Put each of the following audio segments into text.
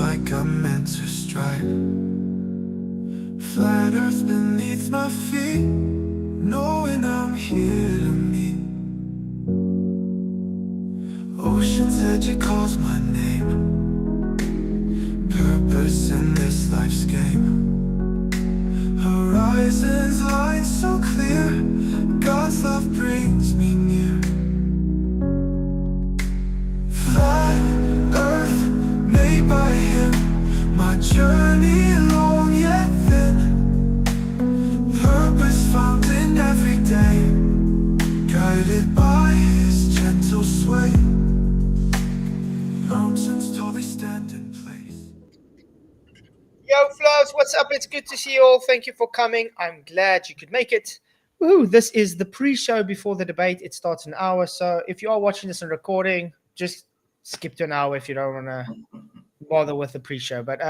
like I'm meant to strike. Flat earth beneath my feet, knowing I'm here to meet. Ocean's edge, it calls my name. Purpose in this life's game. Horizons line so clear, God's love brings me near. Flat earth made by him, my journey long yet thin. Purpose found in every day, guided by his gentle sway. Mountains tall, they stand in place. Yo, Flows, what's up? It's good to see you all. Thank you for coming. I'm glad you could make it. Woohoo, this is the pre-show before the debate. It starts an hour, so if you are watching this on recording, just skip to an hour if you don't want to bother with the pre-show. But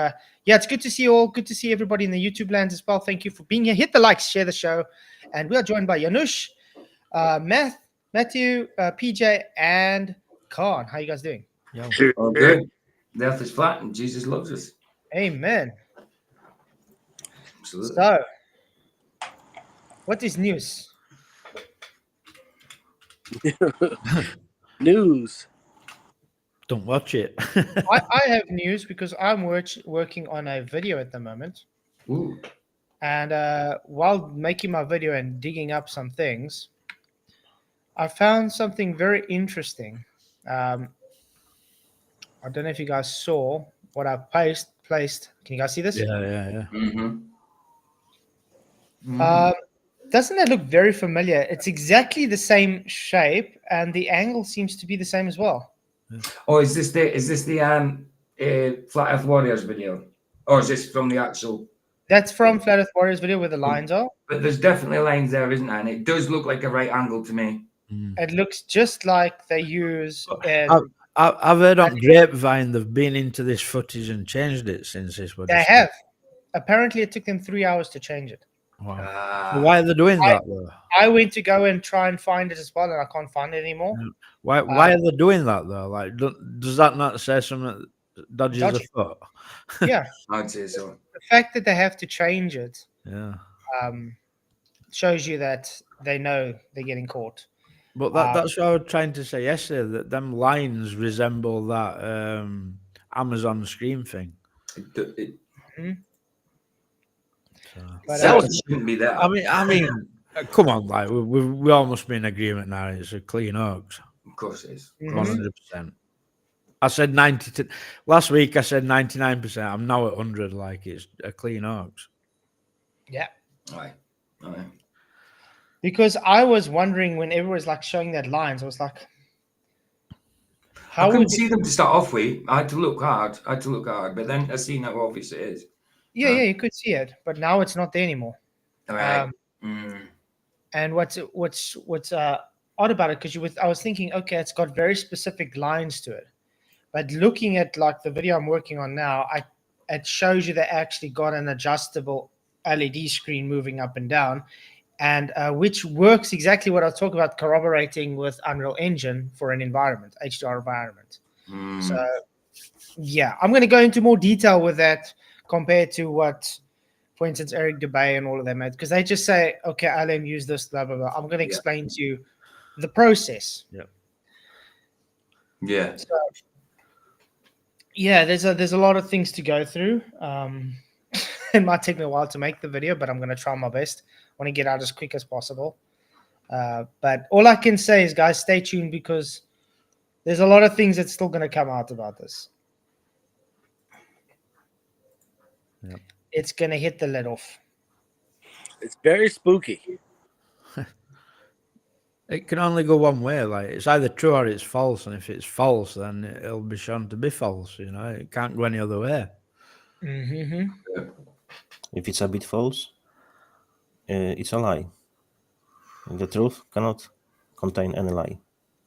yeah, it's good to see you all. Good to see everybody in the YouTube land as well. Thank you for being here. Hit the likes, share the show. And we are joined by Janusz, Matthew, PJ, and Khan. How you guys doing? Oh, good. The earth is flat and Jesus loves us. Amen. Absolutely. So, what is news? News. Don't watch it. I have news because I'm working on a video at the moment. Ooh. And while making my video and digging up some things, I found something very interesting. I don't know if you guys saw what I placed. Can you guys see this? Yeah. Doesn't that look very familiar? It's exactly the same shape, and the angle seems to be the same as well. Oh, is this the Flat Earth Warriors video, or is this from the actual? That's from Flat Earth Warriors video where the lines are. But there's definitely lines there, isn't there? And it does look like a right angle to me. It looks just like they use. I've heard on Grapevine they've been into this footage and changed it since this was. They have. Apparently, it took them 3 hours to change it. Wow. Why are they doing that though? I went to go and try and find it as well, and I can't find it anymore. Why are they doing that though? Like, does that not say something that dodges a foot? Yeah, I'd say so. the fact that they have to change it, Yeah, shows you that they know they're getting caught. but that's what I was trying to say yesterday. That them lines resemble that Amazon screen thing. But, That shouldn't be there. I mean, come on, like we all must be in agreement now. It's a clean hoax. Of course it is. 100%. I said 90. Last week I said 99%. I'm now at 100. Like it's a clean hoax. Yeah. All right. Because I was wondering when everyone was like showing that lines, I was like, I couldn't see them to start off with. I had to look hard. But then I seen how obvious it is. Yeah, you could see it, but now it's not there anymore. All right. And what's odd about it, because I was thinking, okay, it's got very specific lines to it, but looking at like the video I'm working on now, it shows you they actually got an adjustable LED screen moving up and down, and which works exactly what I was talking about, corroborating with Unreal Engine for an environment, HDR environment. So yeah, I'm going to go into more detail with that compared to what, for instance, Eric DeBay and all of them, because they just say, okay, LM use this, blah, blah, blah. I'm going to explain to you the process. Yeah. So, yeah, there's a lot of things to go through. It might take me a while to make the video, but I'm going to try my best. I want to get out as quick as possible. But all I can say is, guys, stay tuned, because there's a lot of things that's still going to come out about this. Yep. It's going to hit the lid off. It's very spooky. It can only go one way. Like it's either true or it's false, and if it's false, then it'll be shown to be false. You know, it can't go any other way. If it's a bit false, it's a lie. The truth cannot contain any lie.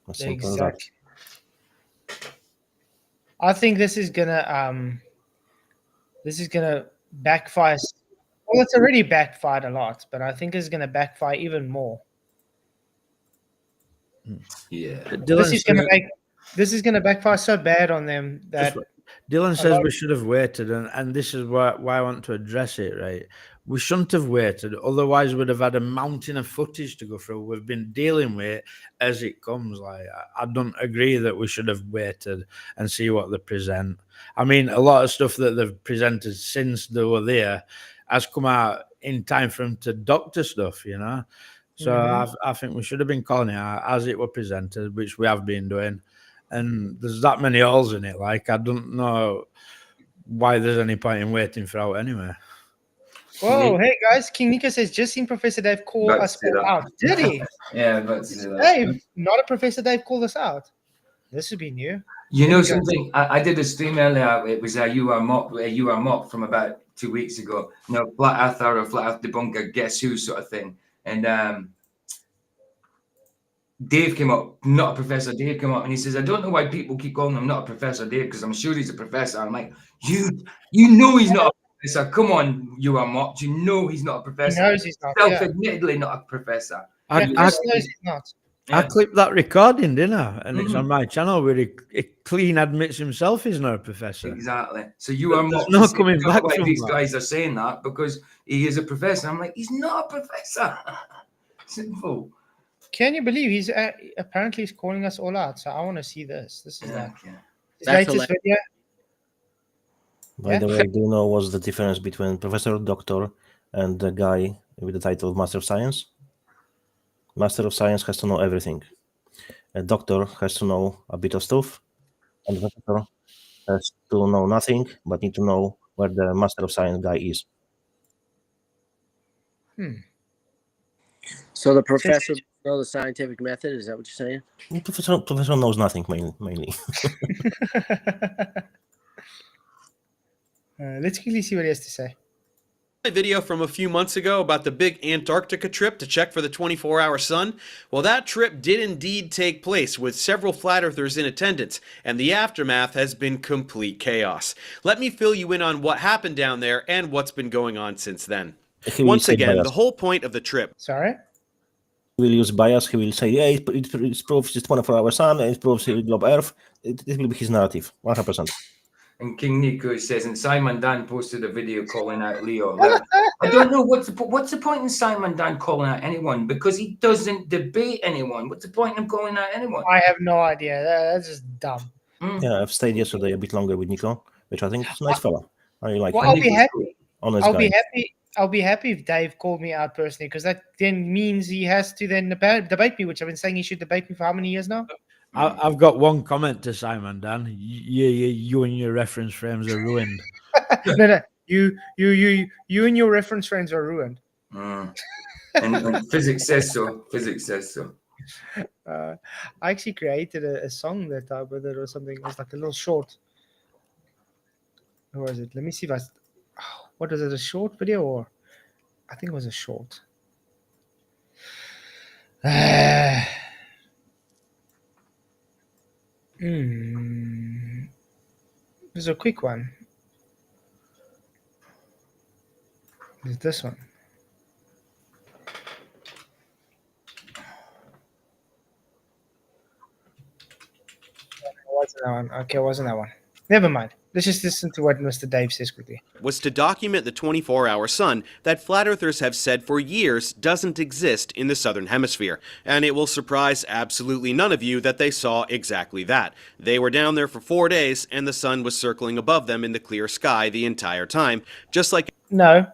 As simple as that. I think this is gonna backfire. Well, it's already backfired a lot, but I think it's gonna backfire even more. Yeah. This is gonna backfire so bad on them that Dylan a says lot- we should have waited, and this is why I want to address it, right? We shouldn't have waited. Otherwise, we'd have had a mountain of footage to go through. We've been dealing with it as it comes. Like, I don't agree that we should have waited and see what they present. I mean, a lot of stuff that they've presented since they were there has come out in time for them to doctor stuff, you know? So I think we should have been calling it out as it were presented, which we have been doing. And there's that many holes in it. Like, I don't know why there's any point in waiting for out anyway. Whoa, hey guys, King Nico says, just seen Professor Dave call About to us say all that. out. Did he? Yeah, but that. Dave, not a Professor Dave called us out. This would be new. You know There we go. something? I did a stream earlier. It was a you are mock from about 2 weeks ago. No, flat earther or flat earth debunker, guess who sort of thing. And Dave came up, not a professor. Dave came up and he says, I don't know why people keep calling him not a professor, Dave, because I'm sure he's a professor. I'm like, you know he's not a professor. Come on, you are mocked. You know he's not a He professor. knows he's not. Yeah. Self-admittedly not a professor. I, Yeah, Chris knows he's not. I clipped that recording, didn't I? And it's Mhm. on my channel where he clean admits himself he's not a professor. Exactly. So you are There's mocked. no to say, coming I don't know back why from these that. guys are saying that because he is a professor. I'm like, he's not a professor. Simple. Can you believe he's apparently he's calling us all out? So I want to see this. This is that. Okay. His That's latest video. By Yeah. the way, do you know what's the difference between professor or doctor and the guy with the title of Master of Science? Master of Science has to know everything. A doctor has to know a bit of stuff, and the professor has to know nothing, but need to know where the Master of Science guy is. So the professor doesn't know the scientific method. Is that what you're saying? The professor knows nothing, mainly. Let's quickly see what he has to say. A video from a few months ago about the big Antarctica trip to check for the 24-hour sun. Well, that trip did indeed take place with several flat earthers in attendance, and the aftermath has been complete chaos. Let me fill you in on what happened down there and what's been going on since then. He will Once say again, bias. the whole point of the trip Sorry. He will use bias. He will say, yeah, it proves it's 24-hour sun, and it proves it globe Earth. It will be his narrative, 100%. And King Nico says, and Simon Dan posted a video calling out Leo. Like, I don't know what's the point in Simon Dan calling out anyone because he doesn't debate anyone. What's the point in him calling out anyone? I have no idea. That's just dumb. Yeah, I've stayed yesterday a bit longer with Nico, which I think is a nice fella. I like Well, him. I'll be happy. Honest I'll guy. be happy. I'll be happy if Dave called me out personally, because that then means he has to then debate me, which I've been saying he should debate me for how many years now? I've got one comment to Simon, Dan. You and your reference frames are ruined. No. You and your reference frames are ruined. And physics says so. Physics says so. I actually created a song that with it or something. It was like a little short. Who was it? Let me see if what was it? A short video or I think it was a short. It was a quick one. It's this one. Wasn't that one? Okay, wasn't that one? Never mind. Let's just listen to what Mr. Dave says quickly. was to document the 24-hour sun that flat earthers have said for years doesn't exist in the southern hemisphere. And it will surprise absolutely none of you that they saw exactly that. They were down there for 4 days and the sun was circling above them in the clear sky the entire time, just like No.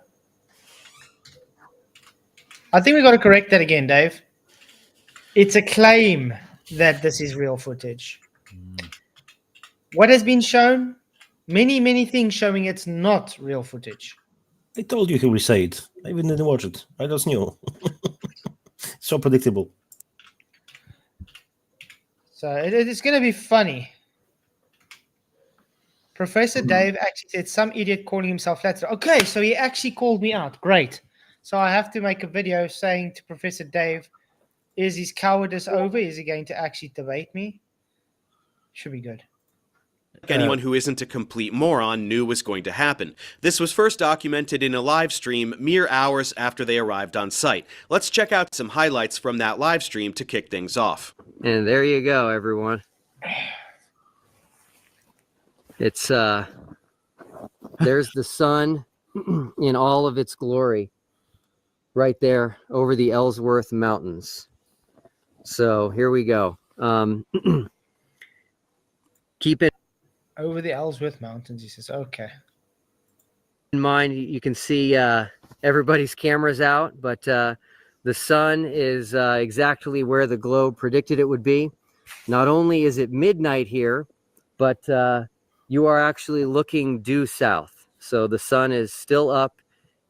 I think we got to correct that again, Dave. It's a claim that this is real footage. What has been shown? Many things showing it's not real footage. I told you he will say it. I even didn't watch it. I just knew. So predictable. So it's going to be funny. Professor Dave actually said some idiot calling himself Flatzoid. Okay, so he actually called me out. Great. So I have to make a video saying to Professor Dave, is his cowardice over? Is he going to actually debate me? Should be good. anyone who isn't a complete moron knew was going to happen. This was first documented in a live stream mere hours after they arrived on site. Let's check out some highlights from that live stream to kick things off. And there you go, everyone. It's there's the sun in all of its glory right there over the Ellsworth Mountains. So here we go. Keep it Over the Ellsworth Mountains, he says. Okay. in mind, you can see everybody's cameras out, but the sun is exactly where the globe predicted it would be. Not only is it midnight here, but you are actually looking due south. So the sun is still up,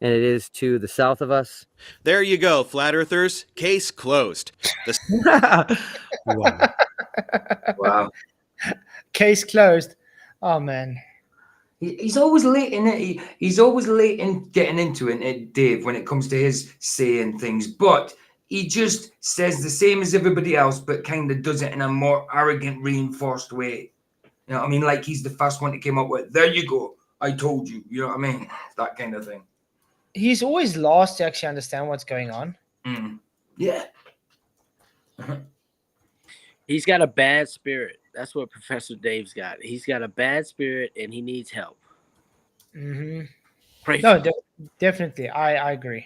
and it is to the south of us. There you go, flat earthers. Case closed. The Wow. Wow. Case closed. Oh, man. He's always late in it. He's always late in getting into it, Dave, when it comes to his saying things. But he just says the same as everybody else, but kind of does it in a more arrogant, reinforced way. You know what I mean? Like he's the first one to came up with, there you go, I told you. You know what I mean? That kind of thing. He's always lost to actually understand what's going on. Yeah. He's got a bad spirit. That's what Professor Dave's got. He's got a bad spirit and he needs help. Mm-hmm. Pray No, for him. definitely. I agree.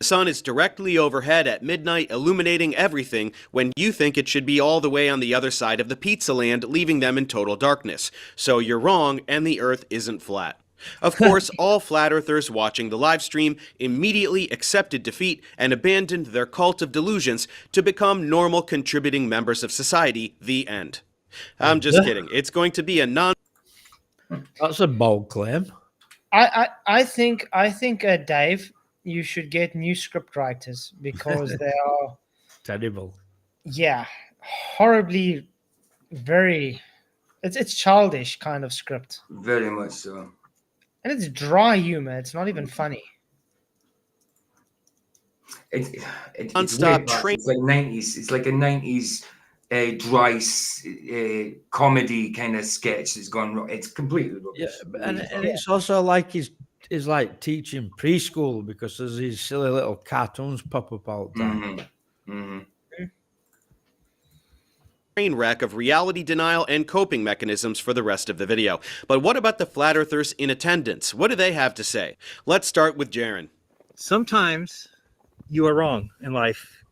sun is directly overhead at midnight, illuminating everything when you think it should be all the way on the other side of the pizza land, leaving them in total darkness. So you're wrong, and the Earth isn't flat. Of course, all flat earthers watching the live stream immediately accepted defeat and abandoned their cult of delusions to become normal contributing members of society. The end. I'm just kidding. It's going to be a That's a bold claim. I think Dave, you should get new script writers because they are Terrible. horribly it's childish kind of script. Very much so. And it's dry humor. It's not even funny. It's Non-stop way back. train- It's like 90s. It's like a 90s dry comedy kind of sketch that's gone wrong. It's completely rubbish. Yeah, and it's also like he's like teaching preschool because there's these silly little cartoons pop up all the time. train wreck of reality denial and coping mechanisms for the rest of the video. But what about the flat earthers in attendance? What do they have to say? Let's start with Jaron. Sometimes you are wrong in life.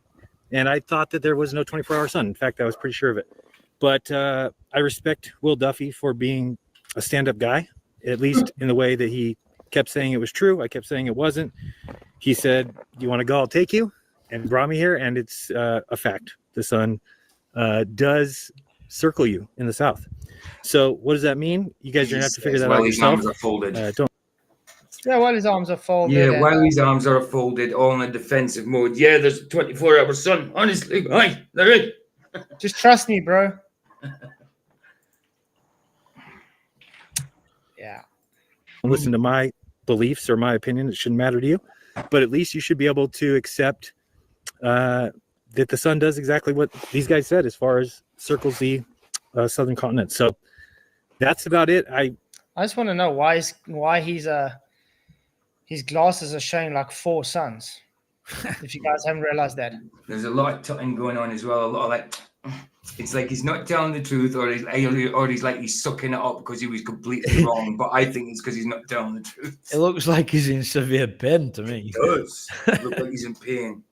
And I thought that there was no 24-hour sun. In fact, I was pretty sure of it. But I respect Will Duffy for being a stand-up guy, at least in the way that he kept saying it was true. I kept saying it wasn't. He said, "You want to go? I'll take you," and brought me here. And it's a fact. The sun does circle you in the south. So what does that mean? You guys are going to have to figure that out His yourself. arms are folded. Don't Yeah, while his arms are folded. Yeah, and, while his arms are folded, all in a defensive mode. Yeah, there's a 24-hour sun. Honestly, aye, there is. just trust me, bro. Yeah. listen to my beliefs or my opinion. It shouldn't matter to you. But at least you should be able to accept that the sun does exactly what these guys said as far as circles the southern continent. So that's about it. I just want to know why his glasses are showing like 4 suns. If you guys haven't realized that. There's a lot of tutting going on as well. A lot of like, it's like he's not telling the truth, or he's sucking it up because he was completely wrong. But I think it's because he's not telling the truth. It looks like he's in severe pain to me. He does. Look like he's in pain.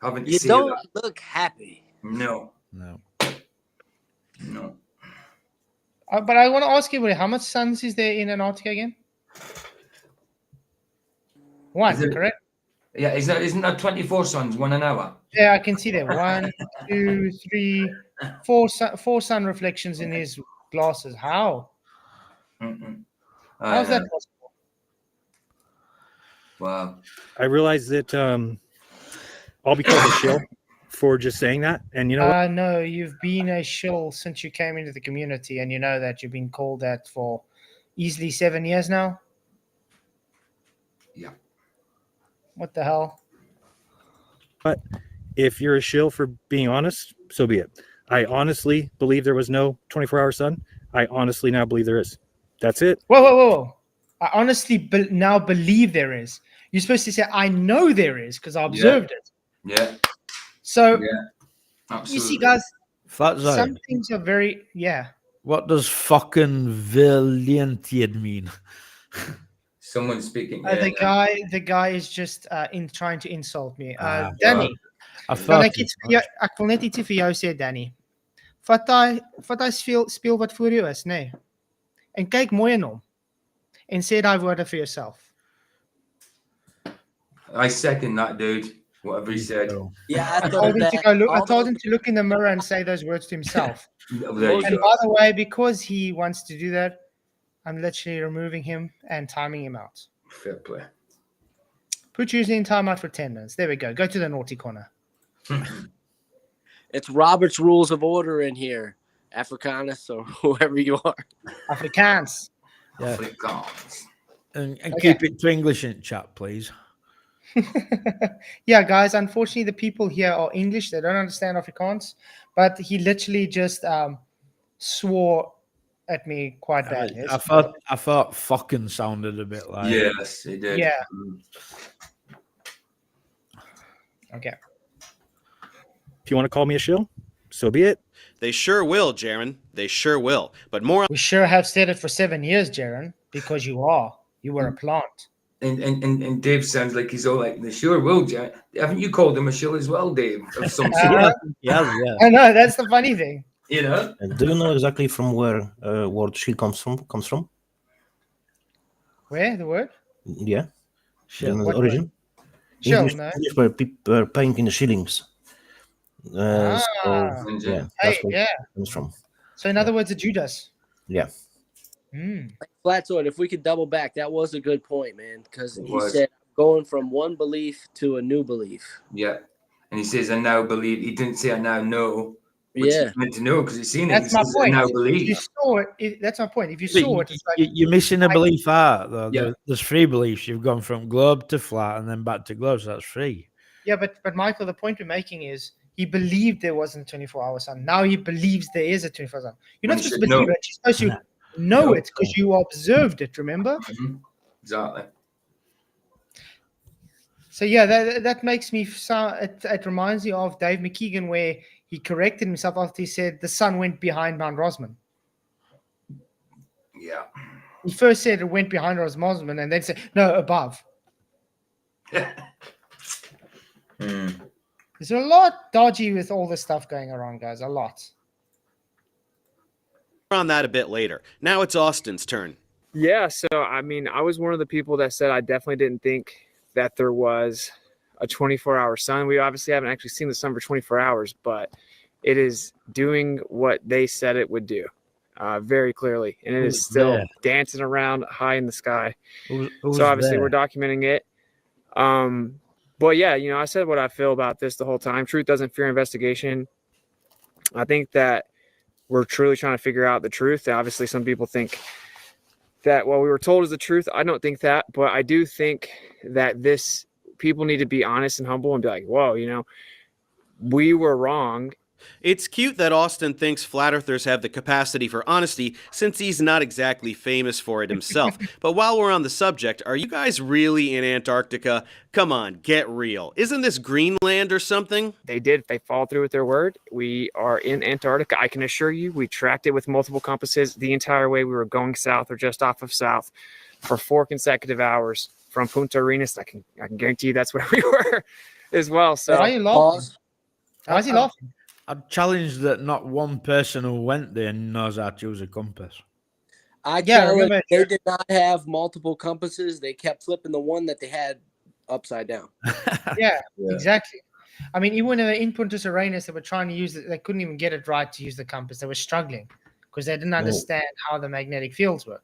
Having to You say don't that. look happy. No. But I want to ask you, how much suns is there in Antarctica again? 1, Is it- correct? Yeah, isn't that 24 suns, 1 an hour? Yeah, I can see that. 1, 2, 3, 4 sun reflections in his glasses. How? How's that possible? Wow. I realize that I'll be called a shill for just saying that. And you know what? No, you've been a shill since you came into the community, and you know that you've been called that for easily 7 years now. Yeah. What the hell? But if you're a shill for being honest, so be it. I honestly believe there was no 24-hour sun. I honestly now believe there is. That's it. Whoa. I honestly now believe there is. You're supposed to say, I know there is because I observed it. Yeah. So, Yeah. Absolutely. you see, guys, Flatzoid. Some things are very, yeah. What does fucking valiented mean? Someone speaking. The guy is just trying to insult me. Danny, I dan thought ek wil net ietsie vir jou sê, Danny. Vat daai speel wat voor jou is, nê? En kyk mooi in hom. En sê daai woorde vir jouself. I second that, dude. Whatever he said. Yeah, I told him to look in the mirror and say those words to himself. There you And go. by the way, because he wants to do that, I'm literally removing him and timing him out. Fair play. Put you in timeout for 10 minutes. There we go. Go to the naughty corner. It's Robert's Rules of Order in here. Afrikaners or whoever you are. Afrikaans. Yeah. Afrikaans. And Okay. keep it to English in chat, please. Yeah, guys, unfortunately, the people here are English. They don't understand Afrikaans. But he literally just swore at me quite badly. I thought fucking sounded a bit like. Yes, he did. Yeah. Okay. If you want to call me a shill, so be it. They sure will, Jaron. They sure will. But more We sure have said it for 7 years, Jaron, because you are. You were a plant. And Dave sounds like he's all like, "The sure will, Jack." Haven't you called him a shill as well, Dave? Of some sort, Yeah. I know, that's the funny thing. you know? Do you know exactly from where word shill comes from? Where, the word? Yeah. Do you know What the origin? Shill, English, no? English were paying in the shillings. So, yeah, Hey, that's where yeah. it comes from. So in other words, a Judas. Yeah. Flatzoid, if we could double back, that was a good point, man. Because It he was. said going from one belief to a new belief. Yeah. And he says, "I now believe." He didn't say, "I now know." Which Yeah. he's meant to know because he's seen it. That's He my says, point. "I now If you believe." saw it, that's my point. If you But saw it, it's like, you're missing a belief out, though. Yeah. There's 3 beliefs. You've gone from globe to flat and then back to globe, so that's 3. yeah, but Michael, the point we're making is he believed there wasn't a 24-hour sun. Now he believes there is a 24-hour sun. You're not When he supposed to said no. believe it. You're supposed to know No. it because you observed it, remember? Mhm. Exactly. So yeah, that makes me sound. It reminds me of Dave McKeegan, where he corrected himself after he said the sun went behind Mount Rosman. Yeah. He first said it went behind Rosman, and then said no, above. There's a lot dodgy with all this stuff going around, guys. A lot. on that a bit later. Now it's Austin's turn. Yeah, so I mean, I was one of the people that said I definitely didn't think that there was a 24-hour sun. We obviously haven't actually seen the sun for 24 hours, but it is doing what they said it would do very clearly. And it is still dancing around high in the sky. So obviously we're documenting it. But yeah, you know, I said what I feel about this the whole time. Truth doesn't fear investigation. I think that we're truly trying to figure out the truth. Obviously, some people think that what we were told is the truth. I don't think that, but I do think that people need to be honest and humble and be like, whoa, you know, we were wrong. It's cute that Austin thinks flat earthers have the capacity for honesty since he's not exactly famous for it himself. But while we're on the subject, are you guys really in Antarctica? Come on, get real. Isn't this Greenland or something? They did. They followed through with their word. We are in Antarctica. I can assure you, we tracked it with multiple compasses the entire way we were going south or just off of south for 4 consecutive hours from Punta Arenas. I can guarantee you that's where we were as well. So why are you laughing? Why is he laughing? I'd challenge that not one person who went there knows how to use a compass. I Yeah, challenge remember- they did not have multiple compasses. They kept flipping the one that they had upside down. Yeah, exactly. I mean, even when they were in Punta Arenas, they were trying to use it. They couldn't even get it right to use the compass. They were struggling because they didn't understand how the magnetic fields work.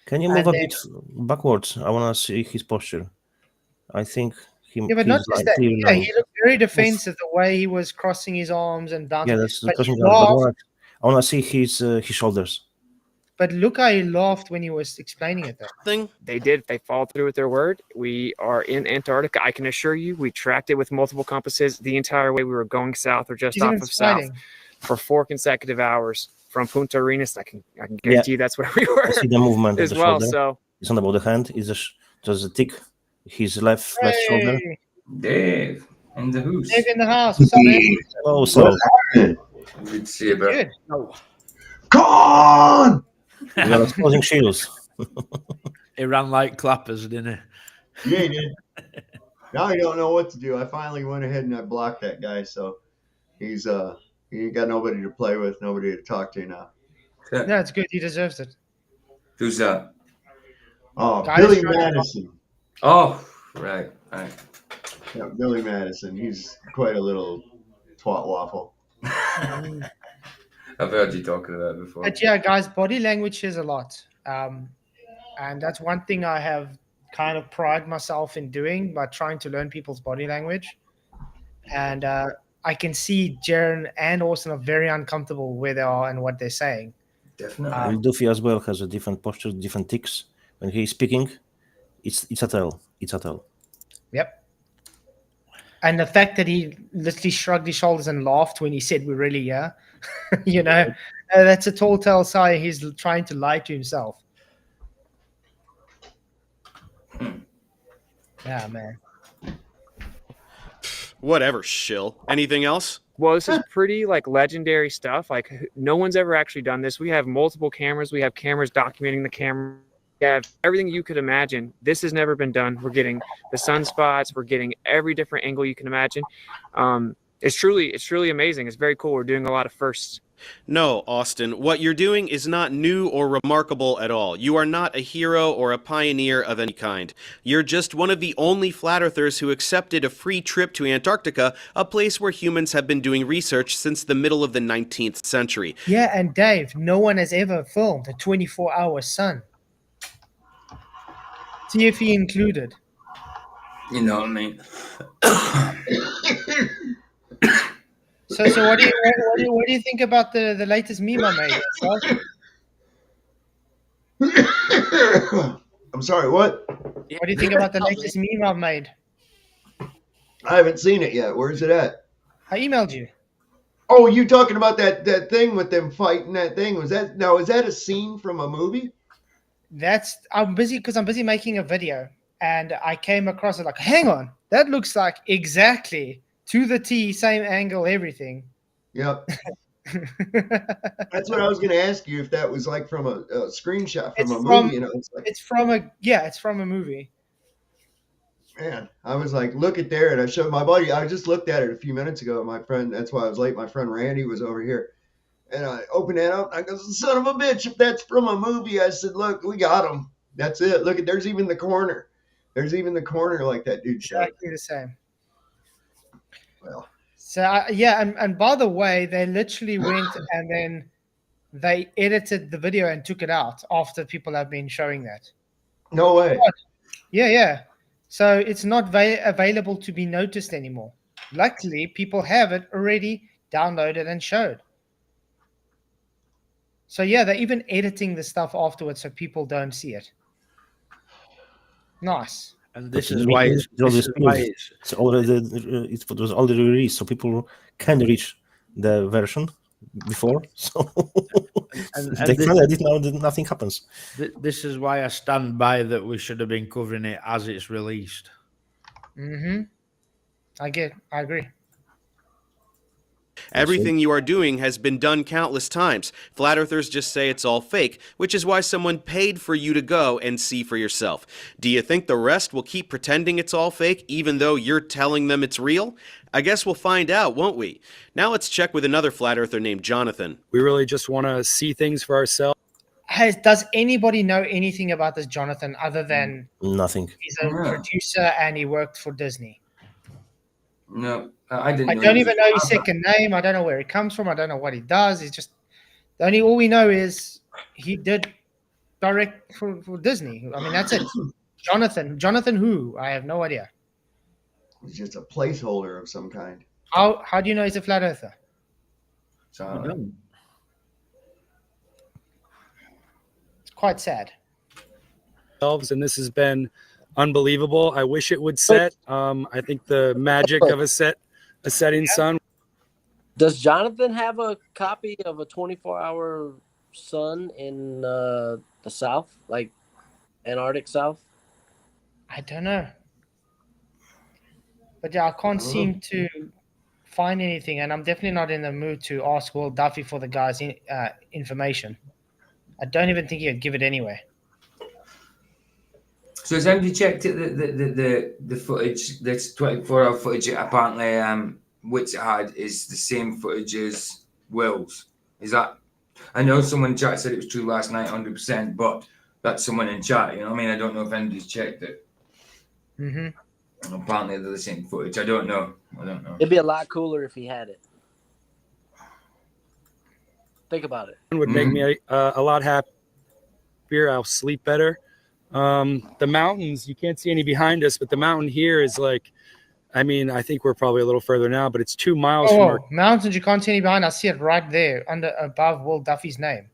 Can you move a bit backwards? I want to see his posture. I think he. Yeah, but not he's just like that. clear Yeah, now. he looked very defensive the way he was crossing his arms and bouncing. Yeah, that's the but, question. he But laughed, I want to see his shoulders. but look how he laughed when he was explaining it, though. Thing? they did. They followed through with their word. We are in Antarctica. I can assure you, we tracked it with multiple compasses the entire way we were going south or just He's off even of south smiling. for 4 consecutive hours from Punta Arenas. I can guarantee you that's where we were I see the movement of as the well. shoulder. So It's not about the hand. It's just a tick. His left shoulder. Hey, Dave in the hoose. Dave in the house. What's up, man? Oh, so Good saber. Good. Oh, Come on! We are exposing shields. He ran like clappers, didn't he? Yeah, he did. Now I don't know what to do. I finally went ahead and I blocked that guy, so he ain't got nobody to play with, nobody to talk to now. no, it's good. He deserves it. Who's that? Oh, Guy Billy is trying to- Madison. Oh, right. Yeah, Billy Madison. He's quite a little twat waffle. I've heard you talking about it before. But yeah, guys, body language is a lot. And that's one thing I have kind of pride myself in doing by trying to learn people's body language. And I can see Jaren and Austin are very uncomfortable where they are and what they're saying. Definitely. And Duffy as well has a different posture, different tics. When he's speaking, it's a tell. It's a tell. Yep. And the fact that he literally shrugged his shoulders and laughed when he said, "We're really here," you know, that's a tall tale sign he's trying to lie to himself. Yeah, man. Whatever, shill. Anything else? Well, this is pretty like legendary stuff. Like no one's ever actually done this. We have multiple cameras. We have cameras documenting the camera. We have everything you could imagine. This has never been done. We're getting the sunspots. We're getting every different angle you can imagine. It's truly amazing. It's very cool. We're doing a lot of firsts. No, Austin, what you're doing is not new or remarkable at all. You are not a hero or a pioneer of any kind. You're just one of the only flat earthers who accepted a free trip to Antarctica, a place where humans have been doing research since the middle of the 19th century. Yeah, and Dave, no one has ever filmed a 24-hour sun. TFE included. You know what I mean? So what do you think about the latest meme I made? Sal? I'm sorry, what? What do you think about the latest meme I've made? I haven't seen it yet. Where's it at? I emailed you. Oh, you talking about that thing with them fighting that thing? Is that a scene from a movie? I'm busy making a video, and I came across it like, hang on, that looks like exactly to the T, same angle, everything. Yep. That's what I was going to ask you, if that was like from a screenshot from a movie. You know, it's from a movie. Man, I was like, look at there, and I showed my buddy. I just looked at it a few minutes ago. My friend, that's why I was late. My friend Randy was over here, and I opened that up. And I go, son of a bitch! If that's from a movie, I said, look, we got him. That's it. Look at, there's even the corner. There's even the corner like that dude shot. Exactly the same. Well, so and by the way, they literally went and then they edited the video and took it out after people have been showing that. No way. Yeah. So it's not available to be noticed anymore. Luckily, people have it already downloaded and showed. So yeah, they're even editing the stuff afterwards so people don't see it. Nice. And this is why it was already released, so people can reach the version before. So they can edit now, nothing happens. This is why I stand by that we should have been covering it as it's released. Mm-hmm. I agree. Everything you are doing has been done countless times. Flat earthers just say it's all fake, which is why someone paid for you to go and see for yourself. Do you think the rest will keep pretending it's all fake, even though you're telling them it's real? I guess we'll find out, won't we? Now let's check with another flat earther named Jonathan. We really just want to see things for ourselves. Does anybody know anything about this Jonathan other than nothing? He's a producer and he worked for Disney. No, I didn't. I don't even know his second name. I don't know where he comes from. I don't know what he does. He's just all we know is he did direct for Disney. I mean, that's it. Jonathan who? I have no idea. He's just a placeholder of some kind. How do you know he's a flat earther? It's quite sad. And this has been unbelievable. I wish it would set. I think the magic of a setting sun. Does Jonathan have a copy of a 24-hour sun in the South, like Antarctic South? I don't know. But yeah, I can't seem to find anything, and I'm definitely not in the mood to ask Will Duffy for the guy's information. I don't even think he'd give it anyway. So has anybody checked the footage? This 24-hour footage that apparently Wits had is the same footage as Will's. Is that? I know someone in chat said it was true last night, 100%, but that's someone in chat. You know what I mean? I don't know if anybody's checked it. Mm-hmm. Apparently they're the same footage. I don't know. It'd be a lot cooler if he had it. Think about it. It would make me a lot happier. I'll sleep better. The mountains, you can't see any behind us, but the mountain here is like, I mean, I think we're probably a little further now, but it's 2 miles from our mountains. You can't see any behind. I see it right there, above Will Duffy's name.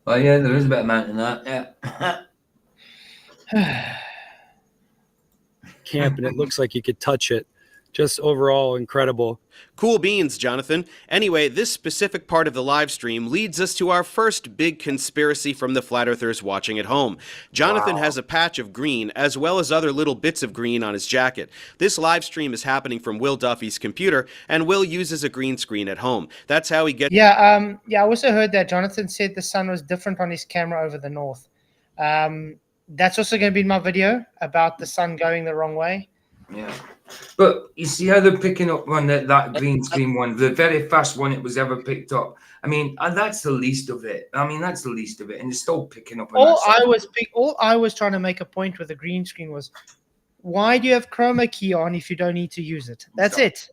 Oh yeah, there is a bit of mountain that. Yeah. camp, and it looks like you could touch it. Just overall incredible. Cool beans, Jonathan. Anyway, this specific part of the live stream leads us to our first big conspiracy from the flat earthers watching at home. Jonathan has a patch of green as well as other little bits of green on his jacket. This live stream is happening from Will Duffy's computer, and Will uses a green screen at home. That's how he gets... Yeah, I also heard that Jonathan said the sun was different on his camera over the north. That's also going to be in my video about the sun going the wrong way. Yeah. But you see how they're picking up on that green screen one, the very first one it was ever picked up. I mean, and that's the least of it. I mean, that's the least of it, and it's still picking up. On all I was trying to make a point with the green screen was, why do you have chroma key on if you don't need to use it? That's it.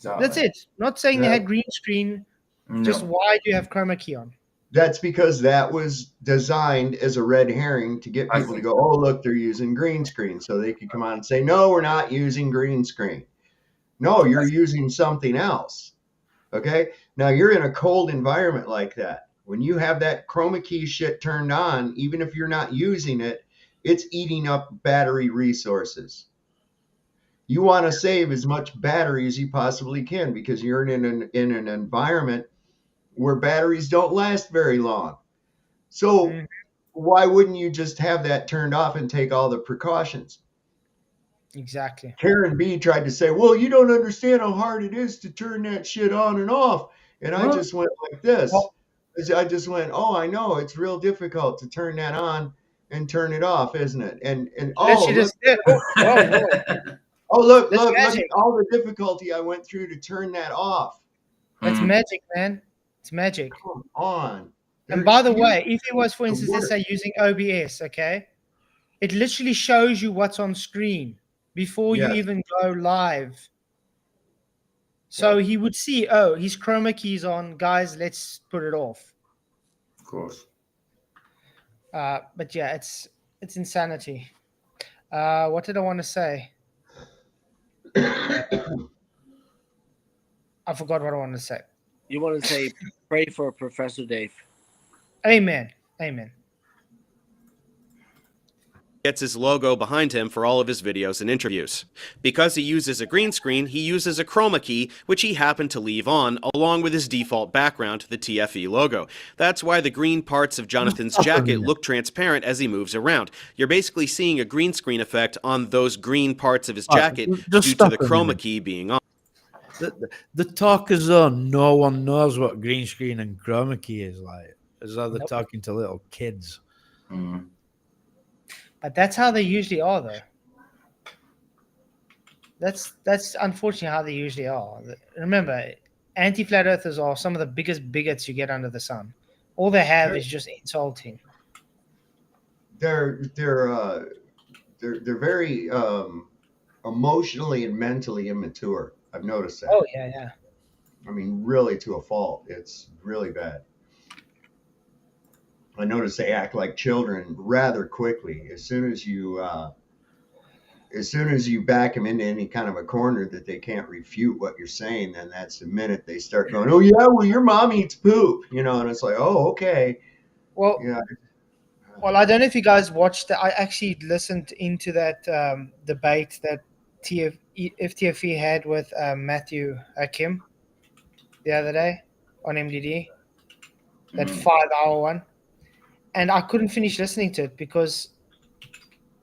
That's it. Not saying they had green screen. No. Just why do you have chroma key on? That's because that was designed as a red herring to get people to go, oh, look, they're using green screen. So they could come on and say, no, we're not using green screen. No, you're using something else. Okay. Now you're in a cold environment like that. When you have that chroma key shit turned on, even if you're not using it, it's eating up battery resources. You want to save as much battery as you possibly can because you're in an environment where batteries don't last very long. So why wouldn't you just have that turned off and take all the precautions? Exactly. Karen B tried to say, well, you don't understand how hard it is to turn that shit on and off. And I just went like this. I just went, oh, I know. It's real difficult to turn that on and turn it off, isn't it? And oh, look, look at all the difficulty I went through to turn that off. That's magic, man. It's magic. Come on. And by the way, if it was, for instance, let's say using OBS, okay, it literally shows you what's on screen before you even go live. So he would see, oh, his chroma key's on. Guys, let's put it off. Of course. But yeah, it's insanity. What did I want to say? I forgot what I wanted to say. You want to say, pray for Professor Dave. Amen. Amen. Gets his logo behind him for all of his videos and interviews. Because he uses a green screen, he uses a chroma key, which he happened to leave on, along with his default background, the TFE logo. That's why the green parts of Jonathan's jacket look transparent as he moves around. You're basically seeing a green screen effect on those green parts of his jacket due to the chroma key being on. The talk as though no one knows what green screen and chroma key is like. As though they're talking to little kids. But that's how they usually are, though. That's unfortunately how they usually are. Remember, anti-flat earthers are some of the biggest bigots you get under the sun. All they have is just insulting. They're very emotionally and mentally immature. I've noticed that. Oh yeah. I mean, really to a fault. It's really bad. I notice they act like children rather quickly. As soon as you back them into any kind of a corner that they can't refute what you're saying, then that's the minute they start going, oh yeah, well your mom eats poop, and it's like, oh okay. Well, yeah. Well, I don't know if you guys watched that. I actually listened into that debate that FTFE had with Matthew Kim the other day on MDD, that 5-hour one. And I couldn't finish listening to it because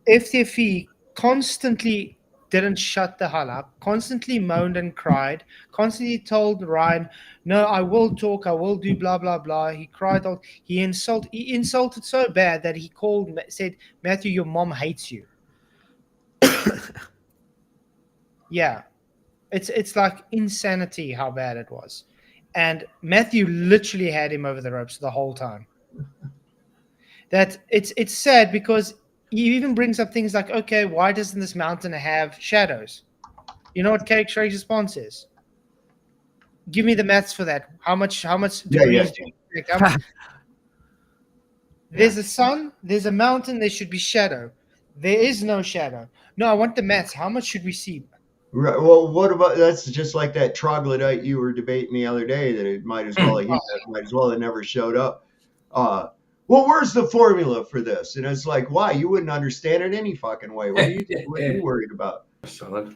FTFE constantly didn't shut the hell up, constantly moaned and cried, constantly told Ryan, no, I will talk, I will do blah, blah, blah. He cried out, he insulted so bad that he said, Matthew, your mom hates you. Yeah. It's like insanity how bad it was. And Matthew literally had him over the ropes the whole time. That it's sad because he even brings up things like, okay, why doesn't this mountain have shadows? You know what Craig's response is? Give me the maths for that. How much degrees do you expect? How much? There's a sun, there's a mountain, there should be shadow. There is no shadow. No, I want the maths. How much should we see? Right. Well, what about that's just like that troglodyte you were debating the other day that it might as well have never showed up. Well, where's the formula for this? And it's like, why? You wouldn't understand it any fucking way. What are you worried about? Solid.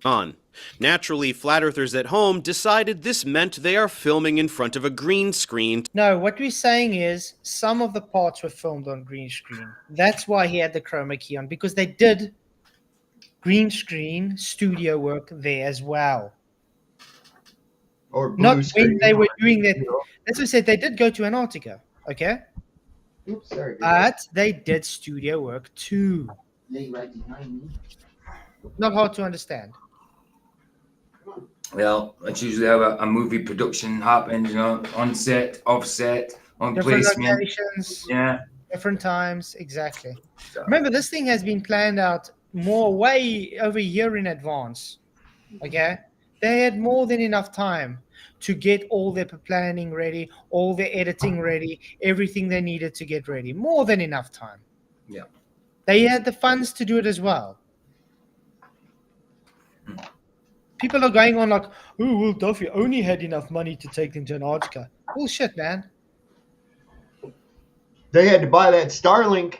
On. Naturally, flat earthers at home decided this meant they are filming in front of a green screen. No, what we're saying is some of the parts were filmed on green screen. That's why he had the chroma key on, because they did green screen studio work there as well. Or blue not screen, when they were doing that. As I said, they did go to Antarctica, okay? Oops, sorry. But they did studio work too. Not hard to understand. Well, that's usually how a movie production happens, you know, on set, off set, on Different placement. locations, Yeah. different times, exactly. Remember, this thing has been planned out way over a year in advance, okay? They had more than enough time to get all their planning ready, all their editing ready, everything they needed to get ready. More than enough time. Yeah. They had the funds to do it as well. People are going on like, oh, well, Duffy only had enough money to take them to Antarctica. Bullshit, man. They had to buy that Starlink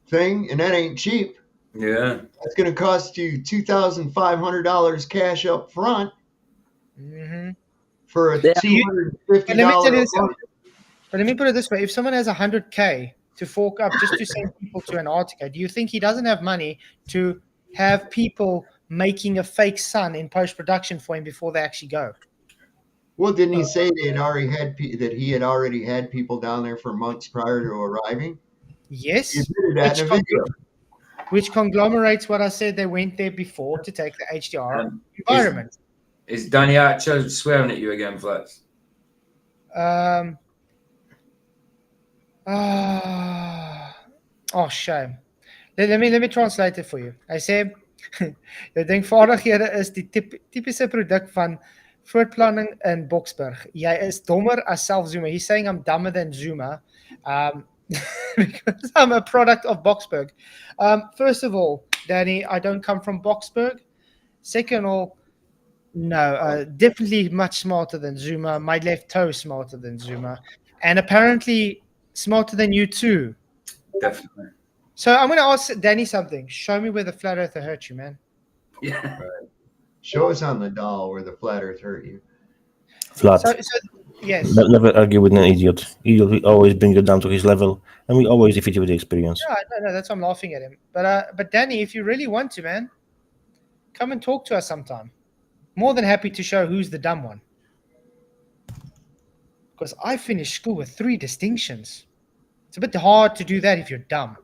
thing, and that ain't cheap. Yeah. That's going to cost you $2,500 cash up front for a $250 month. But let me put it this way. If someone has 100K to fork up just to send people to Antarctica, do you think he doesn't have money to have people making a fake sun in post-production for him before they actually go? Well, didn't he say they had already had that he had already had people down there for months prior to arriving? Yes. He admitted that in a video. Which conglomerates what I said they went there before to take the HDR environment. Is Danny Archer swearing at you again, Flats? Oh, shame. Let me translate it for you. I say, jou denkvaardighede is die typiese produk van voortplanning in Boksburg. Jy is dommer as self Zuma. He's saying I'm dumber than Zuma. Because I'm a product of Boksburg. First of all, Danny, I don't come from Boksburg. Second of all, no, definitely much smarter than Zuma. My left toe smarter than Zuma. And apparently smarter than you too. Definitely. So I'm going to ask Danny something. Show me where the flat earther hurt you, man. Yeah. Right. Show us on the doll where the flat earth hurt you. Flat. So yes. Never argue with an idiot. Idiot will always bring you down to his level, and we always defeat you with the experience. No, that's why I'm laughing at him. But Danny, if you really want to, man, come and talk to us sometime. More than happy to show who's the dumb one. Because I finished school with 3 distinctions. It's a bit hard to do that if you're dumb.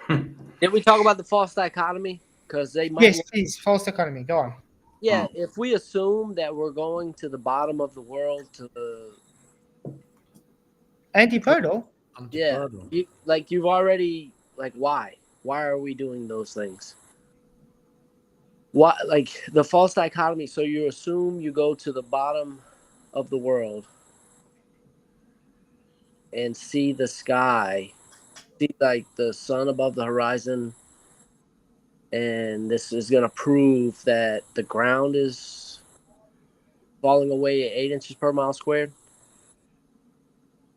Did we talk about the false dichotomy? Because they might. Yes, please. False dichotomy. Go on. Yeah, if we assume that we're going to the bottom of the world to the Antipodal? Yeah, you've already why? Why are we doing those things? Why, the false dichotomy? So you assume you go to the bottom of the world and see the sky, see the sun above the horizon, and this is going to prove that the ground is falling away at 8 inches per mile squared.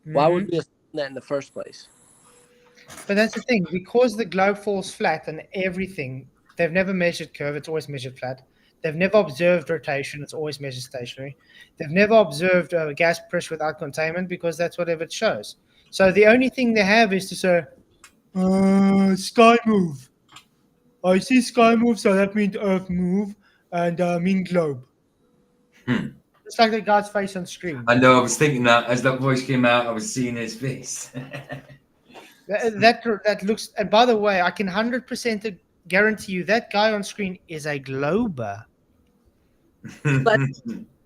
Why would we assume that in the first place? But that's the thing. Because the globe falls flat and everything, they've never measured curve. It's always measured flat. They've never observed rotation. It's always measured stationary. They've never observed gas pressure without containment because that's whatever it shows. So the only thing they have is to say, sky move. I see sky move, so that means Earth move, and mean globe. It's like the guy's face on screen. I know. I was thinking that as that voice came out, I was seeing his face. That looks. And by the way, I can 100% guarantee you that guy on screen is a glober. But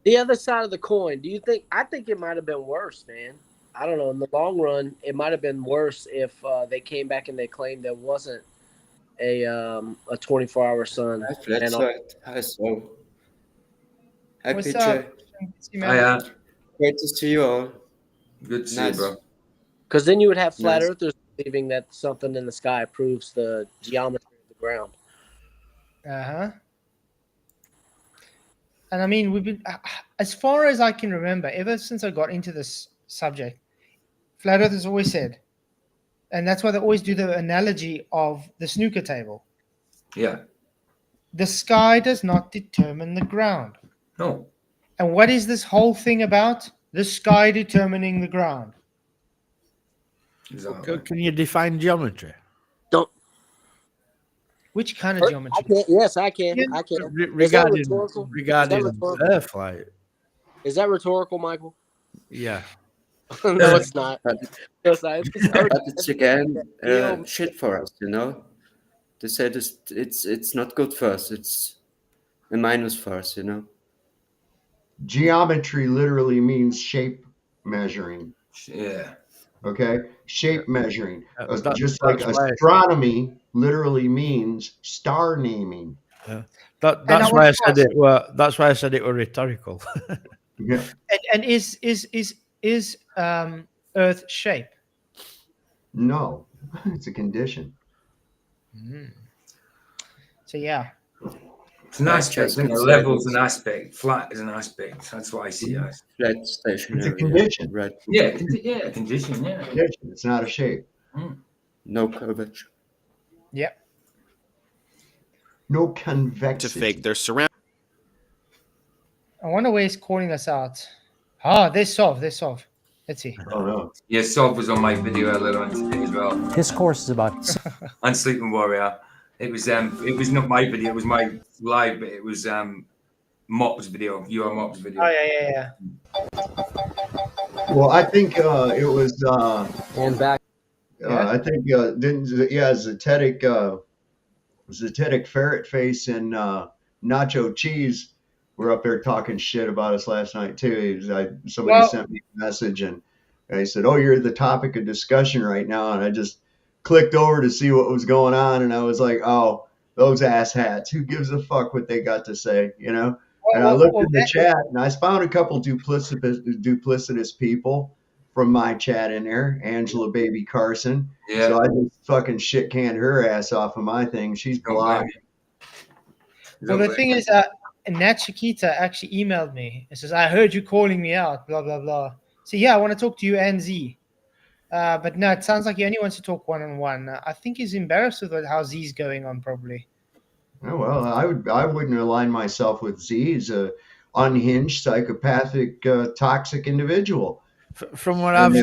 the other side of the coin, do you think? I think it might have been worse, man. I don't know. In the long run, it might have been worse if they came back and they claimed there wasn't a 24-hour sun. Flatzoid. Hi, so. Hi, What's PJ. up? Great to see you all. Good to see you, bro. Because then you would have flat Nice. earthers believing that something in the sky proves the geometry of the ground. And I mean, we've been, as far as I can remember, ever since I got into this subject, flat earthers always said, and that's why they always do the analogy of the snooker table. Yeah. The sky does not determine the ground. No. And what is this whole thing about? The sky determining the ground. Exactly. Can you define geometry? Don't. Which kind of geometry? I can. Yes, I can. Yeah. I can. Regarding Is that rhetorical? Earthlight. Is that rhetorical, Michael? Yeah. No, it's not. Yes, But it's again shit for us, you know. They said it's not good for us. It's a minus for us, you know. Geometry literally means shape measuring. Yeah. Okay, shape measuring. Just that's like why astronomy literally means star naming. That's why I said it. Well, that's why I said it was rhetorical. Yeah. And is Earth shape? No, it's a condition. So yeah. It's an aspect. Isn't it? Level's an aspect. Flat is an aspect. That's what I see it as. Flat stationary. It's a condition. Right. Yeah, a condition. Yeah. Condition. It's not a shape. No curvature. Yep. No convexity. To fake their surround. I wonder where he's calling us out. Ah, there's Sov. Let's see. Oh no. Yeah, Sov was on my video earlier on today as well. This course is about On Sleeping Warrior. It was not my video, it was my live, but it was Mop's video, your Mop's video. Oh yeah. Well, I think it was. And back. I think Zetetic Ferret Face and Nacho Cheese were up there talking shit about us last night too. Somebody sent me a message and he said, "Oh, you're the topic of discussion right now," and I just clicked over to see what was going on, and I was like, "Oh, those asshats! Who gives a fuck what they got to say?" You know. And I looked in the chat, and I found a couple duplicitous people from my chat in there. Angela Baby Carson. Yeah. So I just fucking shit canned her ass off of my thing. She's blocked. Well, the thing is, Nat Chiquita actually emailed me. It says, "I heard you calling me out, blah blah blah." So yeah, I want to talk to you and Z. But no, it sounds like he only wants to talk one-on-one. I think he's embarrassed with how Z's going on, probably. Oh, well, I wouldn't align myself with Z. He's a unhinged, psychopathic, toxic individual. From what I've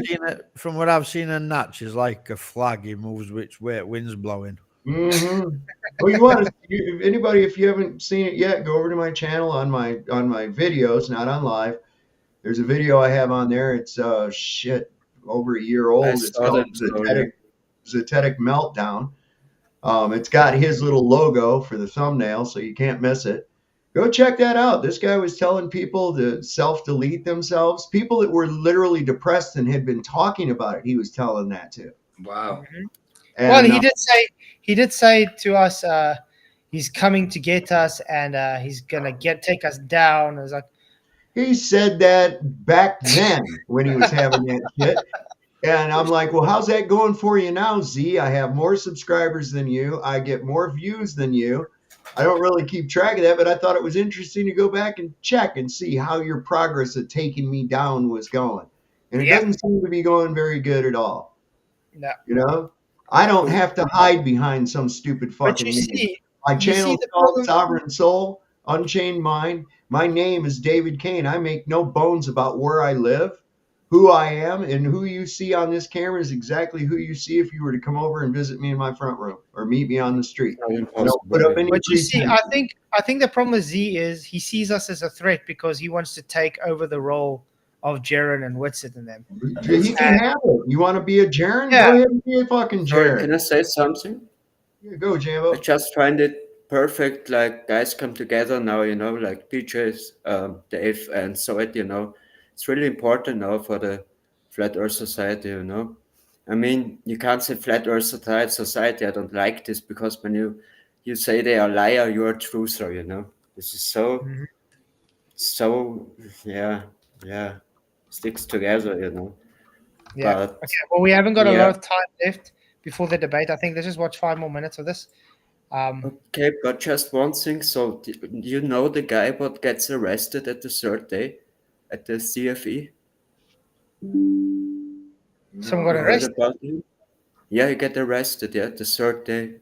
seen, a Natch is like a flag. He moves which way wind's blowing. Mm-hmm. Well, you want to? Anybody, if you haven't seen it yet, go over to my channel on my videos, not on live. There's a video I have on there. It's over a year old. It's called Zetetic Meltdown. It's got his little logo for the thumbnail, so you can't miss it. Go check that out. This guy was telling people to self-delete themselves. People that were literally depressed and had been talking about it, he was telling that to. Wow. And, well, he did say to us, he's coming to get us, and he's gonna take us down. I was like, he said that back then when he was having that shit. And I'm like, well, how's that going for you now, Z? I have more subscribers than you. I get more views than you. I don't really keep track of that, but I thought it was interesting to go back and check and see how your progress at taking me down was going. And it doesn't seem to be going very good at all. No. You know? I don't have to hide behind some stupid fucking name. My channel is called Sovereign Soul, Unchained Mind. My name is David Kane. I make no bones about where I live. who I am, and who you see on this camera is exactly who you see if you were to come over and visit me in my front room or meet me on the street. I don't put up any But you see, pretense. I think the problem with Z is he sees us as a threat because he wants to take over the role of Jaren and Whitsett and them. He can have it. You want to be a Jaren? Yeah. Go ahead and be a fucking Sorry, Jaren. can I say something? Yeah, go, Jambo. I just find it perfect, like guys come together now, you know, like PJs, Dave and Zoid, you know. It's really important now for the Flat Earth Society, you know. I mean, you can't say Flat Earth Society, I don't like this, because when you say they are liar, you are a truther, you know. This is so, yeah, sticks together, you know. Yeah. But, okay. Well, we haven't got a yeah. lot of time left before the debate. I think let's just watch 5 more minutes of this. Okay, but just one thing. So, you know the guy what gets arrested at the third day at the TFE? Someone got You heard arrested. about him? Yeah, he got arrested. Yeah, the third day.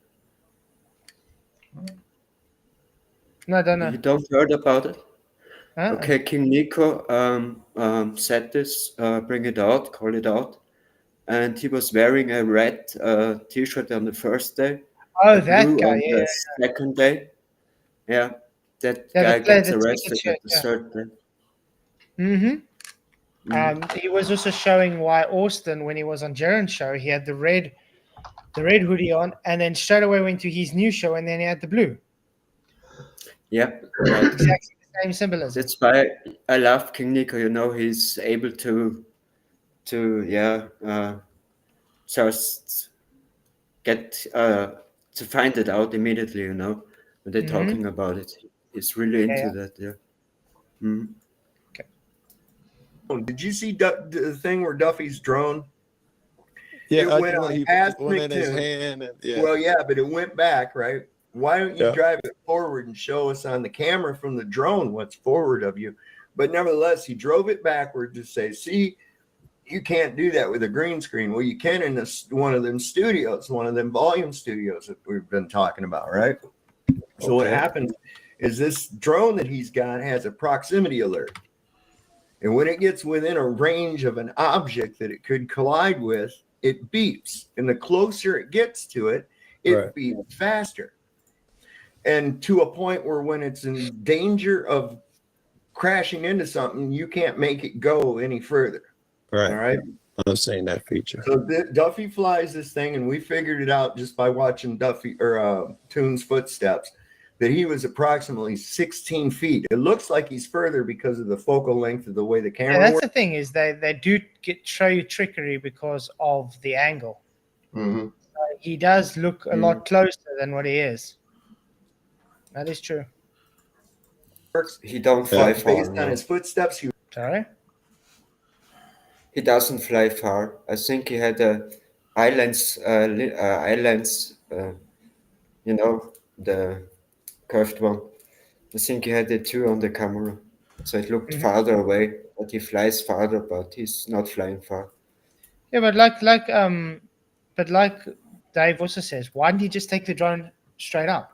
No, I don't know. You don't heard about it? Uh-uh. Okay, King Nico said this. Bring it out, call it out, and he was wearing a red T-shirt on the first day. Oh, a that blue guy. on Yeah, the second day. Yeah, that Yeah, guy the player gets that took the arrested shirt, at the yeah. third day. Mm-hmm. He was also showing why Austin, when he was on Jaren's show, he had the red hoodie on, and then straight away went to his new show, and then he had the blue. Yeah, right. Exactly the same symbolism. That's why I love King Nico. You know, he's able to just get to find it out immediately. You know, when they're talking about it, he's really into that. Yeah. Mm. Did you see the thing where Duffy's drone? Yeah, it went on past one in his McToon. hand. And, yeah. Well, yeah, but it went back, right? Why don't you Yeah. drive it forward and show us on the camera from the drone what's forward of you? But nevertheless, he drove it backward to say, see, you can't do that with a green screen. Well, you can in one of them studios, one of them volume studios that we've been talking about, right? So what happens is this drone that he's got has a proximity alert. And when it gets within a range of an object that it could collide with, it beeps. And the closer it gets to it, it Right. beeps faster. And to a point where when it's in danger of crashing into something, you can't make it go any further. Right. All right. I'm saying that feature. So Duffy flies this thing, and we figured it out just by watching Duffy or Toon's footsteps that he was approximately 16 feet. It looks like he's further because of the focal length of the way the camera Yeah, that's works. the thing is they do show you trickery because of the angle. Mm-hmm. He does look a lot closer than what he is. That is true. He don't fly far. Based on his footsteps, Sorry? He doesn't fly far. I think he had a islands, you know, the curved one. I think he had it too on the camera. So it looked farther away, but he flies farther, but he's not flying far. Yeah, but like Dave also says, why didn't you just take the drone straight up?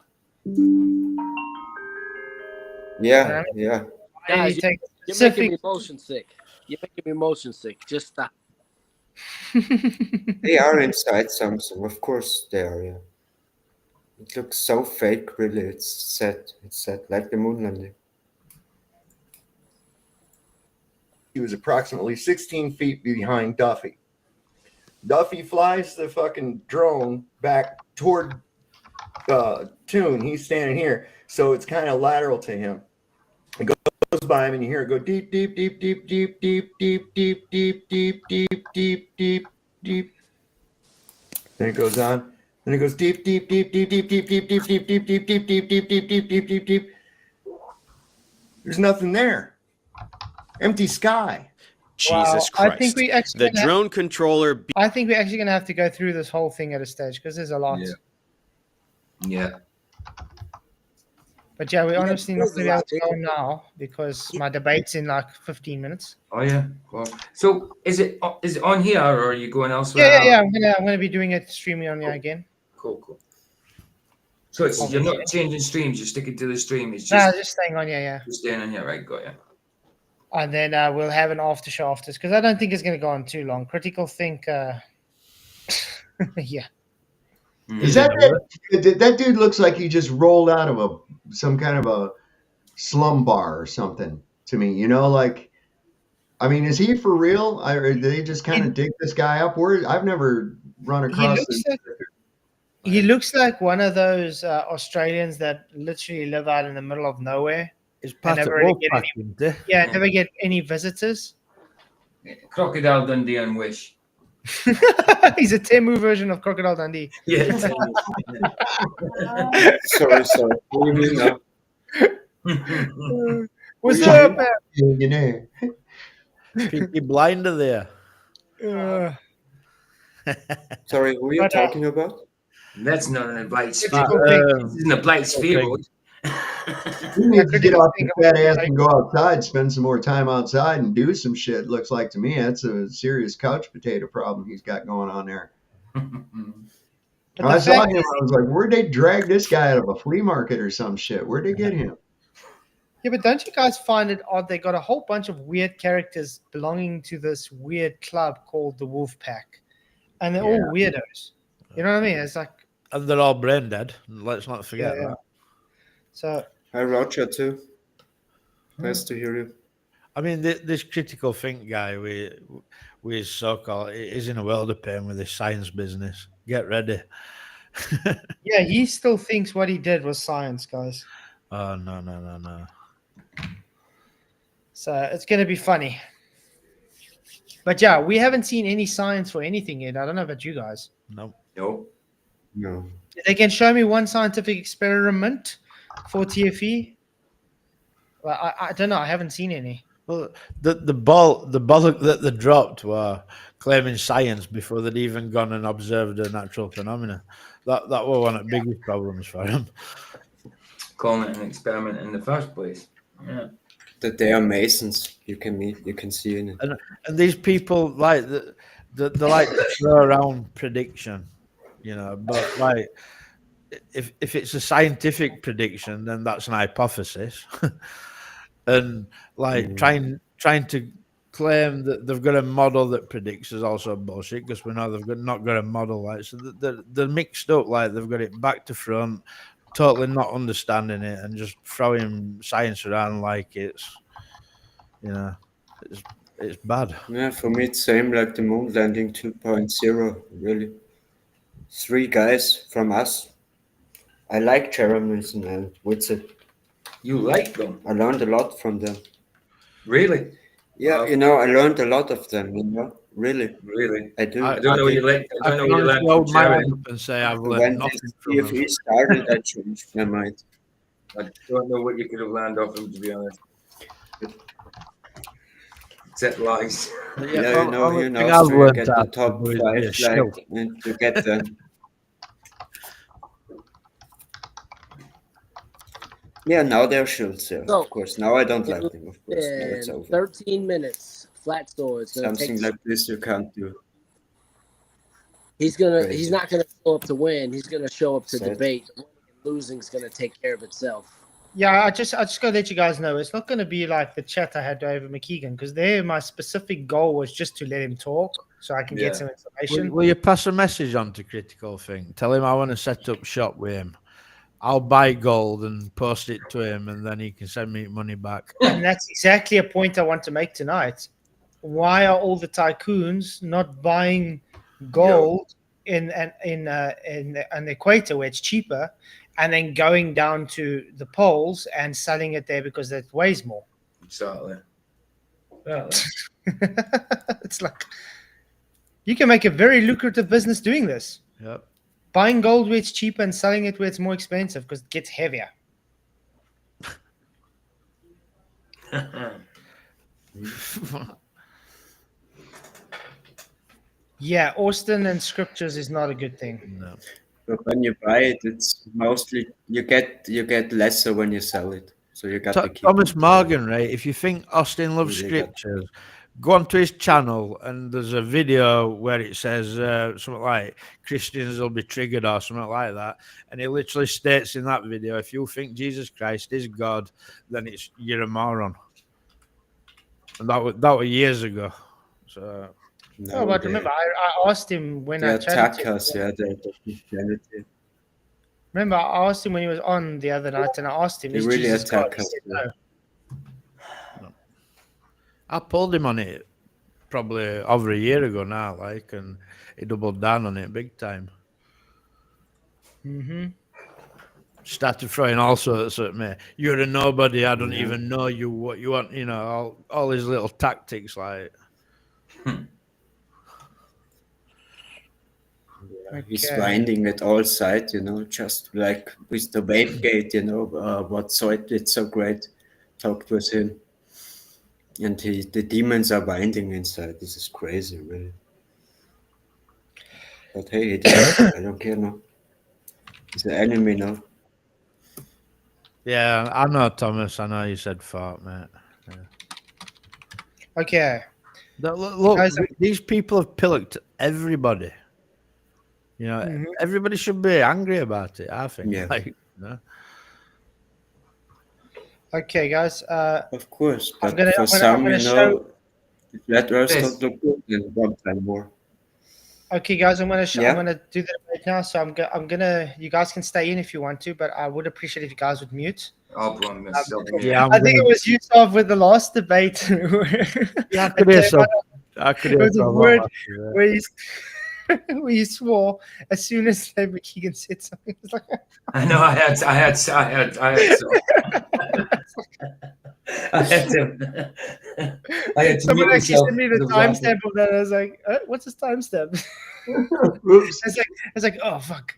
Yeah, yeah. Why didn't Guys, you take you're specific? making me motion sick. You're making me motion sick. Just stop. They are inside something. Of course they are, yeah. It looks so fake, really. It's set like the moon landing. he was approximately 16 feet behind Duffy. Duffy flies the fucking drone back toward Toon. He's standing here, so it's kind of lateral to him. It goes by him, and you hear it go deep, deep, deep, deep, deep, deep, deep, deep, deep, deep, deep, deep, deep, deep. Then it goes on. Then it goes deep, deep, deep, deep, deep, deep, deep, deep, deep, deep, deep, deep, deep, deep, deep, deep, deep, deep, deep. There's nothing there. Empty sky. Jesus Wow, Christ. I think we actually the drone controller. I think we're actually going to have to go through this whole thing at a stage because there's a lot. Yeah. But yeah, we're honestly not going to be able to go now because my debate's in like 15 minutes. Oh yeah. Well, so is it on here or are you going elsewhere? Yeah. I'm gonna be doing it streaming on here again. Cool. So it's you're not changing streams. You're sticking to the stream. It's No, just just staying on here. Yeah. Just staying on here, right? Got you. And then we'll have an after show after this because I don't think it's going to go on too long. Critical Think, yeah. Is that dude looks like he just rolled out of some kind of a slum bar or something to me? You know, like, I mean, is he for real? Or did they just kind of dig this guy up? I've never run across this. He looks like one of those Australians that literally live out in the middle of nowhere. It's and never really never get any visitors. Crocodile Dundee and Wish. He's a Temu version of Crocodile Dundee. Yeah. sorry. What do you mean now? What's up, man? You know. Peaky Blinder there. Sorry, who are you talking about? That's not an applied sphere. This isn't applied sphere. You need to get off your fat ass and go outside, spend some more time outside and do some shit. Looks like to me that's a serious couch potato problem he's got going on there. I saw him. I was like, where'd they drag this guy out of a flea market or some shit? Where'd they get him? Yeah, but don't you guys find it odd? They got a whole bunch of weird characters belonging to this weird club called the Wolf Pack, and they're all weirdos. You know what I mean? It's like, and they're all brain dead. Let's not forget that. So, hi, Roger, too. Nice to hear you. I mean, this Critical Think guy with his so-called is in a world of pain with his science business. Get ready. yeah, he still thinks what he did was science, guys. Oh, no. So it's going to be funny. But yeah, we haven't seen any science for anything yet. I don't know about you guys. No. If they can show me one scientific experiment for TFE, well, I don't know. I haven't seen any. Well, the bollock that they dropped were claiming science before they'd even gone and observed a natural phenomena. That was one of the biggest problems for them. Calling it an experiment in the first place. Yeah. That they are Masons. You can see in it. And these people like they like to throw around prediction, you know. But like, if it's a scientific prediction, then that's an hypothesis. And like trying to claim that they've got a model that predicts is also bullshit, because we know they've not got a model. Like, so they're mixed up. Like, they've got it back to front, totally not understanding it, and just throwing science around like it's, you know, it's bad. Yeah, for me it's same like the moon landing 2.0. Really, 3 guys from us. I like Jeremy's and Witsit. You like them? I learned a lot from them. Really? Yeah, you know, I learned a lot of them. You know, really. I do. I don't know what you like. I don't know what you like. Hold my hand up and say I've learned When nothing this from them. TFE started, I changed my mind. I don't know what you could have learned off them, to be honest. Except lies. Yeah, you know, here now so you get the top 5 like, and you get them. Yeah, now they're shields, yeah. So, of course. Now I don't like them, of course. Now it's In over. 13 minutes, Flatzoid's gonna Something take. like this you can't do. He's not gonna show up to win. He's gonna show up to Sad. debate. Losing's gonna take care of itself. Yeah, I just gotta let you guys know it's not gonna be like the chat I had over McKeegan, because there my specific goal was just to let him talk so I can get some information. Will you pass a message on to Critical Think? Tell him I want to set up shop with him. I'll buy gold and post it to him, and then he can send me money back. And that's exactly a point I want to make tonight. Why are all the tycoons not buying gold in the equator where it's cheaper, and then going down to the poles and selling it there because it weighs more? Exactly. It's like you can make a very lucrative business doing this. Yep. Buying gold where it's cheaper and selling it where it's more expensive because it gets heavier. Yeah, Austin and scriptures is not a good thing. No. But when you buy it, it's mostly you get lesser when you sell it. So you got to keep Thomas it. Morgan, right? If you think Austin loves Really scriptures, go onto his channel and there's a video where it says something like Christians will be triggered or something like that. And he literally states in that video, if you think Jesus Christ is God, then you're a moron. that was years ago. So Oh, but remember, I asked him when they I chatted attack to us. him. Yeah, the Christianity. Remember, I asked him when he was on the other night, and I asked him, They "Is really Jesus God?" attack He us. said Yeah. no. I pulled him on it probably over a year ago now, like, and he doubled down on it big time. Mm-hmm. Started throwing all sorts at me. You're a nobody. I don't even know you. What you want? You know, all his little tactics, like. He's Okay. winding at all sides, you know, just like with the vape gate, you know, what Zoid did so great, talked with him. And the demons are winding inside. This is crazy, really. But hey, it is. I don't care now. He's an enemy now. Yeah, I know, Thomas. I know you said fart, mate. Yeah. Okay. Look, Guys, these people have pillaged everybody. You know, everybody should be angry about it, I think. Yeah. Like, you know? Okay, guys. Of course, I'm but for some, you show. know, flat earth Yes. don't look good in one time more. Okay, guys, I'm gonna Yeah. do the debate now. So I'm gonna. You guys can stay in if you want to, but I would appreciate if you guys would mute. I'll promise. I'll be Yeah, I think it was you off with the last debate. Yeah, I could hear so. I could It hear was a so word much of it. where where you swore as soon as David Keegan said something. It was like, I know. I had. I had to. I had to someone mute actually myself sent me the because I was laughing. timestamp of that. I was like, what's his timestamp? Oops. It's like, oh fuck.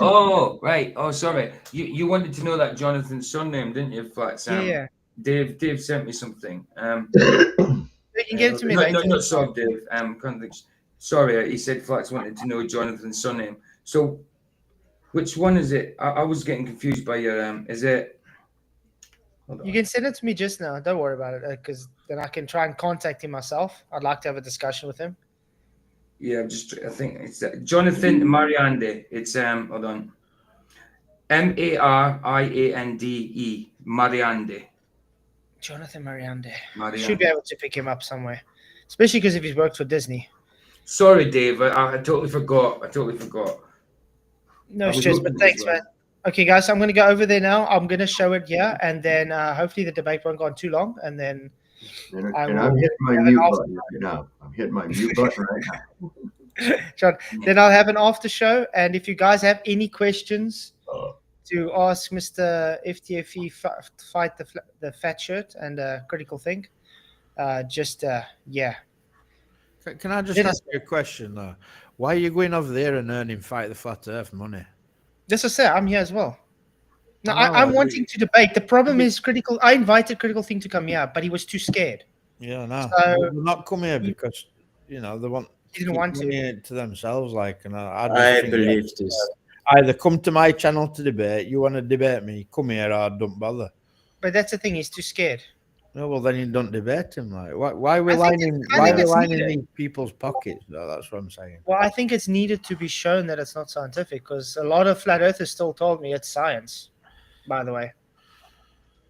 Oh, right. Oh, sorry. You wanted to know that Jonathan's surname, didn't you, Flat Sam? Yeah. Dave sent me something. You can get it to me no, later. not sorry, Dave. Can't think. Sorry, he said Flats wanted to know Jonathan's surname. So, which one is it? I was getting confused by your. Is it? You can send it to me just now. Don't worry about it, because then I can try and contact him myself. I'd like to have a discussion with him. Yeah, I think it's Jonathan Mariande. It's hold on. Mariande. Mariande. Jonathan Mariande. Mariande. Should be able to pick him up somewhere, especially because if he's worked for Disney. Sorry, Dave. I totally forgot. No stress, but thanks, man. Okay, guys, I'm going to go over there now. I'm going to show it here, and then hopefully the debate won't go on too long, and then And I'm hitting my mute button right now. I'm hitting my mute button right now. John, then I'll have an after show, and if you guys have any questions to ask Mr. FTFE fight the fat shirt and Critical Think, yeah. Can I just ask you a question though? Why are you going over there and earning Fight the Flat Earth money? Just to say, I'm here as well. No, I know, I'm wanting to debate. The problem is Critical. I invited Critical Think to come here, but he was too scared. Yeah, no. So They'll not come here because they want didn't want to themselves. Like, and I I believe this. Either come to my channel to debate. You want to debate me? Come here, or don't bother. But that's the thing. He's too scared. No, well then you don't debate him. Like, why are we lining these people's pockets? No, that's what I'm saying. Well, I think it's needed to be shown that it's not scientific, because a lot of flat earthers still told me it's science. By the way,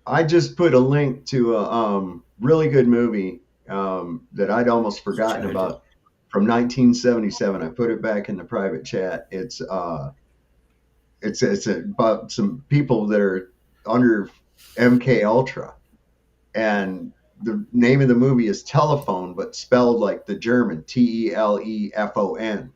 I just put a link to a really good movie that I'd almost forgotten about from 1977. I put it back in the private chat. It's about some people that are under MK Ultra. And the name of the movie is Telephone, but spelled like the German, Telefon.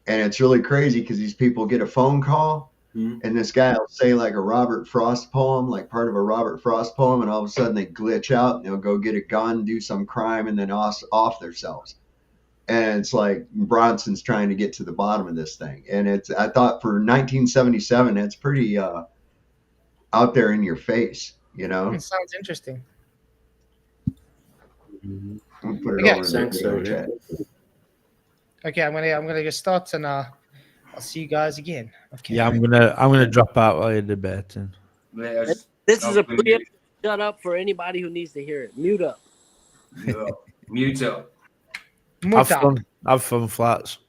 And it's really crazy because these people get a phone call, and this guy will say like a Robert Frost poem, like part of a Robert Frost poem, and all of a sudden they glitch out and they'll go get a gun, do some crime, and then off themselves. And it's like Bronson's trying to get to the bottom of this thing. And I thought for 1977, that's pretty out there in your face, you know? it sounds interesting. I'll put it Okay. over in the chat. Okay, I'm gonna get started, and I'll see you guys again. Okay. Yeah, I'm gonna drop out while you're debating. This is a preemptive shut up for anybody who needs to hear it. Mute up. Mute up. Have fun, Flats.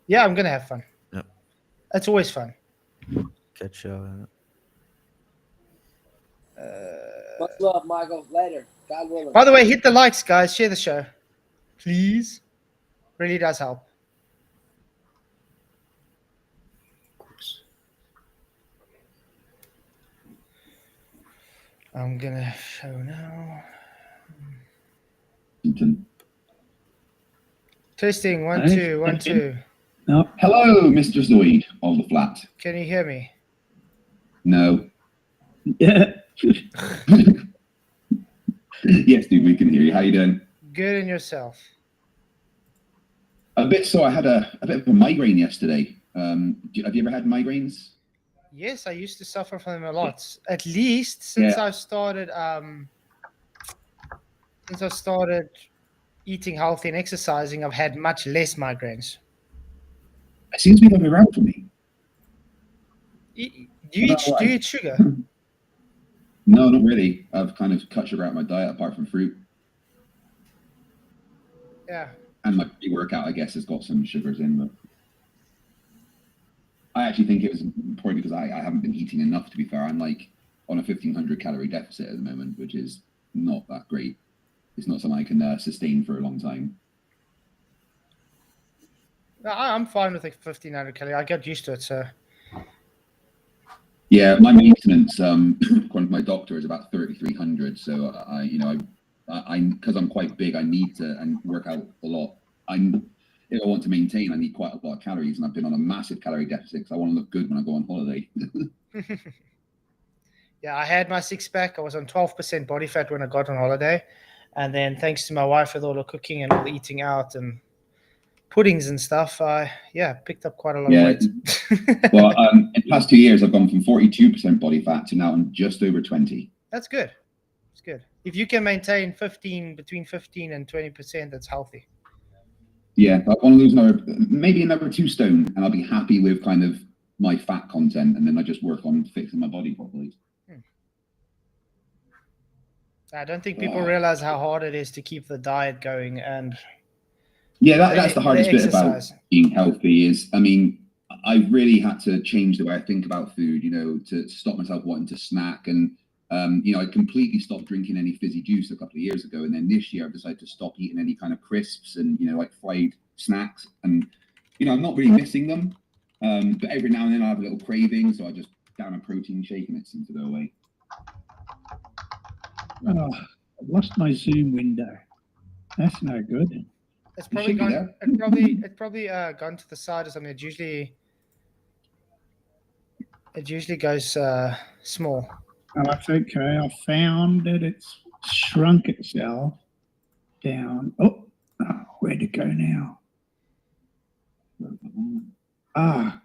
Yeah, I'm gonna have fun. Yep. That's always fun. Catch you. Much love, Michael. Later. God willing. By the way, hit the likes, guys. Share the show, please. Really does help. I'm gonna show now. Testing 1 2 1 2. No. Hello, Mr. Zoid of the flat. Can you hear me? No. Yeah. Yes, dude, we can hear you. How you doing? Good, and yourself? A bit. So I had a bit of a migraine yesterday. Have you ever had migraines? Yes, I used to suffer from them a lot. At least since Yeah. I started eating healthy and exercising, I've had much less migraines. It seems to be the other way around for me. Do you eat sugar? No, not really. I've kind of cut sugar out of my diet apart from fruit. Yeah. And my pre-workout, I guess, has got some sugars in, but I actually think it was important because I haven't been eating enough, to be fair. I'm like on a 1,500 calorie deficit at the moment, which is not that great. It's not something I can sustain for a long time. No, I'm fine with the 1,500 calorie. I get used to it, so. Yeah, my maintenance, according to my doctor, is about 3,300. So I because I'm quite big, I need to and work out a lot. If I want to maintain, I need quite a lot of calories, and I've been on a massive calorie deficit because I want to look good when I go on holiday. Yeah, I had my six-pack. I was on 12% body fat when I got on holiday. And then thanks to my wife with all the cooking and all the eating out and puddings and stuff, I picked up quite a lot of weight. Well, in the past 2 years, I've gone from 42% body fat to now I'm just over 20. That's good. It's good. If you can maintain between 15 and 20%, that's healthy. Yeah, I want to lose maybe another 2 stone, and I'll be happy with kind of my fat content, and then I just work on fixing my body properly. I don't think people realize how hard it is to keep the diet going, and that's the hardest bit about being healthy. Is I really had to change the way I think about food, to stop myself wanting to snack. And I completely stopped drinking any fizzy juice a couple of years ago, and then this year I've decided to stop eating any kind of crisps and like fried snacks. And I'm not really missing them, but every now and then I have a little craving, so I just down a protein shake and it seems to go away. Oh, I've lost my Zoom window. That's no good. It's probably gone. It's probably gone to the side or something. It usually goes small. Oh, that's okay. I found that it's shrunk itself down. Oh, where'd it go now? Back.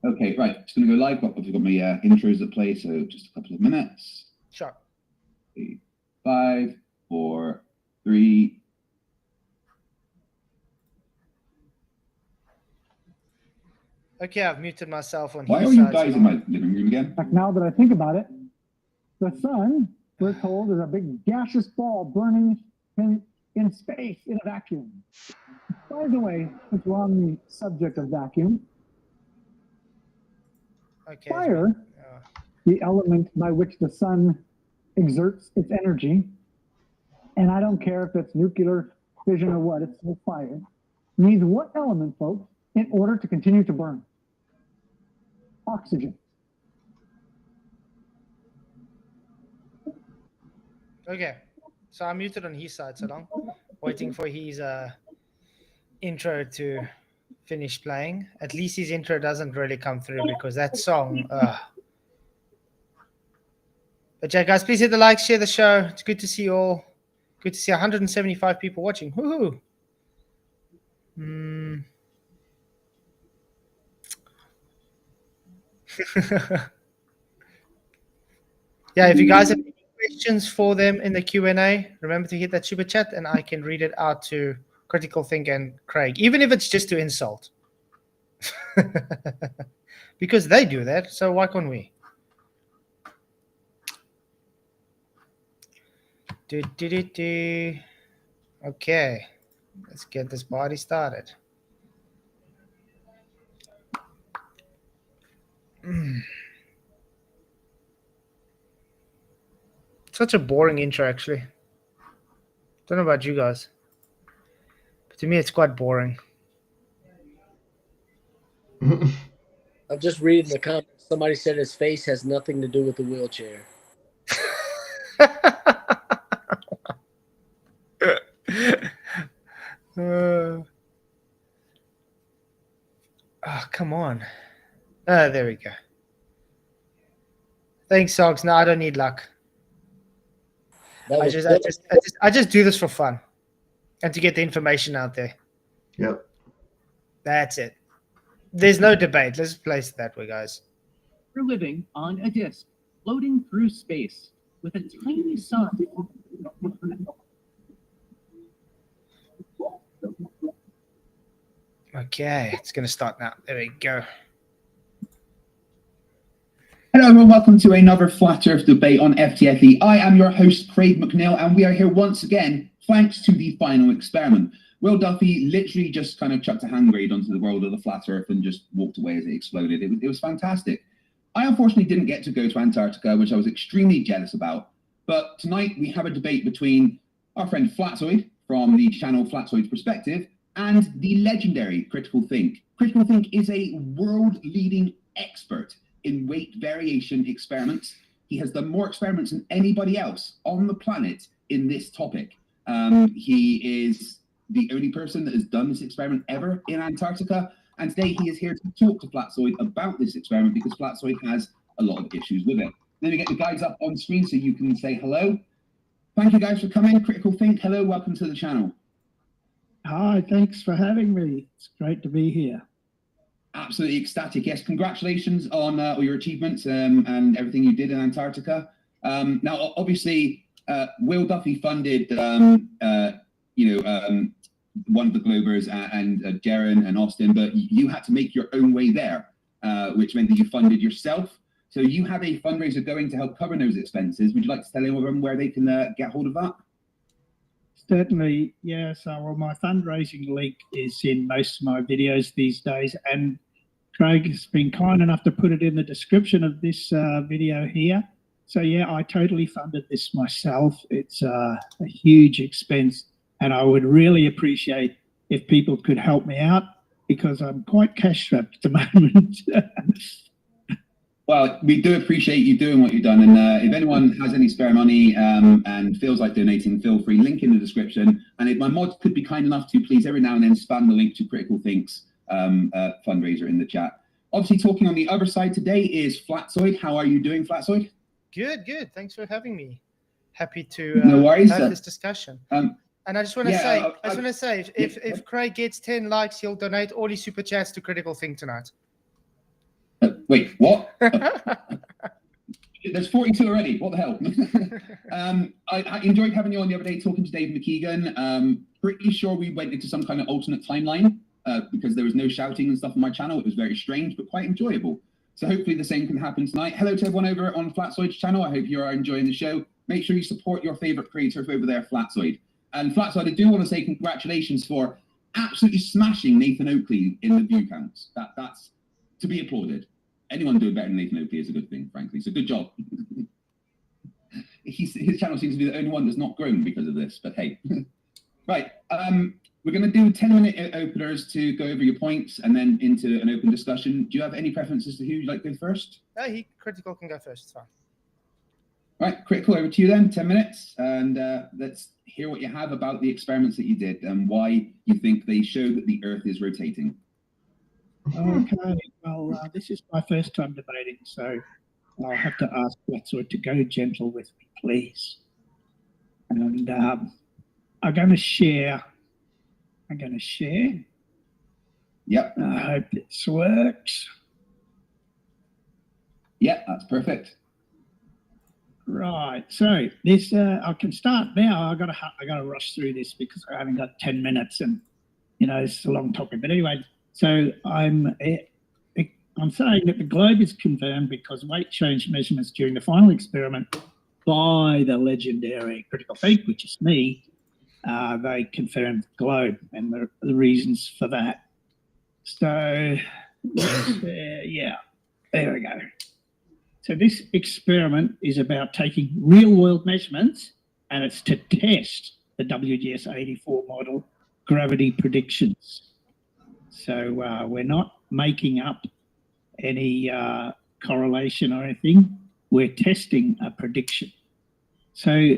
Okay, right. It's going to go live. I've got my intros at play, so just a couple of minutes. Sure. 5, 4, 3. Okay, I've muted myself on. Why are you guys in my living room again? Like, now that I think about it, the sun, we're told, is a big gaseous ball burning in space in a vacuum. By the way, since we're on the subject of vacuum, fire, the element by which the sun exerts its energy, and I don't care if it's nuclear fission or what, it's still fire, needs what element, folks, in order to continue to burn? Oxygen. Okay, so I'm muted on his side so long, waiting for his intro to finish playing. At least his intro doesn't really come through because that song. But yeah, guys, please hit the like, share the show. It's good to see you all. Good to see 175 people watching. Woohoo! Yeah, if you guys have any questions for them in the Q&A, remember to hit that super chat and I can read it out to Critical Think and Craig, even if it's just to insult. Because they do that, so why can't we? Okay, let's get this party started. Such a boring intro, actually. Don't know about you guys, but to me, it's quite boring. I'm just reading the comments. Somebody said his face has nothing to do with the wheelchair. Oh, come on. There we go. Thanks, Socks. No, I don't need luck. I just do this for fun and to get the information out there. Yep. That's it. There's no debate. Let's place it that way, guys. We're living on a disk, floating through space with a tiny sun. Okay, it's going to start now. There we go. Hello everyone, welcome to another Flat Earth debate on FTFE. I am your host, Craig McNeil, and we are here once again, thanks to the final experiment. Will Duffy literally just kind of chucked a hand grenade onto the world of the Flat Earth and just walked away as it exploded. It was fantastic. I unfortunately didn't get to go to Antarctica, which I was extremely jealous about. But tonight we have a debate between our friend Flatzoid from the channel Flatzoid's Perspective and the legendary Critical Think. Critical Think is a world-leading expert in weight variation experiments. He has done more experiments than anybody else on the planet in this topic. He is the only person that has done this experiment ever in Antarctica. And today he is here to talk to Flatzoid about this experiment because Flatzoid has a lot of issues with it. Let me get the guys up on screen so you can say hello. Thank you guys for coming. Critical Think, hello, welcome to the channel. Hi, thanks for having me. It's great to be here. Absolutely ecstatic. Yes, congratulations on all your achievements and everything you did in Antarctica. Now, obviously, Will Duffy funded, one of the Globers and Jaren and Austin, but you had to make your own way there, which meant that you funded yourself. So you have a fundraiser going to help cover those expenses. Would you like to tell everyone where they can get hold of that? Certainly, yeah. So, well, my fundraising link is in most of my videos these days, and Craig has been kind enough to put it in the description of this video here. So, yeah, I totally funded this myself. It's a huge expense, and I would really appreciate if people could help me out because I'm quite cash strapped at the moment. Well, we do appreciate you doing what you've done. And if anyone has any spare money and feels like donating, feel free. Link in the description. And if my mods could be kind enough to please every now and then spam the link to Critical Think's fundraiser in the chat. Obviously, talking on the other side today is Flatzoid. How are you doing, Flatzoid? Good, good. Thanks for having me. Happy to no worries, have this discussion. And I just want to say, if Craig gets 10 likes, he'll donate all his super chats to Critical Think tonight. Wait, what? There's 42 already. What the hell? I enjoyed having you on the other day talking to Dave McKeegan. Pretty sure we went into some kind of alternate timeline because there was no shouting and stuff on my channel. It was very strange, but quite enjoyable. So hopefully the same can happen tonight. Hello to everyone over on Flatzoid's channel. I hope you are enjoying the show. Make sure you support your favorite creator over there, Flatzoid. And Flatzoid, I do want to say congratulations for absolutely smashing Nathan Oakley in the view counts. That's to be applauded. Anyone doing better than Nathan Oakley is a good thing, frankly. So good job. His channel seems to be the only one that's not grown because of this, but hey. Right, we're going to do 10-minute openers to go over your points and then into an open discussion. Do you have any preferences to who you'd like to go first? Critical can go first, it's fine. Right, Critical, over to you then, 10 minutes. And let's hear what you have about the experiments that you did and why you think they show that the Earth is rotating. Okay, well, this is my first time debating, so I'll have to ask Flatzoid to go gentle with me, please. And I'm going to share. Yep. I hope this works. Yeah, that's perfect. Right, so this I can start now. I got to rush through this because I haven't got 10 minutes, and it's a long topic. But anyway. So I'm saying that the globe is confirmed because weight change measurements during the final experiment by the legendary Critical Think, which is me, they confirmed the globe and the reasons for that. So, yeah, there we go. So this experiment is about taking real-world measurements, and it's to test the WGS-84 model gravity predictions. So we're not making up any correlation or anything. We're testing a prediction. So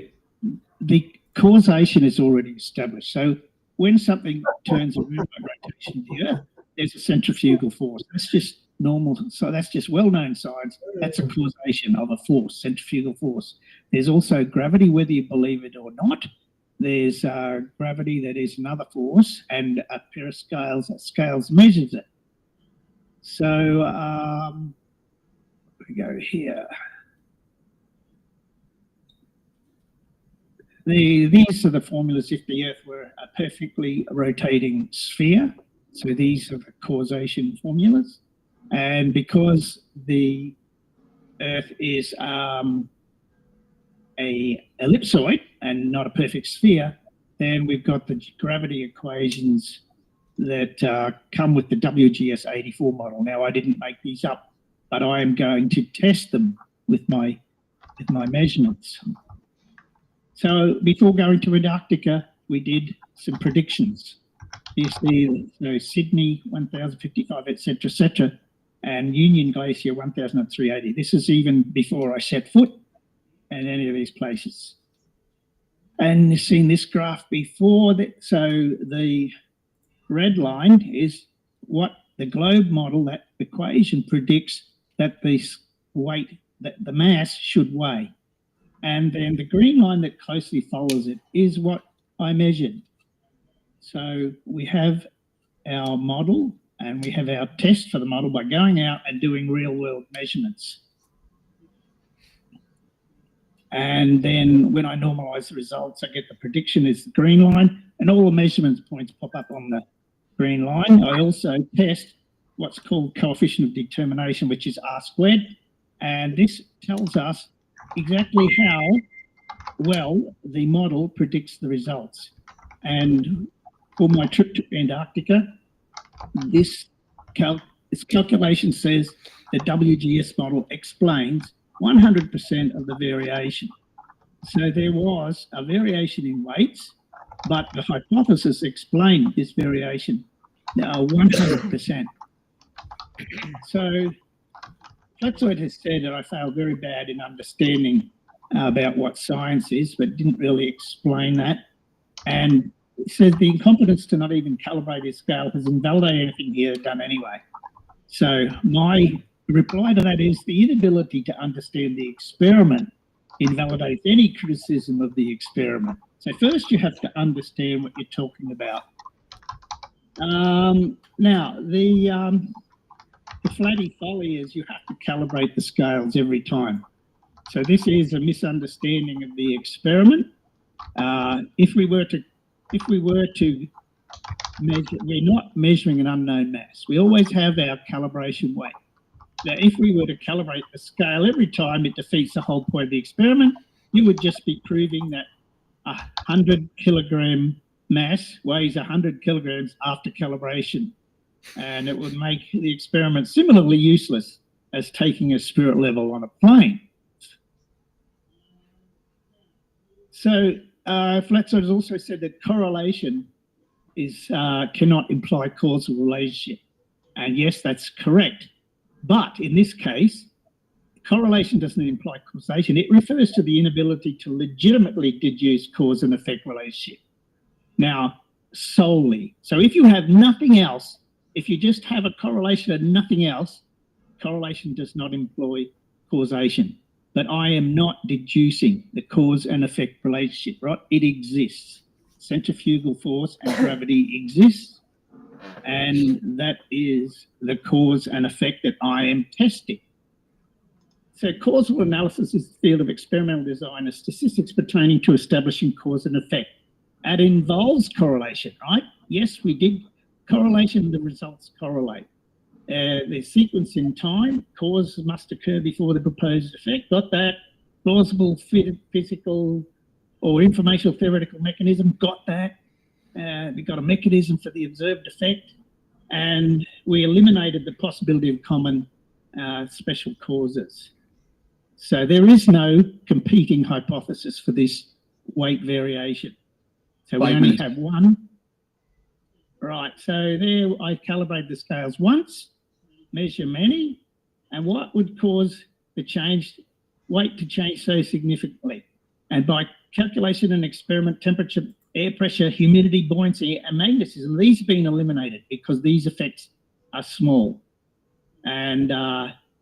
the causation is already established. So when something turns around by rotation of the Earth, there's a centrifugal force. That's just normal. So that's just well-known science. That's a causation of a force, centrifugal force. There's also gravity, whether you believe it or not. There's gravity that is another force, and a pair of scales measures it. So we go here. These are the formulas if the Earth were a perfectly rotating sphere. So these are the causation formulas. And because the Earth is a ellipsoid and not a perfect sphere, then we've got the gravity equations that come with the WGS-84 model. Now, I didn't make these up, but I am going to test them with my measurements. So before going to Antarctica, we did some predictions. You see, Sydney 1055, etc., and Union Glacier 1380. This is even before I set foot in any of these places. And you've seen this graph before. So the red line is what the globe model, that equation predicts that this weight, that the mass should weigh. And then the green line that closely follows it is what I measured. So we have our model and we have our test for the model by going out and doing real world measurements. And then when I normalize the results, I get the prediction is the green line, and all the measurements points pop up on the green line. I also test what's called coefficient of determination, which is R squared. And this tells us exactly how well the model predicts the results. And for my trip to Antarctica, this calculation says the WGS model explains 100% of the variation. So there was a variation in weights, but the hypothesis explained this variation 100%. So Flatzoid has said that I failed very bad in understanding about what science is, but didn't really explain that. And he says the incompetence to not even calibrate his scale has invalidated anything he had done anyway. So my reply to that is the inability to understand the experiment invalidates any criticism of the experiment. So first you have to understand what you're talking about. Now, the flatty folly is you have to calibrate the scales every time. So this is a misunderstanding of the experiment. If we were to measure, we're not measuring an unknown mass. We always have our calibration weight. Now, if we were to calibrate the scale every time, it defeats the whole point of the experiment. You would just be proving that a 100 kilogram mass weighs 100 kilograms after calibration. And it would make the experiment similarly useless as taking a spirit level on a plane. So Flatzoid has also said that correlation is cannot imply causal relationship. And yes, that's correct. But in this case, correlation doesn't imply causation. It refers to the inability to legitimately deduce cause and effect relationship. Now, solely. So if you have nothing else, if you just have a correlation and nothing else, correlation does not employ causation. But I am not deducing the cause and effect relationship, right? It exists. Centrifugal force and gravity exists. And that is the cause and effect that I am testing. So causal analysis is the field of experimental design and statistics pertaining to establishing cause and effect. It involves correlation, right? Yes, we did correlation, the results correlate. The sequence in time, cause must occur before the proposed effect. Got that. Plausible physical or informational theoretical mechanism, got that. We got a mechanism for the observed effect, and we eliminated the possibility of common special causes. So there is no competing hypothesis for this weight variation. So we only have one. Right, so there I calibrate the scales once, measure many, and what would cause the weight to change so significantly? And by calculation and experiment, temperature, air pressure, humidity, buoyancy, and magnetism, these have been eliminated because these effects are small. And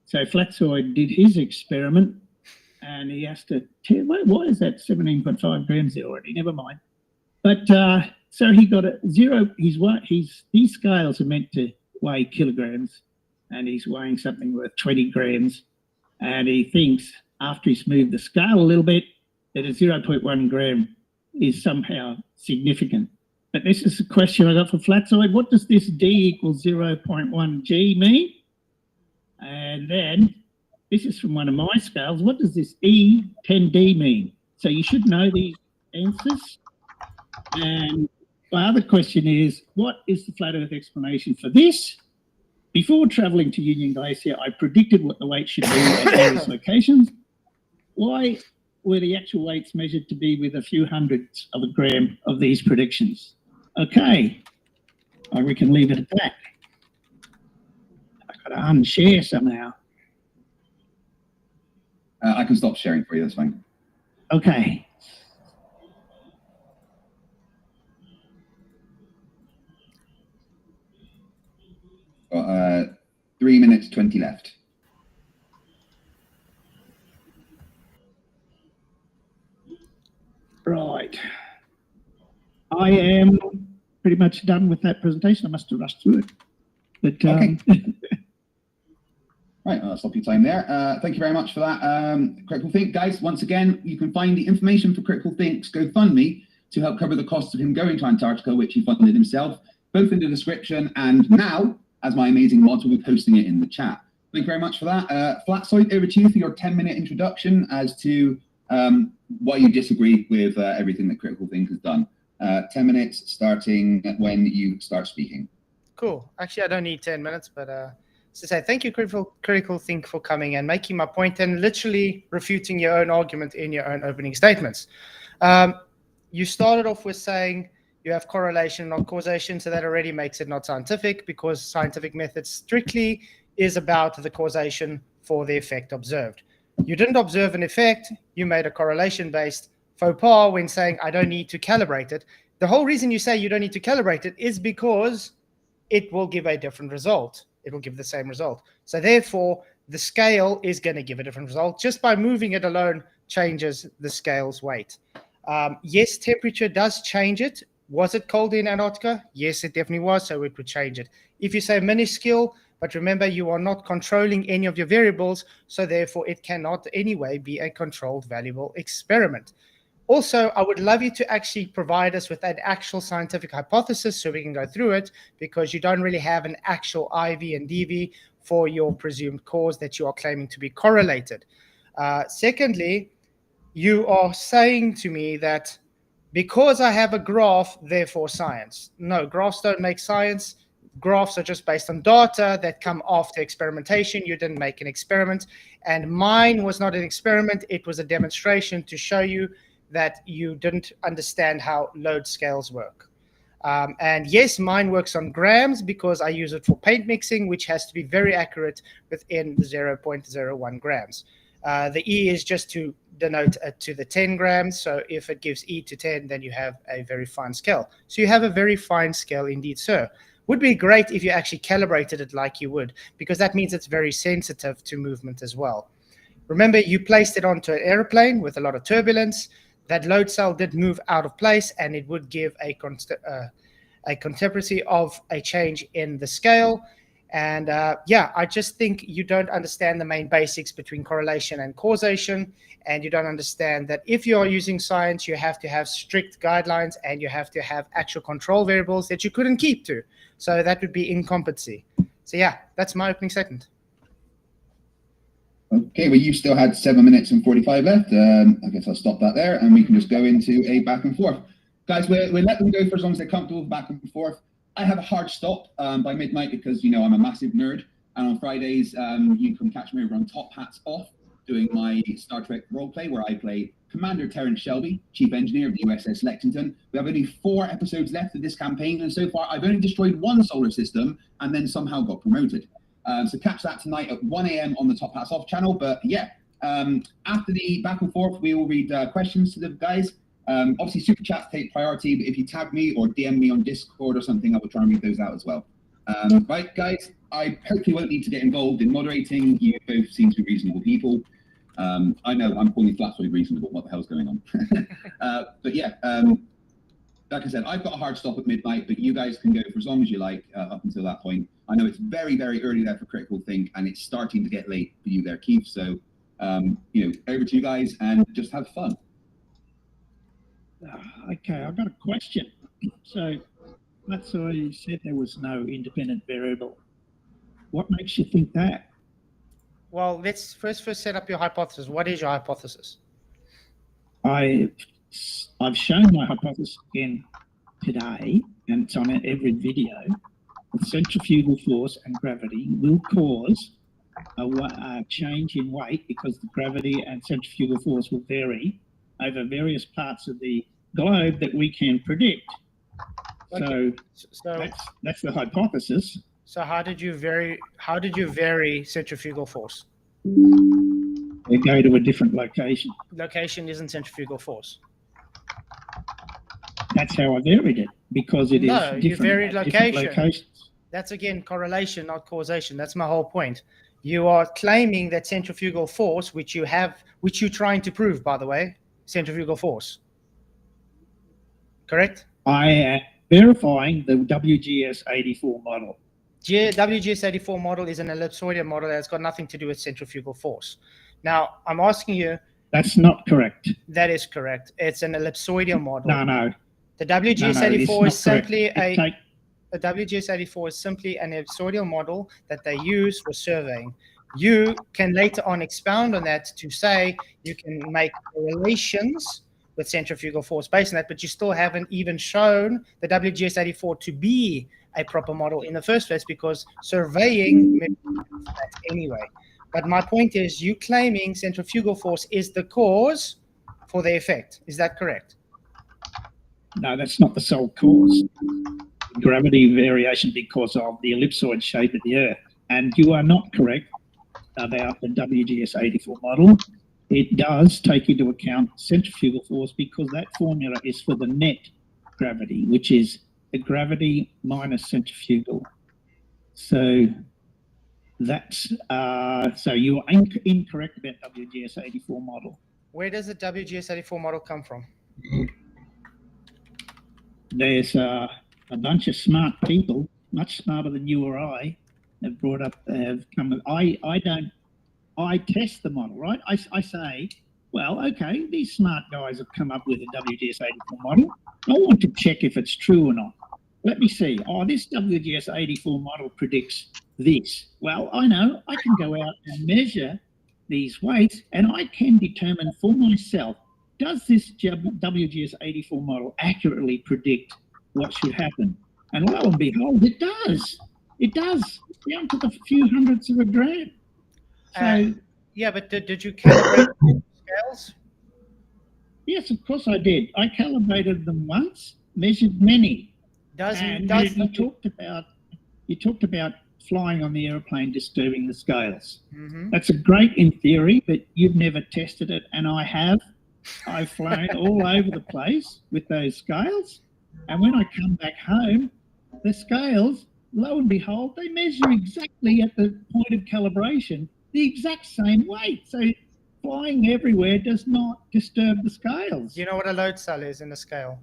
so Flatzoid did his experiment, and he has to tell, why is that 17.5 grams there already? Never mind. But so he got a zero. These scales are meant to weigh kilograms, and he's weighing something worth 20 grams. And he thinks after he's moved the scale a little bit that a 0.1 gram is somehow significant. But this is a question I got for Flatzoid. What does this D equals 0.1 G mean? And then this is from one of my scales. What does this E10D mean? So you should know these answers. And my other question is, what is the flat Earth explanation for this? Before traveling to Union Glacier, I predicted what the weight should be at various locations. Why were the actual weights measured to be with a few hundredths of a gram of these predictions? Okay, we can leave it at that. I've got to unshare somehow. I can stop sharing for you, that's fine. Okay. Got 3 minutes 20 left. Right. I am pretty much done with that presentation. I must have rushed through it. But okay. Right, I'll stop your time there. Thank you very much for that. Critical Think, guys, once again, you can find the information for Critical Think's GoFundMe to help cover the cost of him going to Antarctica, which he funded himself, both in the description and now, as my amazing mods, will be posting it in the chat. Thank you very much for that. Flatzoid, over to you for your 10-minute introduction as to why you disagree with everything that Critical Think has done. 10 minutes starting when you start speaking. Cool. Actually, I don't need 10 minutes, but to say thank you, Critical Think, for coming and making my point and literally refuting your own argument in your own opening statements. You started off with saying you have correlation, not causation, so that already makes it not scientific because scientific method strictly is about the causation for the effect observed. You didn't observe an effect, you made a correlation-based faux pas when saying I don't need to calibrate it. The whole reason you say you don't need to calibrate it is because it will give a different result. It will give the same result. So therefore, the scale is going to give a different result. Just by moving it alone changes the scale's weight. Yes, temperature does change it. Was it cold in Antarctica? Yes, it definitely was, so it would change it. If you say minuscule, but remember, you are not controlling any of your variables, so therefore it cannot anyway be a controlled, valuable experiment. Also, I would love you to actually provide us with an actual scientific hypothesis so we can go through it, because you don't really have an actual IV and DV for your presumed cause that you are claiming to be correlated. Secondly, you are saying to me that because I have a graph, therefore science. No, graphs don't make science. Graphs are just based on data that come after experimentation. You didn't make an experiment, and mine was not an experiment. It was a demonstration to show you that you didn't understand how load scales work. And yes, mine works on grams because I use it for paint mixing, which has to be very accurate within the 0.01 grams. The E is just to denote to the 10 grams. So if it gives E to 10, then you have a very fine scale. So you have a very fine scale indeed, sir. Would be great if you actually calibrated it like you would, because that means it's very sensitive to movement as well. Remember, you placed it onto an airplane with a lot of turbulence. That load cell did move out of place, and it would give a contemporary of a change in the scale. And yeah, I just think you don't understand the main basics between correlation and causation, and you don't understand that if you are using science, you have to have strict guidelines and you have to have actual control variables that you couldn't keep to. So that would be incompetency. So yeah, that's my opening statement. Okay, well, you still had 7 minutes and 45 left. I guess I'll stop that there, and we can just go into a back and forth. Guys, we let them go for as long as they're comfortable with back and forth. I have a hard stop by midnight because, you know, I'm a massive nerd. And on Fridays, you can catch me over on Top Hats Off. doing my Star Trek roleplay where I play Commander Terrence Shelby, Chief Engineer of the USS Lexington. We have only 4 episodes left of this campaign, and so far I've only destroyed 1 solar system and then somehow got promoted. So catch that tonight at 1 a.m. on the Top Hats Off channel. But yeah, after the back and forth, we will read questions to the guys. Obviously, super chats take priority, but if you tag me or DM me on Discord or something, I will try and read those out as well. Right, guys, I hopefully won't need to get involved in moderating. You both seem to be reasonable people. I know I'm calling Flatzoid reasonable. What the hell's going on? But yeah, like I said, I've got a hard stop at midnight, but you guys can go for as long as you like up until that point. I know it's very, very early there for Critical Think, and it's starting to get late for you there, Keith. So, you know, over to you guys and just have fun. Okay, I've got a question. So that's why you said there was no independent variable. What makes you think that? Well, let's first set up your hypothesis. What is your hypothesis? I've shown my hypothesis again today, and it's on every video. The centrifugal force and gravity will cause a change in weight because the gravity and centrifugal force will vary over various parts of the globe that we can predict. Okay. So that's the hypothesis. So how did you vary centrifugal force? They go to a different location. Location isn't centrifugal force. That's how I varied it, because it is different. You varied at different location. locations. That's again correlation, not causation. That's my whole point. You are claiming that centrifugal force, which you're trying to prove, by the way, centrifugal force. Correct? I am verifying the WGS-84 model. WGS-84 model is an ellipsoidal model that's got nothing to do with centrifugal force. Now, I'm asking you. That's not correct. That is correct. It's an ellipsoidal model. No. The WGS-84 is simply the WGS-84 is simply an ellipsoidal model that they use for surveying. You can later on expound on that to say you can make correlations with centrifugal force based on that, but you still haven't even shown the WGS-84 to be a proper model in the first place, because surveying that anyway. But my point is, you claiming centrifugal force is the cause for the effect. Is that correct? No, that's not the sole cause. Gravity variation because of the ellipsoid shape of the Earth. And you are not correct about the WGS-84 model. It does take into account centrifugal force because that formula is for the net gravity, which is the gravity minus centrifugal. So that's so you are incorrect about WGS-84 model. Where does the WGS-84 model come from? There's a bunch of smart people, much smarter than you or I, have brought up, have come. I test the model, right? I say, well, okay, these smart guys have come up with a WGS-84 model. I want to check if it's true or not. Let me see. Oh, this WGS-84 model predicts this. Well, I know I can go out and measure these weights, and I can determine for myself, does this WGS-84 model accurately predict what should happen? And lo and behold, it does. It does, down to the few hundredths of a gram. So, yeah, but did you calibrate scales? Yes, of course I did. I calibrated them once, measured many. You talked about flying on the airplane disturbing the scales. Mm-hmm. That's a great in theory, but you've never tested it, and I have. I've flown all over the place with those scales, and when I come back home, the scales, lo and behold, they measure exactly at the point of calibration the exact same weight. So flying everywhere does not disturb the scales. Do you know what a load cell is in a scale?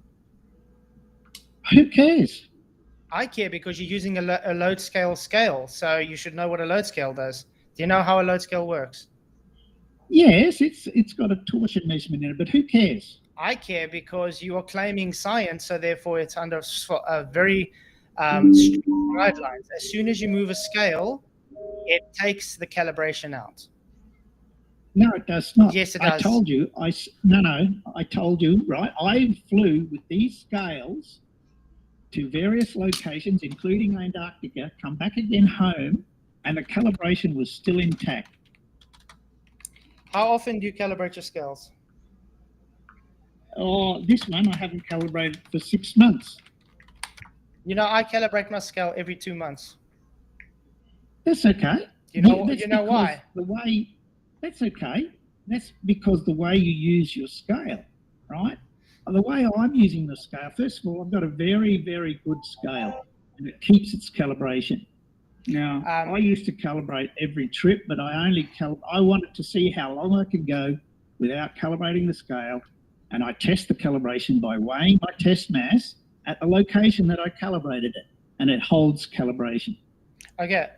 Who cares? I care, because you're using a load scale, so you should know what a load scale does. Do you know how a load scale works? Yes, it's got a torsion measurement in it, but who cares? I care because you are claiming science, so therefore it's under a very strict guidelines. As soon as you move a scale, it takes the calibration out. No, it does not. Yes, it does. I told you. I told you, right? I flew with these scales to various locations, including Antarctica, come back again home, and the calibration was still intact. How often do you calibrate your scales? Oh, this one I haven't calibrated for 6 months. You know, I calibrate my scale every 2 months. That's okay. You know, That's you know because why? The way, that's okay. That's because the way you use your scale, right? The way I'm using the scale, first of all, I've got a very, very good scale, and it keeps its calibration. Now, I used to calibrate every trip, but I wanted to see how long I could go without calibrating the scale, and I test the calibration by weighing my test mass at the location that I calibrated it, and it holds calibration. Okay,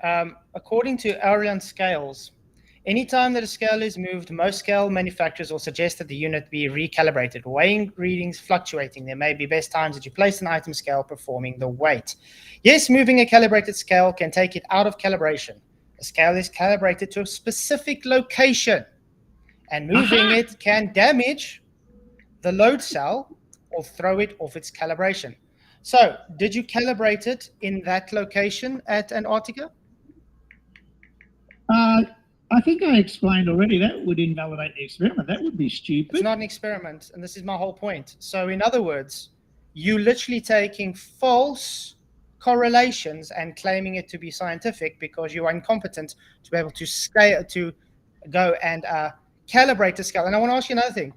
according to Arion scales, anytime that a scale is moved, most scale manufacturers will suggest that the unit be recalibrated. Weighing readings fluctuating, there may be best times that you place an item scale performing the weight. Yes, moving a calibrated scale can take it out of calibration. A scale is calibrated to a specific location, and moving it can damage the load cell or throw it off its calibration. So, did you calibrate it in that location at Antarctica? I think I explained already that would invalidate the experiment. That would be stupid. It's not an experiment, and this is my whole point. So, in other words, you literally taking false correlations and claiming it to be scientific because you are incompetent to be able to scale, to go and calibrate the scale. And I want to ask you another thing: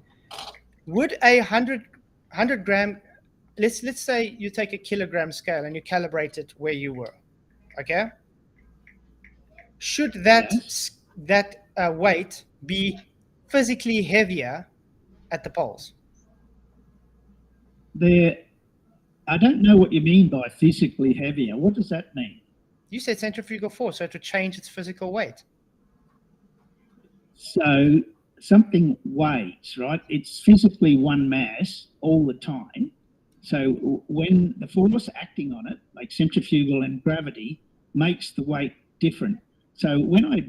would a 100 gram, let's say you take a kilogram scale and you calibrate it where you were, okay? Should that weight be physically heavier at the poles? I don't know what you mean by physically heavier. What does that mean? You said centrifugal force, so it would change its physical weight. So something weighs, right? It's physically one mass all the time. So when the force acting on it, like centrifugal and gravity, makes the weight different. So when I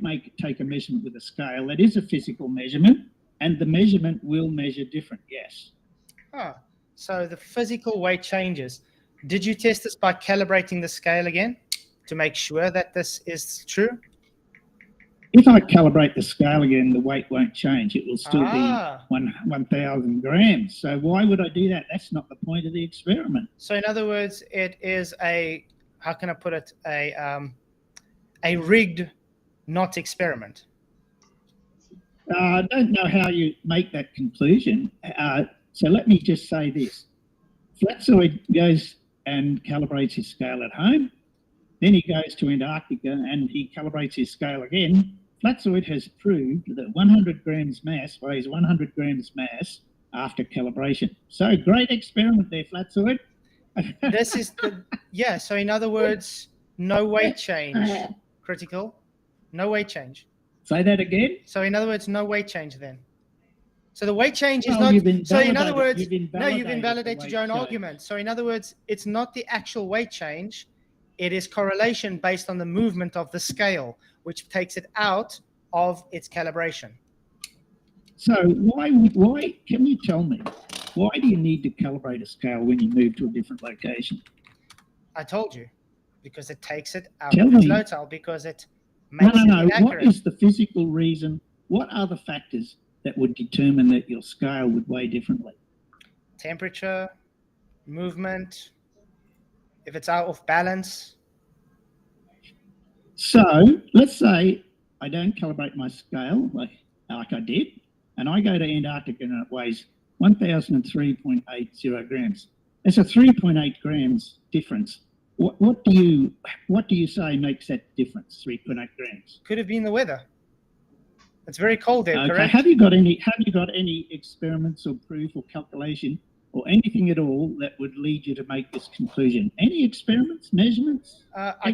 take a measurement with a scale, that is a physical measurement, and the measurement will measure different, yes. Oh, so the physical weight changes. Did you test this by calibrating the scale again to make sure that this is true? If I calibrate the scale again, the weight won't change. It will still be 1,000 grams. So why would I do that? That's not the point of the experiment. So in other words, it is a, how can I put it, a rigged, not experiment. I don't know how you make that conclusion. So let me just say this. Flatzoid goes and calibrates his scale at home. Then he goes to Antarctica and he calibrates his scale again. Flatzoid has proved that 100 grams mass weighs 100 grams mass after calibration. So great experiment there, Flatzoid. This is the, yeah, so in other words, no weight change. Critical, no weight change. Say that again? So in other words, no weight change then. So the weight change is Well, not, so in other words, you've you've invalidated the your own weight change. argument. So in other words, it's not the actual weight change, it is correlation based on the movement of the scale, which takes it out of its calibration. So why, can you tell me, why do you need to calibrate a scale when you move to a different location? I told you, because it takes it out Tell of its me. load cell, because it makes it No. inaccurate. What is the physical reason? What are the factors that would determine that your scale would weigh differently? Temperature, movement, if it's out of balance. So let's say I don't calibrate my scale like I did, and I go to Antarctica and it weighs 1,003.80 grams. That's a 3.8 grams difference. What do you say makes that difference? 3.8 grams. Could have been the weather. It's very cold there, Okay. correct? Have you got any experiments or proof or calculation or anything at all that would lead you to make this conclusion? Any experiments, measurements,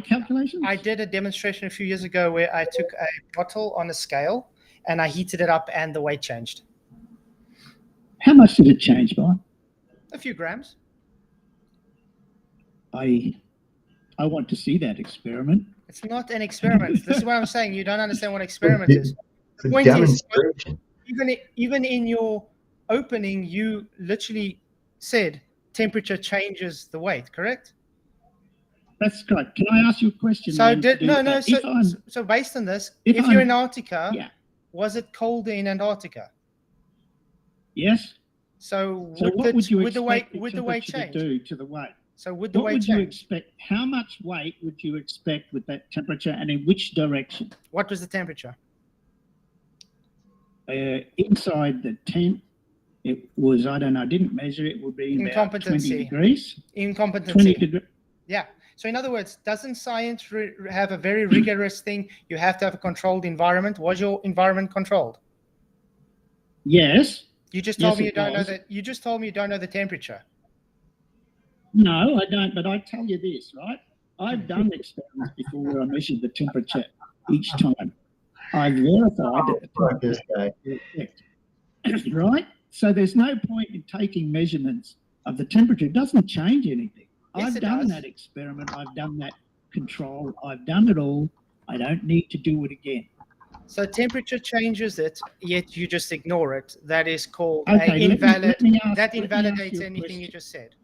calculations? I did a demonstration a few years ago where I took a bottle on a scale and I heated it up and the weight changed. How much did it change by? A few grams. I want to see that experiment. It's not an experiment. This is what I'm saying. You don't understand what experiment is. It's a Point is, demonstration. even in your opening, you literally said temperature changes the weight, correct? That's correct. Can I ask you a question? So then to do with that? so based on this, if if I'm- you're in Antarctica, Yeah. was it colder in Antarctica? Yes. So, So what would you would the weight expect would the weight temperature change? to do to the weight? So would the What weight would you change? expect? How much weight would you expect with that temperature, and in which direction? What was the temperature? Inside the tent, it was, I don't know, I didn't measure it, would be about 20 Incompetency. degrees. Incompetency. 20 degrees. Yeah. So in other words, doesn't science have a very rigorous thing? You have to have a controlled environment. Was your environment controlled? Yes. You just told Yes, me you it don't know was. that. You just told me you don't know the temperature. No, I don't, but I tell you this, right? I've done experiments before where I measured the temperature each time. I verified that the temperature was correct. Right? So there's no point in taking measurements of the temperature. It doesn't change anything. Yes, I've it done does. that experiment. I've done that control. I've done it all. I don't need to do it again. So temperature changes it, yet you just ignore it. That is called Okay, a invalid. let me ask That you a invalidates anything question. you just said.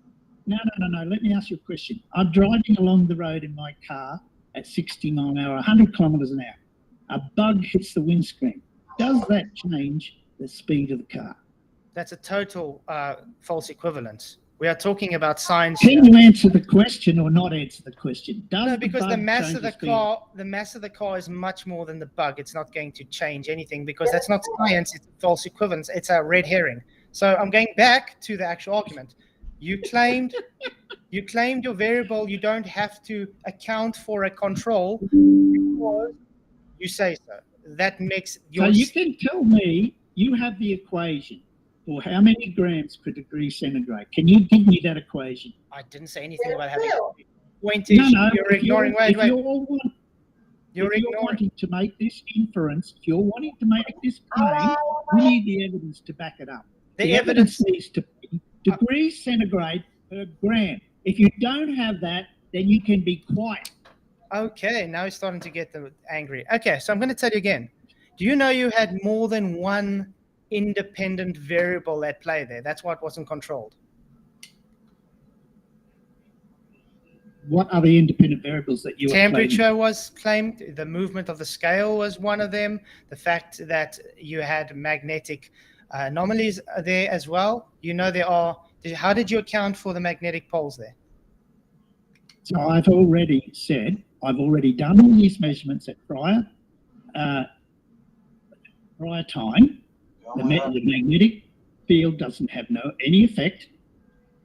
No. Let me ask you a question. I'm driving along the road in my car at 60 mile an hour, 100 kilometers an hour. A bug hits the windscreen. Does that change the speed of the car? That's a total false equivalence. We are talking about science. Can you answer the question or not answer the question? Does No, because the bug mass change of the speed? mass of the car is much more than the bug. It's not going to change anything because that's not science. It's a false equivalence. It's a red herring. So I'm going back to the actual argument. You claimed your variable. You don't have to account for a control because you say so. That makes your. So you can tell me you have the equation for how many grams per degree centigrade. Can you give me that equation? I didn't say anything about having a pointage. You're ignoring. Wait. You're wanting to make this inference, if you're wanting to make this claim, we need the evidence to back it up. The evidence needs to be degrees centigrade per gram. If you don't have that, then you can be quiet. Okay, now he's starting to get angry. Okay, so I'm going to tell you again. Do you know you had more than one independent variable at play there? That's what wasn't controlled. What are the independent variables that you are Temperature claiming? was claimed. The movement of the scale was one of them. The fact that you had magnetic anomalies there as well. You know there are. How did you account for the magnetic poles there? So I've already said, I've already done all these measurements at prior time. The magnetic field doesn't have any effect.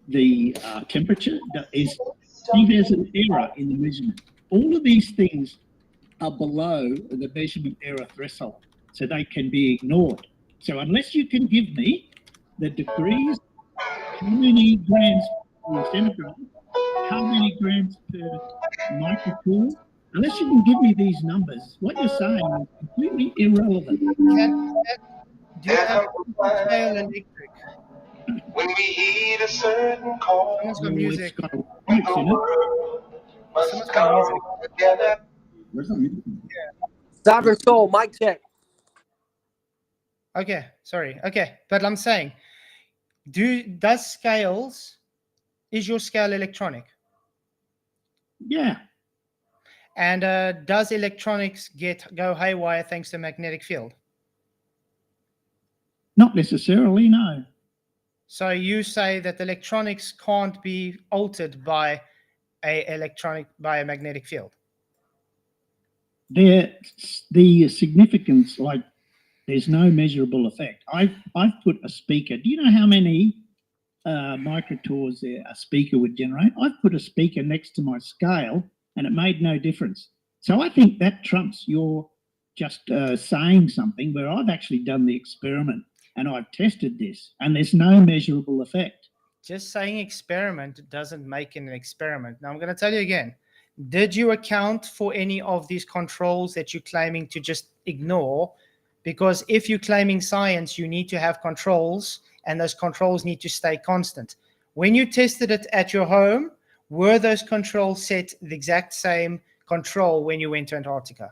The temperature is, see, there's an error in the measurement. All of these things are below the measurement error threshold, so they can be ignored. So unless you can give me the degrees, how many grams per centigrade, how many grams per microcool, unless you can give me these numbers, what you're saying is completely irrelevant. Do you have a scale electric? When we heed a certain call, Someone's got music. must come together. Where's that music? Sovereign Soul, mic check. Okay, sorry. Okay, but I'm saying, does scales, is your scale electronic? Yeah. And does electronics go haywire thanks to magnetic field? Not necessarily, no. So you say that the electronics can't be altered by a magnetic field? The significance, like, there's no measurable effect. I've put a speaker. Do you know how many microtors a speaker would generate? I've put a speaker next to my scale, and it made no difference. So I think that trumps your just saying something where I've actually done the experiment and I've tested this, and there's no measurable effect. Just saying experiment doesn't make it an experiment. Now I'm going to tell you again. Did you account for any of these controls that you're claiming to just ignore? Because if you're claiming science, you need to have controls, and those controls need to stay constant. When you tested it at your home, were those controls set the exact same control when you went to Antarctica?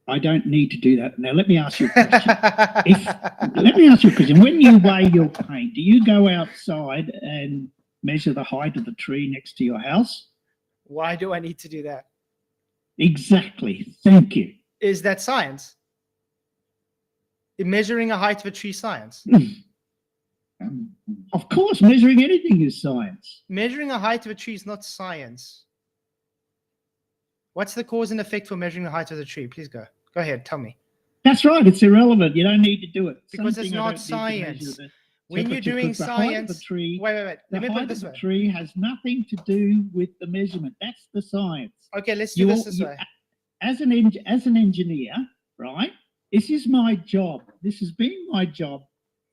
I don't need to do that. Now, let me ask you a question. Let me ask you a question. When you weigh your paint, do you go outside and measure the height of the tree next to your house? Why do I need to do that? Exactly. Thank you. Is that science? measuring a height of a tree science? Of course, measuring anything is science. Measuring a height of a tree is not science. What's the cause and effect for measuring the height of the tree? Please go ahead, tell me. That's right. It's irrelevant. You don't need to do it. Because Same it's thing, I not don't need to measure science. the When you're temperature, doing 'cause the height of the science, tree, wait. the Let me put height it this of the way. tree has nothing to do with the measurement. That's the science. Okay, let's do this way. As an engineer, right? This is my job. This has been my job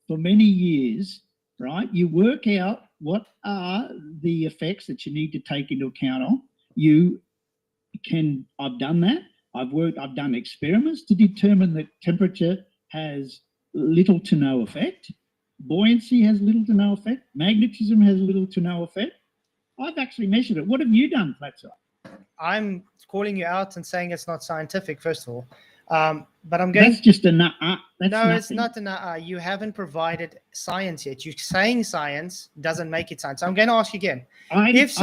for many years, right? You work out what are the effects that you need to take into account on. I've done that. I've done experiments to determine that temperature has little to no effect. Buoyancy has little to no effect. Magnetism has little to no effect. I've actually measured it. What have you done, Flatzoid? I'm calling you out and saying it's not scientific, first of all. But I'm going. That's just a no. That's no, nothing. it's not a. You haven't provided science yet. You're saying science doesn't make it science. So I'm going to ask you again. I'm not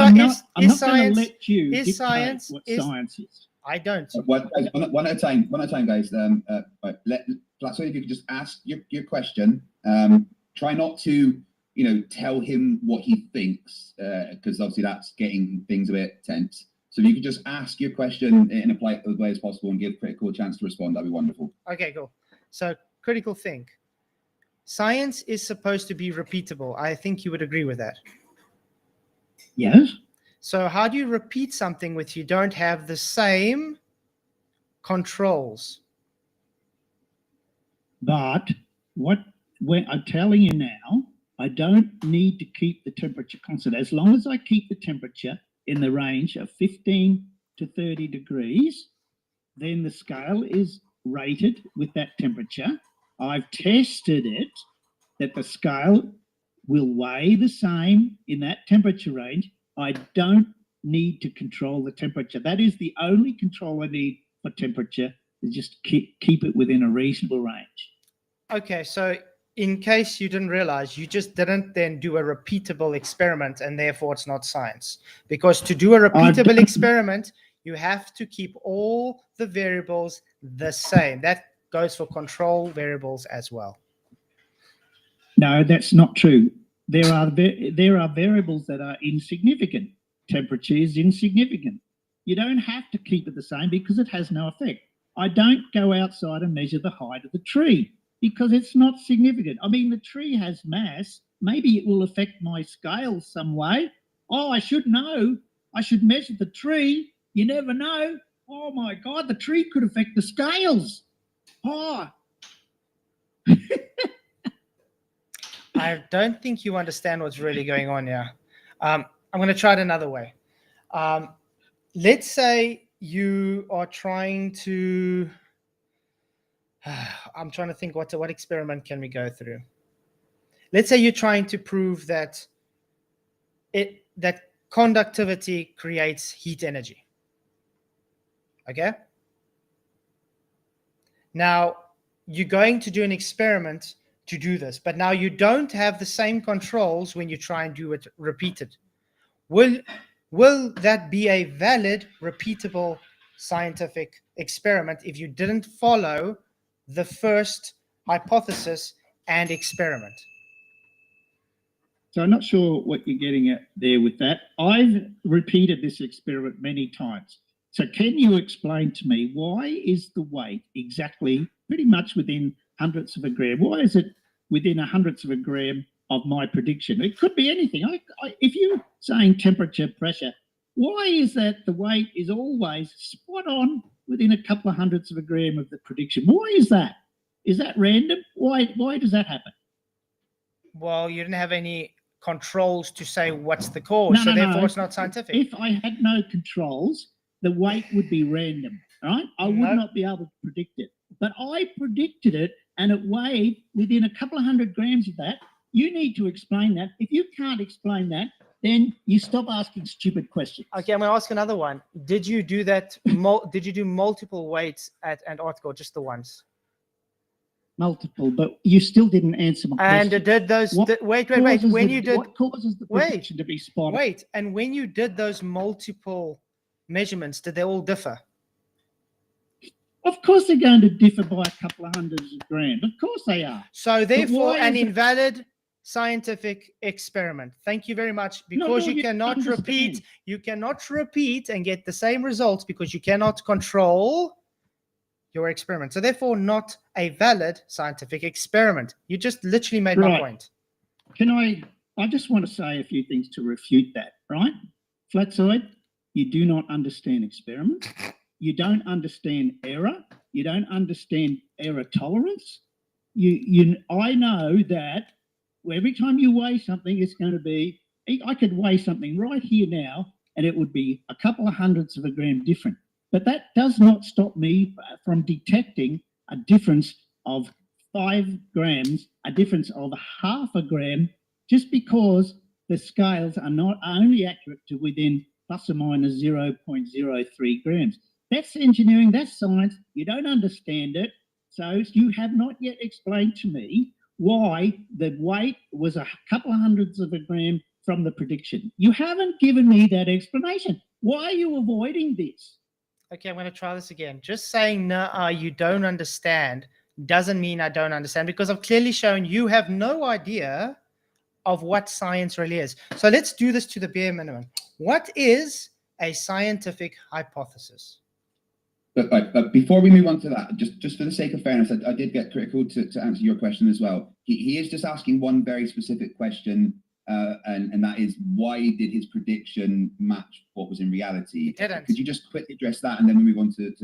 going to let you is dictate science what science is. I don't. One at a time, guys. Let Flatzoid, if you could just ask your question. Try not to, tell him what he thinks, because obviously that's getting things a bit tense. So if you could just ask your question in a polite way as possible and give Critical a chance to respond, that'd be wonderful. Okay, cool. So Critical Think. Science is supposed to be repeatable. I think you would agree with that. Yes. So how do you repeat something if you don't have the same controls? But when I'm telling you now, I don't need to keep the temperature constant. As long as I keep the temperature in the range of 15 to 30 degrees, then the scale is rated with that temperature. I've tested it that the scale will weigh the same in that temperature range. I don't need to control the temperature. That is the only control I need for temperature, is just keep it within a reasonable range. Okay, so in case you didn't realize, you just didn't then do a repeatable experiment, and therefore it's not science. Because to do a repeatable experiment, you have to keep all the variables the same. That goes for control variables as well. No, that's not true. There are variables that are insignificant. Temperature is insignificant. You don't have to keep it the same because it has no effect. I don't go outside and measure the height of the tree because it's not significant. I mean, the tree has mass. Maybe it will affect my scale some way. Oh, I should know. I should measure the tree. You never know. Oh my God, the tree could affect the scales. Oh. I don't think you understand what's really going on here. I'm going to try it another way. Let's say you are trying to... I'm trying to think what experiment can we go through. Let's say you're trying to prove that conductivity creates heat energy. Okay? Now, you're going to do an experiment to do this, but now you don't have the same controls when you try and do it repeated. Will that be a valid, repeatable scientific experiment if you didn't follow the first hypothesis and experiment? So I'm not sure what you're getting at there with that. I've repeated this experiment many times. So can you explain to me, why is the weight exactly pretty much within hundredths of a gram? Why is it within a hundredths of a gram of my prediction? It could be anything. If you're saying temperature, pressure, why is that the weight is always spot on within a couple of hundredths of a gram of the prediction? Why is that? Is that random? Why does that happen? Well, you didn't have any controls to say what's the cause, therefore it's not scientific. If I had no controls, the weight would be random, right? I would not be able to predict it. But I predicted it, and it weighed within a couple of hundred grams of that. You need to explain that. If you can't explain that, then you stop asking stupid questions. Okay, I'm going to ask another one. Did you do that? Did you do multiple weights at Antarctica, or just the ones? Multiple, but you still didn't answer my question. And did those? Wait. When you did, what causes the prediction to be spot on? Wait, and when you did those multiple measurements, did they all differ? Of course they're going to differ by a couple of hundreds of grams. Of course they are. So therefore, why an is it- invalid scientific experiment. Thank you very much. Because no, you you cannot understand. repeat and get the same results because you cannot control your experiment. So therefore, not a valid scientific experiment. You just literally made my Right. point. Can I just want to say a few things to refute that, right? Flatzoid, you do not understand experiments. You don't understand error. You don't understand error tolerance. I know that every time you weigh something, it's going to be, I could weigh something right here now and it would be a couple of hundredths of a gram different. But that does not stop me from detecting a difference of 5 grams, a difference of half a gram, just because the scales are not only accurate to within plus or minus 0.03 grams. That's engineering, that's science. You don't understand it. So you have not yet explained to me why the weight was a couple of hundredths of a gram from the prediction. You haven't given me that explanation. Why are you avoiding this? Okay, I'm going to try this again. Just saying, no, you don't understand doesn't mean I don't understand, because I've clearly shown you have no idea of what science really is. So let's do this to the bare minimum. What is a scientific hypothesis? But before we move on to that, just for the sake of fairness, I did get Critical to answer your question as well. He is just asking one very specific question, and that is, why did his prediction match what was in reality? It didn't. Could you just quickly address that, and then we move on to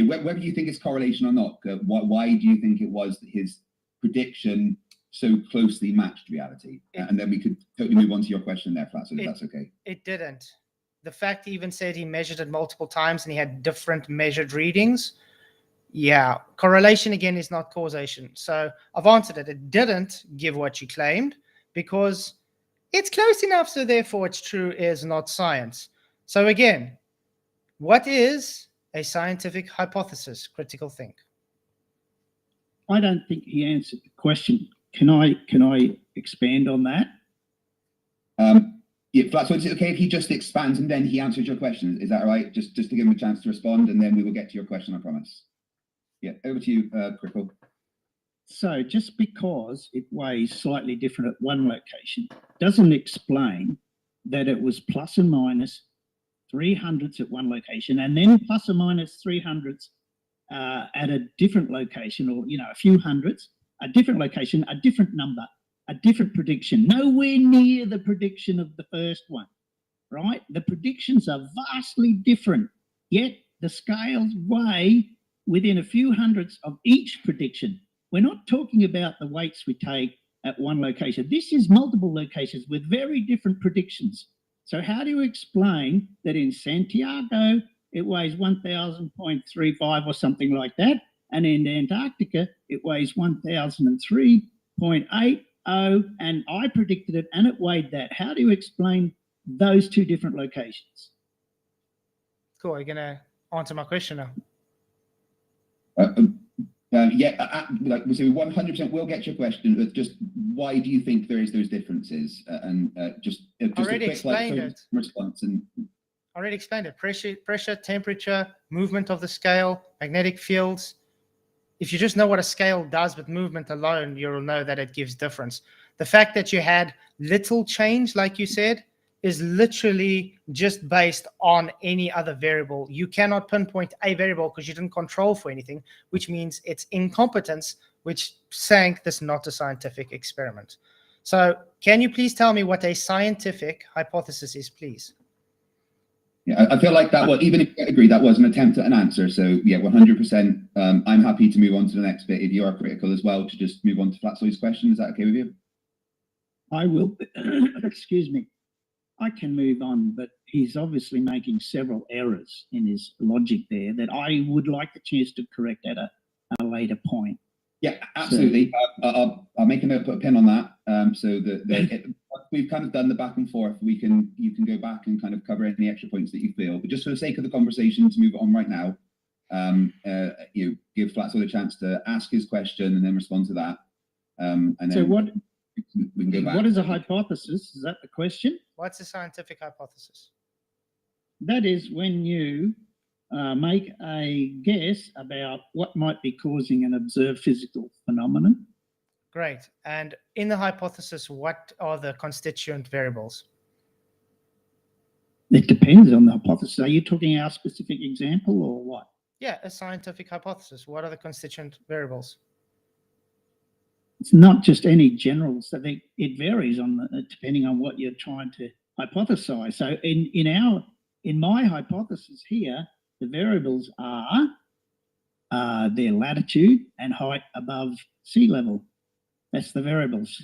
whether you think it's correlation or not? Why do you think it was that his prediction so closely matched reality? And then we could totally move on to your question there, Flatzoid, if that's okay. It didn't. The fact he even said he measured it multiple times and he had different measured readings. Yeah, correlation again is not causation. So I've answered it. It didn't give what you claimed because it's close enough. So therefore it's true is not science. So again, what is a scientific hypothesis? Critical think. I don't think he answered the question. Can I expand on that? Yeah, Flatzoid, is it okay if he just expands and then he answers your question? Is that all right? Just to give him a chance to respond, and then we will get to your question, I promise. Yeah, over to you, Critical. So just because it weighs slightly different at one location doesn't explain that it was plus and minus 300ths at one location and then plus or minus 300ths at a different location, or a few hundredths, a different location, a different number, a different prediction, nowhere near the prediction of the first one, right? The predictions are vastly different, yet the scales weigh within a few hundredths of each prediction. We're not talking about the weights we take at one location. This is multiple locations with very different predictions. So how do you explain that in Santiago, it weighs 1,000.35 or something like that, and in Antarctica, it weighs 1,003.80, and I predicted it and it weighed that? How do you explain those two different locations? Cool. Are you going to answer my question now? Like we say, 100% will get your question, but just why do you think there is those differences? Just already a quick explained it. response. And Already explained it. Pressure, temperature, movement of the scale, magnetic fields. If you just know what a scale does with movement alone, you'll know that it gives difference. The fact that you had little change, like you said, is literally just based on any other variable. You cannot pinpoint a variable because you didn't control for anything, which means it's incompetence, which sank this not a scientific experiment. So can you please tell me what a scientific hypothesis is, please? Yeah, I feel like that was, even if I agree, that was an attempt at an answer. So yeah, 100%. I'm happy to move on to the next bit if you are critical as well, to just move on to Flatzoid's question. Is that okay with you? I will. Excuse me. I can move on, but he's obviously making several errors in his logic there that I would like the chance to correct at a later point. Yeah, absolutely. So, I'll make a note, put a pin on that. So that we've kind of done the back and forth. You can go back and kind of cover any extra points that you feel. But just for the sake of the conversation, to move it on right now, give Flatzoid a chance to ask his question and then respond to that. And then so what? We can go back. What is a hypothesis? Is that the question? What's a scientific hypothesis? That is when you make a guess about what might be causing an observed physical phenomenon. Great. And in the hypothesis, what are the constituent variables? It depends on the hypothesis. Are you talking our specific example or what? Yeah, a scientific hypothesis. What are the constituent variables? It's not just any general. So it varies depending on what you're trying to hypothesize. So in my hypothesis here, the variables are their latitude and height above sea level. That's the variables.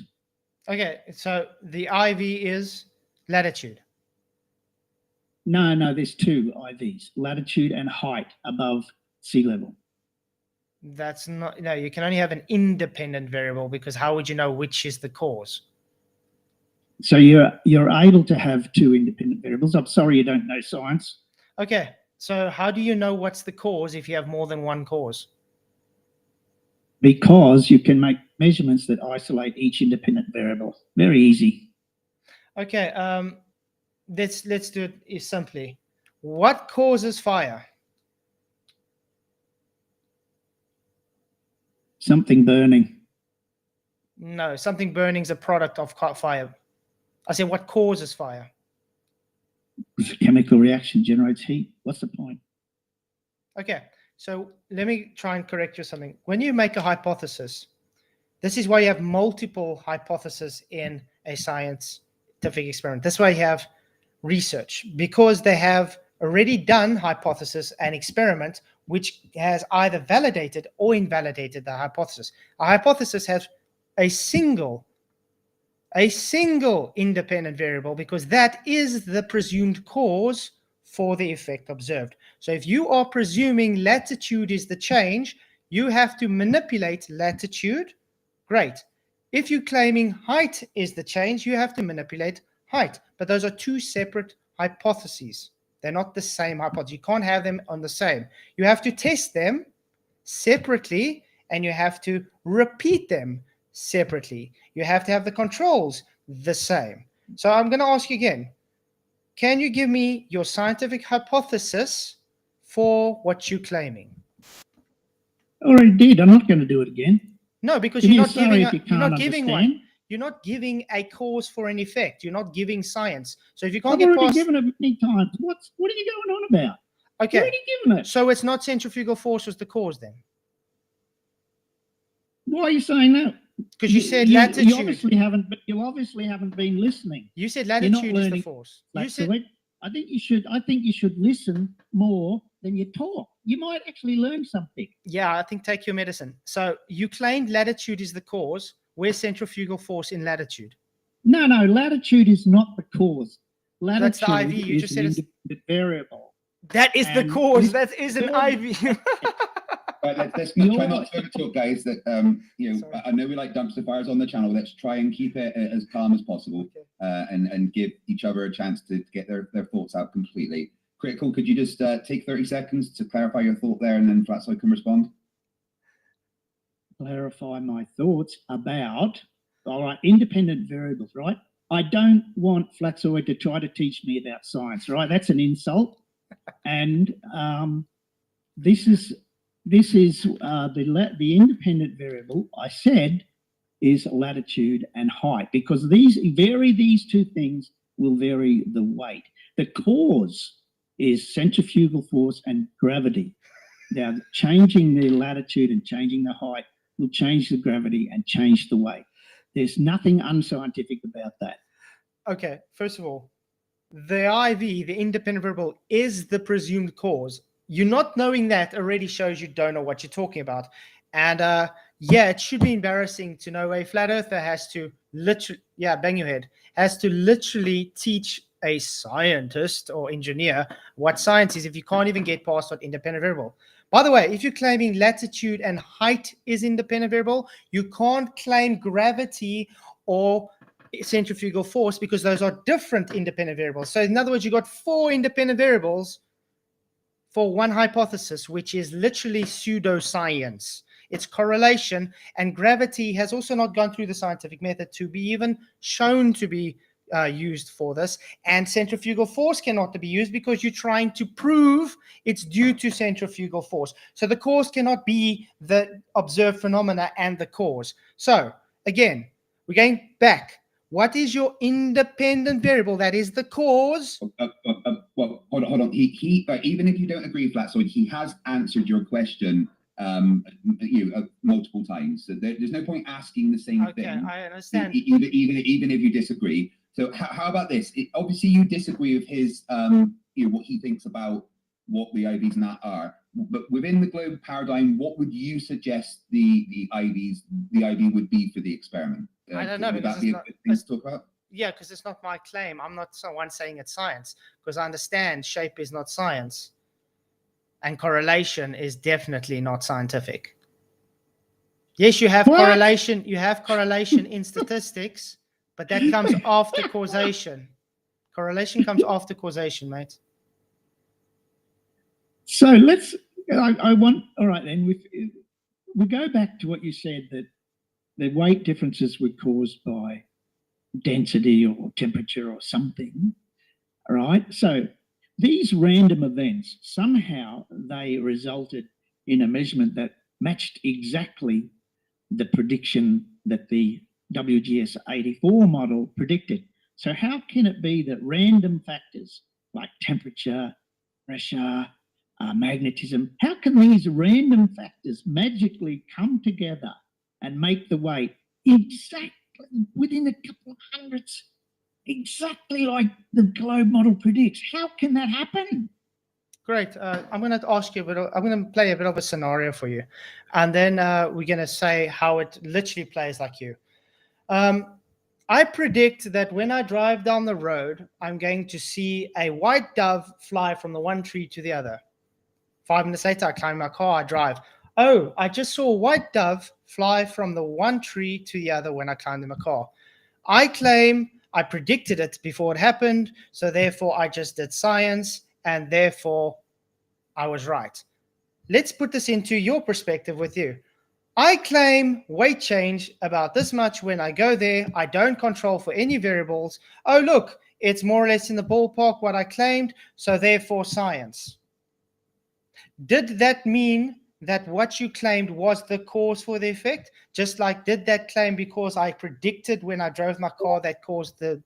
Okay, so the IV is latitude. No, there's two IVs, latitude and height above sea level. That's not, no, you can only have an independent variable, because how would you know which is the cause? So you're able to have two independent variables. I'm sorry you don't know science. Okay, so how do you know what's the cause if you have more than one cause? Because you can make measurements that isolate each independent variable. Very easy. Okay, let's do it simply. What causes fire? Something burning. No, something burning is a product of fire. I said, what causes fire? Chemical reaction generates heat. What's the point? Okay, so let me try and correct you something. When you make a hypothesis, this is why you have multiple hypotheses in a scientific experiment. That's why you have research, because they have already done hypothesis and experiment, which has either validated or invalidated the hypothesis. A hypothesis has a single independent variable, because that is the presumed cause for the effect observed. So if you are presuming latitude is the change, you have to manipulate latitude. Great. If you're claiming height is the change, you have to manipulate height. But those are two separate hypotheses. They're not the same hypothesis. You can't have them on the same. You have to test them separately, and you have to repeat them separately. You have to have the controls the same. So I'm going to ask you again. Can you give me your scientific hypothesis for what you're claiming? I already did. I'm not going to do it again. No, because Give me you're a not sorry giving if you you're not can't giving understand. one. You're not giving a cause for an effect. You're not giving science. So if you can't I've get already past, given it many times. What are you going on about? okay, Already given it. So it's not centrifugal force was the cause then? Why are you saying that? Because you said latitude. You obviously haven't been listening. You said You're not latitude is the learning force. that You said, correct. I think you should listen more than you talk. You might actually learn something. yeah, I think take your medicine. So you claimed latitude is the cause. Where's centrifugal force in latitude? No, latitude is not the cause. That's the IV. Latitude You is just an said it's, independent variable. that is the And cause. this- That is an IV. Right, let's try not to overtalk, guys. That I know we like dumpster fires on the channel. Let's try and keep it as calm as possible, and give each other a chance to get their thoughts out completely. Critical, could you just take 30 seconds to clarify your thought there, and then Flatzoid can respond? Clarify my thoughts about, all right, independent variables, right? I don't want Flatzoid to try to teach me about science, right? That's an insult. And this is the independent variable I said is latitude and height, because these two things will vary the weight. The cause is centrifugal force and gravity. Now, changing the latitude and changing the height will change the gravity and change the weight. There's nothing unscientific about that. Okay, first of all, the IV, the independent variable, is the presumed cause. You not knowing that already shows you don't know what you're talking about. And yeah, it should be embarrassing to know a flat earther has to literally, bang your head, has to literally teach a scientist or engineer what science is if you can't even get past that independent variable. By the way, if you're claiming latitude and height is independent variable, you can't claim gravity or centrifugal force, because those are different independent variables. So in other words, you got 4 independent variables for one hypothesis, which is literally pseudoscience. It's correlation, and gravity has also not gone through the scientific method to be even shown to be used for this, and centrifugal force cannot be used because you're trying to prove it's due to centrifugal force. So the cause cannot be the observed phenomena and the cause. So again, we're going back. What is your independent variable? That is the cause. Well, hold on. He even if you don't agree, Flatzoid, he has answered your question multiple times. So there's no point asking the same thing. Okay, I understand. Even if you disagree. So how about this? Obviously, you disagree with his what he thinks about what the IVs and that are. But within the globe paradigm, what would you suggest the IV would be for the experiment? I don't know. Would Because that be a good thing to talk about? yeah, because it's not my claim. I'm not someone saying it's science, because I understand shape is not science, and correlation is definitely not scientific. Yes, you have correlation. You have correlation in statistics, but that comes after causation. Correlation comes after causation, mate. So I want, all right then, we go back to what you said, that the weight differences were caused by density or temperature or something, all right? So these random events, somehow they resulted in a measurement that matched exactly the prediction that the WGS 84 model predicted. So how can it be that random factors like temperature, pressure, magnetism, how can these random factors magically come together and make the weight exactly within a couple of hundredths, exactly like the globe model predicts? How can that happen? Great. I'm going to ask you I'm going to play a bit of a scenario for you, and then we're going to say how it literally plays like you. I predict that when I drive down the road, I'm going to see a white dove fly from the one tree to the other. 5 minutes later, I climb my car, I drive. Oh, I just saw a white dove fly from the one tree to the other when I climbed in my car. I claim I predicted it before it happened, so therefore I just did science, and therefore I was right. Let's put this into your perspective with you. I claim weight change about this much when I go there. I don't control for any variables. Oh, look, it's more or less in the ballpark what I claimed, so therefore science. Did that mean that what you claimed was the cause for the effect? Just like, did that claim because I predicted when I drove my car that caused the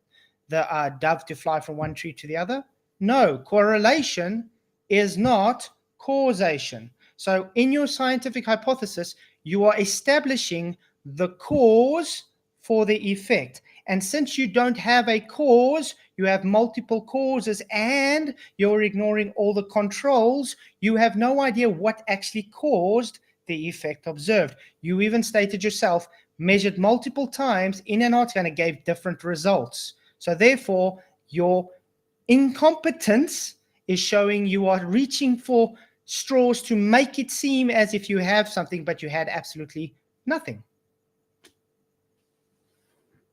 dove to fly from one tree to the other? No, correlation is not causation. So in your scientific hypothesis, you are establishing the cause for the effect. And since you don't have a cause, you have multiple causes, and you're ignoring all the controls, you have no idea what actually caused the effect observed. You even stated yourself, measured multiple times in and out, and it gave different results. So therefore, your incompetence is showing you are reaching for straws to make it seem as if you have something, but you had absolutely nothing.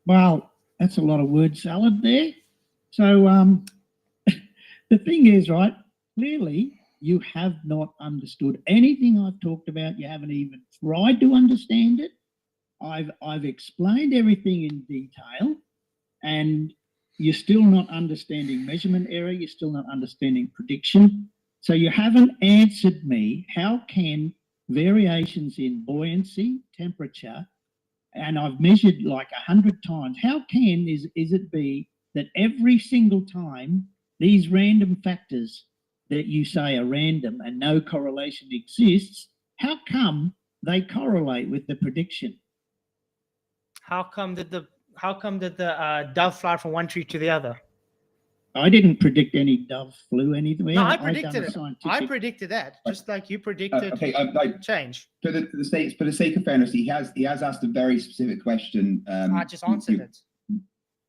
Well, that's a lot of word salad there. So the thing is, right, clearly you have not understood anything I've talked about. You haven't even tried to understand it. I've explained everything in detail, and you're still not understanding measurement error. You're still not understanding prediction. So you haven't answered me. How can variations in buoyancy, temperature, and I've measured like 100 times, how can is it be that every single time these random factors that you say are random and no correlation exists, how come they correlate with the prediction? How come did the dove fly from one tree to the other? I didn't predict any dove flew anywhere. No, I predicted it. I predicted that, just like you predicted change. For the sake of fairness, he has asked a very specific question. I just answered it.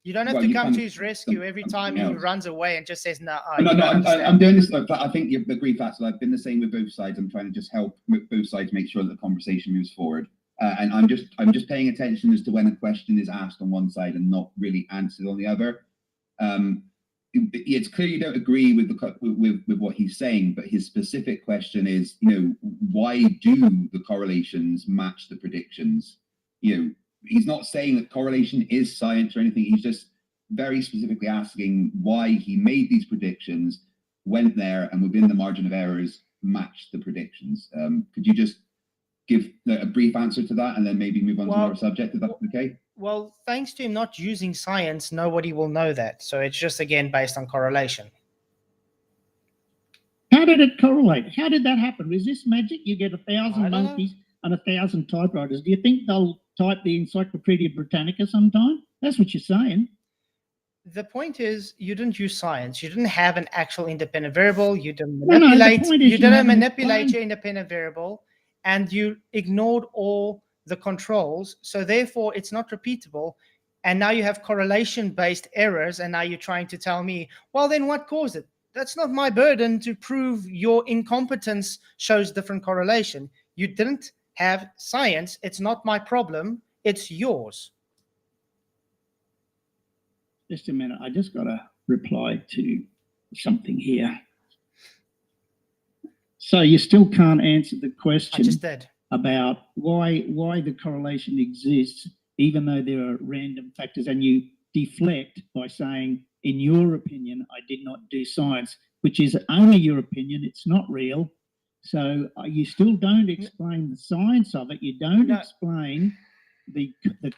You don't have to come to his rescue every time he runs away and just says, no. No, I'm doing this. I think you agree, Flat. So I've been the same with both sides. I'm trying to just help both sides make sure that the conversation moves forward. And I'm just paying attention as to when a question is asked on one side and not really answered on the other. It's clear you don't agree with what he's saying, but his specific question is, why do the correlations match the predictions? He's not saying that correlation is science or anything. He's just very specifically asking why he made these predictions, went there, and within the margin of errors matched the predictions. Could you just give a brief answer to that and then maybe move on to another subject, if that's okay? Well, thanks to him not using science, nobody will know that. So it's just, again, based on correlation. How did it correlate? How did that happen? Is this magic? You get 1,000 monkeys and 1,000 typewriters. Do you think they'll type the Encyclopedia Britannica sometime? That's what you're saying. The point is, you didn't use science. You didn't have an actual independent variable. You didn't manipulate. You didn't manipulate your independent variable, and you ignored all the controls. So therefore, it's not repeatable. And now you have correlation-based errors. And now you're trying to tell me, well, then what caused it? That's not my burden to prove your incompetence shows different correlation. You didn't have science. It's not my problem. It's yours. Just a minute. I just got to reply to something here. So you still can't answer the question about why the correlation exists, even though there are random factors, and you deflect by saying, in your opinion, I did not do science, which is only your opinion. It's not real. So you still don't explain the science of it. You don't explain the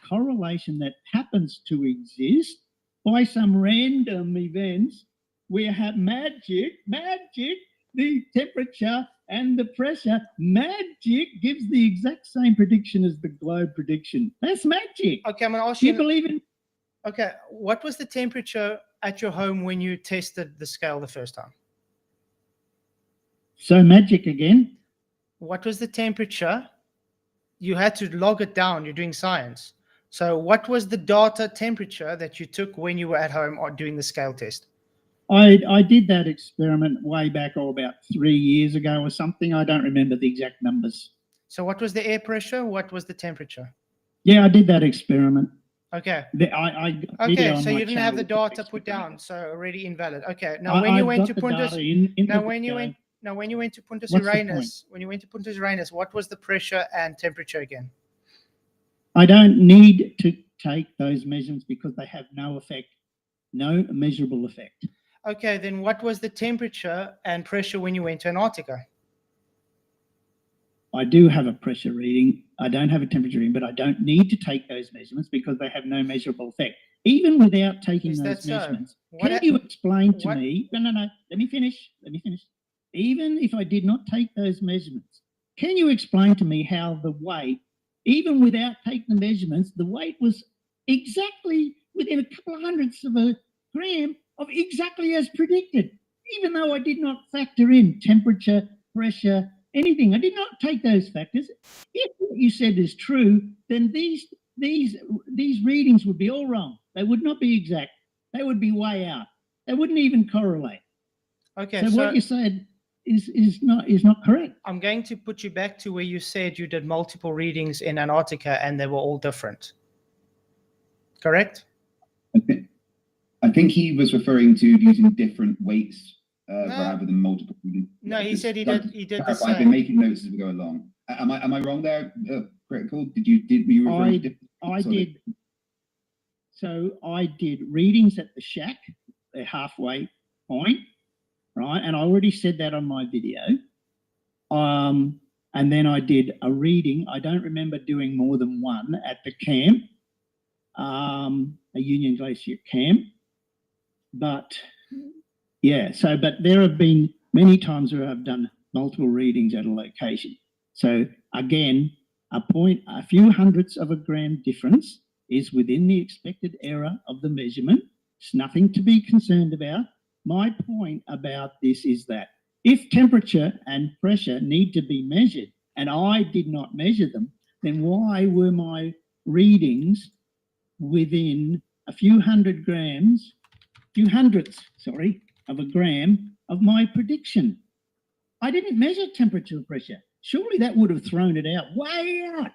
correlation that happens to exist by some random events. We have magic, the temperature and the pressure. Magic gives the exact same prediction as the globe prediction. That's magic. Okay, I'm going to ask you. Do you believe in? Okay, what was the temperature at your home when you tested the scale the first time? So magic again. What was the temperature? You had to log it down. You're doing science. So what was the data temperature that you took when you were at home or doing the scale test? I did that experiment way back, about 3 years ago or something. I don't remember the exact numbers. So what was the air pressure? What was the temperature? Yeah, I did that experiment. Okay. Okay, so you didn't have the data put down, so already invalid. Okay. Now when you went to Punta Uranus, what was the pressure and temperature again? I don't need to take those measurements because they have no effect, no measurable effect. Okay, then what was the temperature and pressure when you went to Antarctica? I do have a pressure reading. I don't have a temperature reading, but I don't need to take those measurements because they have no measurable effect. Even without taking those measurements, can you explain to me? No. Let me finish. Even if I did not take those measurements, can you explain to me how the weight, even without taking the measurements, the weight was exactly within a couple of hundredths of a gram of exactly as predicted, even though I did not factor in temperature, pressure, anything. I did not take those factors. If what you said is true, then these readings would be all wrong. They would not be exact. They would be way out. They wouldn't even correlate. Okay. So what you said is not correct. I'm going to put you back to where you said you did multiple readings in Antarctica and they were all different. Correct? Okay. I think he was referring to using different weights rather than multiple readings. No, he said he did the same. I've been making notes as we go along. Am I wrong there, Critical? Did you refer to different? I did. So I did readings at the shack, the halfway point, right? And I already said that on my video. And then I did a reading. I don't remember doing more than one at the camp, a Union Glacier camp. But yeah, but there have been many times where I've done multiple readings at a location. So again, a few hundredths of a gram difference is within the expected error of the measurement. It's nothing to be concerned about. My point about this is that if temperature and pressure need to be measured and I did not measure them, then why were my readings within a few hundredths of a gram of my prediction? I didn't measure temperature and pressure. Surely that would have thrown it out, way out.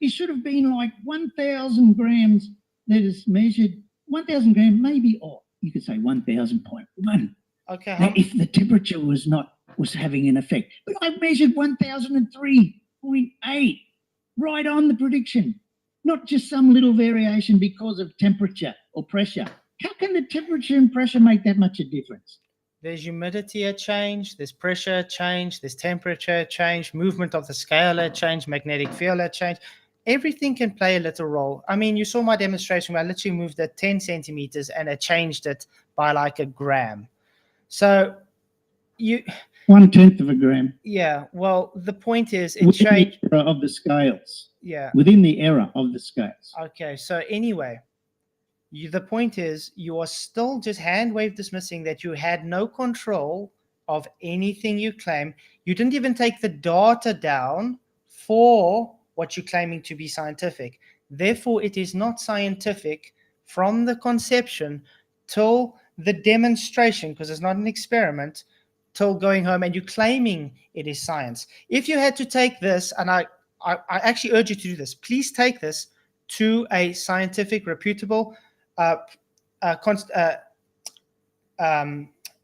It should have been like 1,000 grams that is measured, 1,000 grams, maybe, or you could say 1,000.1. Okay. Now, if the temperature was having an effect, but I measured 1,003.8 right on the prediction, not just some little variation because of temperature or pressure. How can the temperature and pressure make that much a difference? There's humidity at change, there's pressure at change, there's temperature at change, movement of the scale at change, magnetic field at change. Everything can play a little role. I mean, you saw my demonstration where I literally moved it 10 centimeters and I changed it by like a gram. So you 1/10 of a gram. Yeah, well, the point is it Within changed. the error of the scales. Yeah. Within the error of the scales. Okay, so anyway, the point is you are still just hand wave dismissing that you had no control of anything you claim. You didn't even take the data down for what you're claiming to be scientific. Therefore, it is not scientific from the conception till the demonstration, because it's not an experiment, till going home and you're claiming it is science. If you had to take this, and I actually urge you to do this, please take this to a scientific, reputable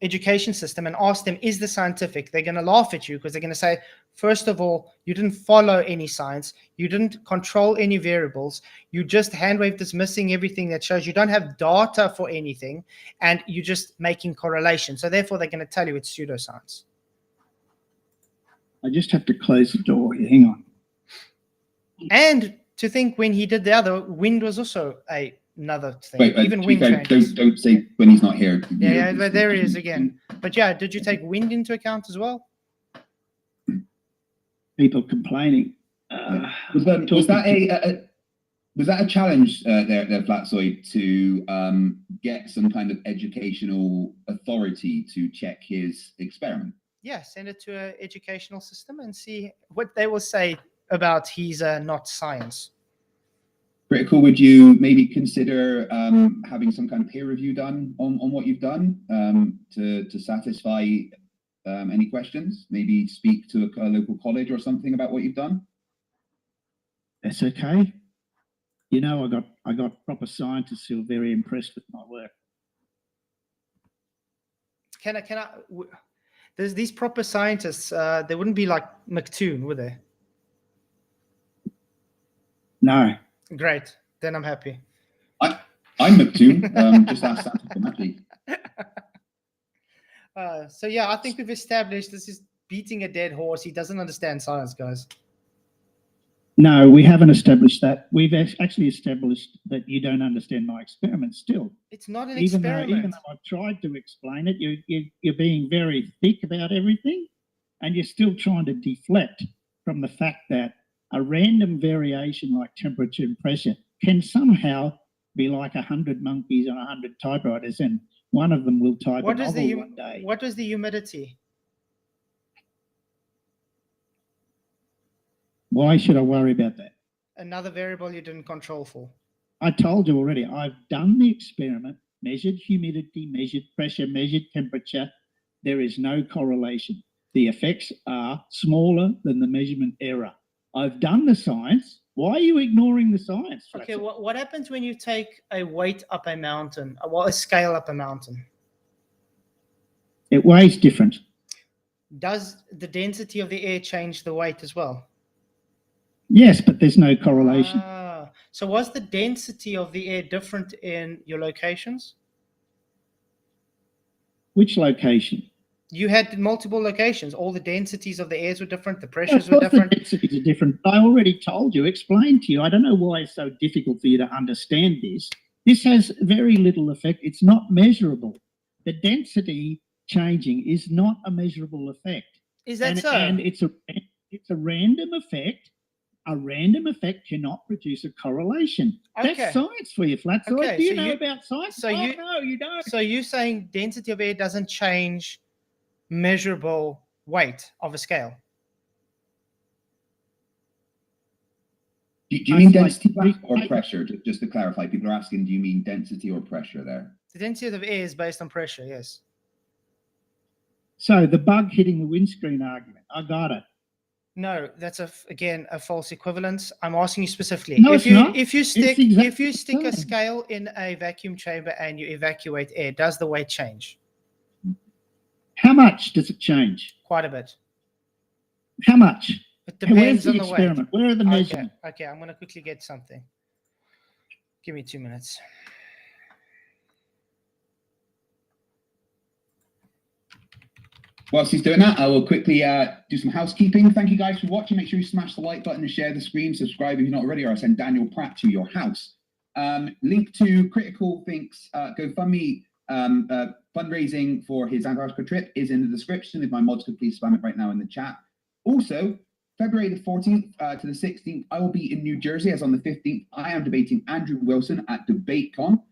education system and ask them, is this scientific? They're going to laugh at you because they're going to say, first of all, you didn't follow any science. You didn't control any variables. You just handwave dismissing everything that shows you don't have data for anything, and you're just making correlation. So therefore, they're going to tell you it's pseudoscience. I just have to close the door here. Hang on. And to think when he did the other, wind was also another thing. Wait, even wind changes. don't say when he's not here. Yeah, but there he is again. But yeah, did you take wind into account as well? People complaining. Was that a challenge there, Flatzoid, to get some kind of educational authority to check his experiment? Yeah, send it to an educational system and see what they will say about he's not science. Critical, would you maybe consider having some kind of peer review done on what you've done to satisfy any questions? Maybe speak to a local college or something about what you've done? That's okay. You know, I got proper scientists who are very impressed with my work. There's these proper scientists. They wouldn't be like McToon, would they? No. Great. Then I'm happy. I'm McToon. Just ask Santa Matty. So yeah, I think we've established this is beating a dead horse. He doesn't understand science, guys. No, we haven't established that. We've actually established that you don't understand my experiment still. It's not an even experiment. Though I've tried to explain it, you're being very thick about everything, and you're still trying to deflect from the fact that a random variation like temperature and pressure can somehow be like 100 monkeys on 100 typewriters, and one of them will type a novel one day. What is the humidity? Why should I worry about that? Another variable you didn't control for. I told you already, I've done the experiment, measured humidity, measured pressure, measured temperature. There is no correlation. The effects are smaller than the measurement error. I've done the science. Why are you ignoring the science? Okay, what happens when you take a weight up a mountain, a scale up a mountain? It weighs different. Does the density of the air change the weight as well? Yes, but there's no correlation. So was the density of the air different in your locations? Which location? You had multiple locations. All the densities of the airs were different. The pressures were different. The densities are different. I already told you, explained to you. I don't know why it's so difficult for you to understand this. This has very little effect. It's not measurable. The density changing is not a measurable effect. Is that so? And it's a random effect. A random effect cannot produce a correlation. Okay. That's science for you, Flatzoid. Okay, Do you so know about science? So no, you don't. So you're saying density of air doesn't change measurable weight of a scale? Do you mean density or pressure? Just to clarify, people are asking, do you mean density or pressure there? The density of air is based on pressure, yes. So the bug hitting the windscreen argument, I got it. No, that's again a false equivalence. I'm asking you specifically. No, if you stick a scale in a vacuum chamber and you evacuate air, does the weight change? How much does it change? Quite a bit. How much? It depends Where's the on the experiment? weight. Where are the measurements? Okay, I'm going to quickly get something. Give me 2 minutes. Whilst he's doing that, I will quickly do some housekeeping. Thank you guys for watching. Make sure you smash the like button and share the screen. Subscribe if you're not already, or I'll send Daniel Pratt to your house. Link to Critical Think's GoFundMe fundraising for his Antarctica trip is in the description. If my mods could please spam it right now in the chat. Also, February the 14th to the 16th, I will be in New Jersey, as on the 15th, I am debating Andrew Wilson at DebateCon.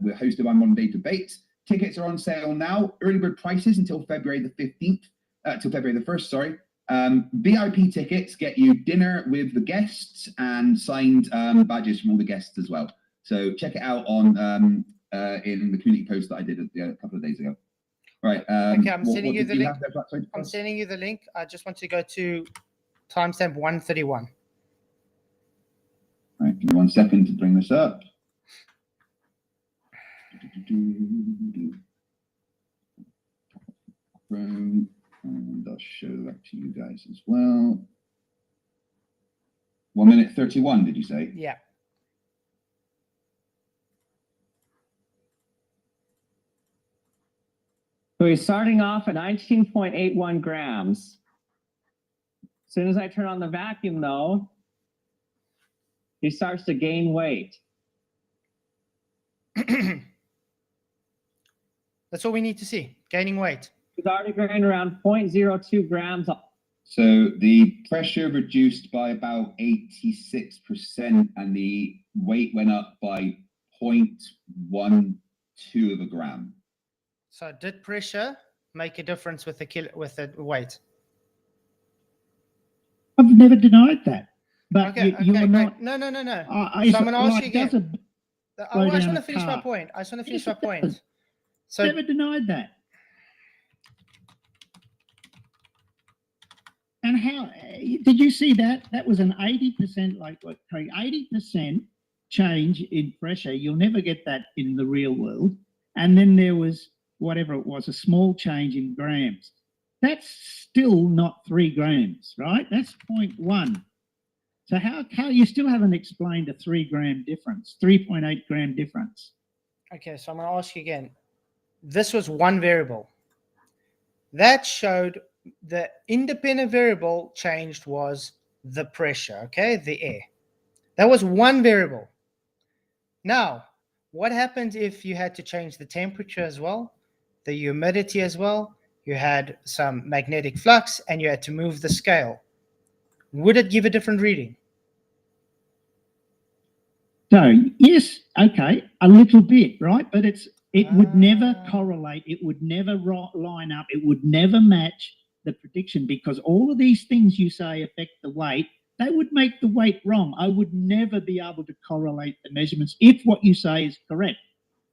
We're hosted by Modern Day Debates. Tickets are on sale now. Early bird prices until February the 15th, till February the 1st, sorry. VIP tickets get you dinner with the guests and signed badges from all the guests as well. So check it out on in the community post that I did a couple of days ago. Right. Okay, I'm sending you the link. I'm sending you the link. I just want to go to timestamp 131. All right, give me 1 second to bring this up. And I'll show that to you guys as well. 1 minute 31, did you say? Yeah. So he's starting off at 19.81 grams. As soon as I turn on the vacuum, though, he starts to gain weight. That's all we need to see, gaining weight. He's already gained around 0.02 grams. So the pressure reduced by about 86% and the weight went up by 0.12 of a gram. So did pressure make a difference with the weight? I've never denied that. But Okay, you are not. No. So I'm so, going to ask like, you again. doesn't I just down want a to finish my car. point. Yes, it does. So Never denied that. And how did you see that? That was an 80%, like what, Craig? 80% change in pressure. You'll never get that in the real world. And then there was whatever it was, a small change in grams. That's still not 3 grams, right? That's 0.1. So how you still haven't explained a 3 gram difference, 3.8 gram difference? okay, so I'm going to ask you again. This was one variable. That showed the independent variable changed was the pressure, okay, the air. That was one variable. Now, what happens if you had to change the temperature as well, the humidity as well, you had some magnetic flux, and you had to move the scale? Would it give a different reading? So yes, okay, a little bit, right? But it would never correlate. It would never line up. It would never match the prediction, because all of these things you say affect the weight. They would make the weight wrong. I would never be able to correlate the measurements if what you say is correct,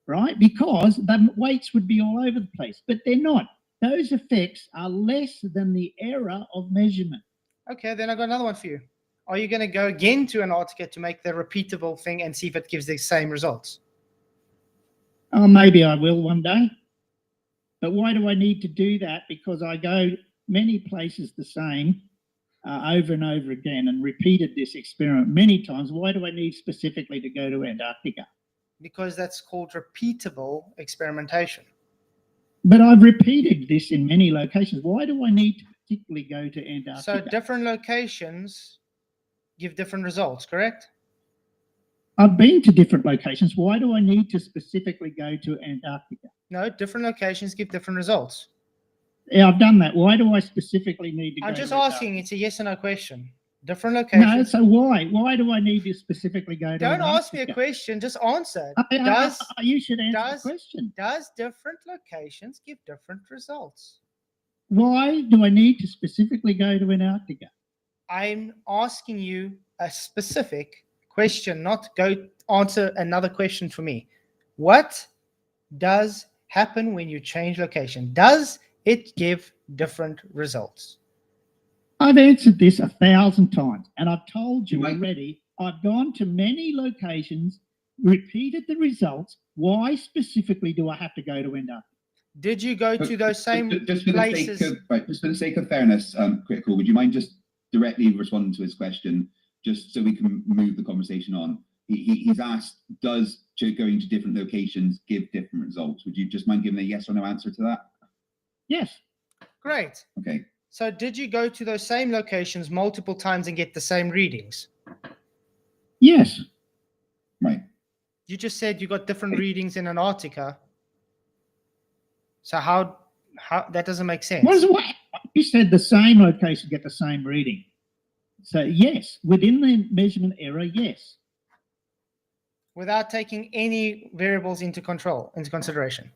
right? Because the weights would be all over the place, but they're not. Those effects are less than the error of measurement. Okay, then I got another one for you. Are you going to go again to Antarctica to make the repeatable thing and see if it gives the same results? Oh, maybe I will one day. But why do I need to do that? Because I go many places the same over and over again and repeated this experiment many times. Why do I need specifically to go to Antarctica? Because that's called repeatable experimentation. But I've repeated this in many locations. Why do I need to particularly go to Antarctica? So different locations give different results, correct? I've been to different locations. Why do I need to specifically go to Antarctica? No, different locations give different results. Yeah, I've done that. Why do I specifically need to go I'm just to asking. It's a yes or no question. Different locations. No, so why? Why do I need to specifically go to Don't Antarctica? ask me a question. Just answer. You should answer the question. Does different locations give different results? Why do I need to specifically go to Antarctica? I'm asking you a specific question, not go answer another question for me. What does happen when you change location? Does it give different results? I've answered this 1,000 times, and I've told you already. I've gone to many locations, repeated the results. Why specifically do I have to go to Antarctica? Did you go to those same just for places? Just for the sake of fairness, Critical, would you mind just directly responding to his question, just so we can move the conversation on? He's asked, does going to different locations give different results? Would you just mind giving a yes or no answer to that? Yes. Great. Okay. So did you go to those same locations multiple times and get the same readings? Yes. Right. You just said you got different readings in Antarctica. So how that doesn't make sense. What? You said the same location get the same reading. So yes, within the measurement error, yes. Without taking any variables into consideration.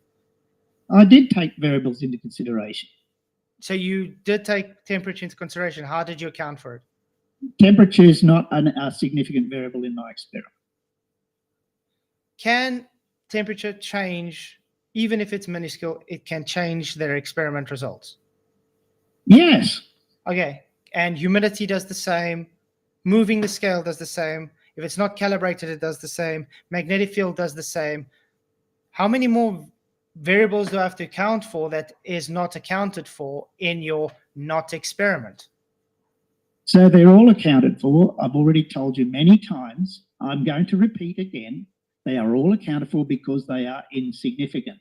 I did take variables into consideration. So you did take temperature into consideration. How did you account for it? Temperature is not a significant variable in my experiment. Can temperature change, even if it's minuscule, it can change their experiment results? Yes. Okay. And humidity does the same. Moving the scale does the same. If it's not calibrated, it does the same. Magnetic field does the same. How many more variables do I have to account for that is not accounted for in your not experiment? So they're all accounted for. I've already told you many times. I'm going to repeat again. They are all accounted for because they are insignificant.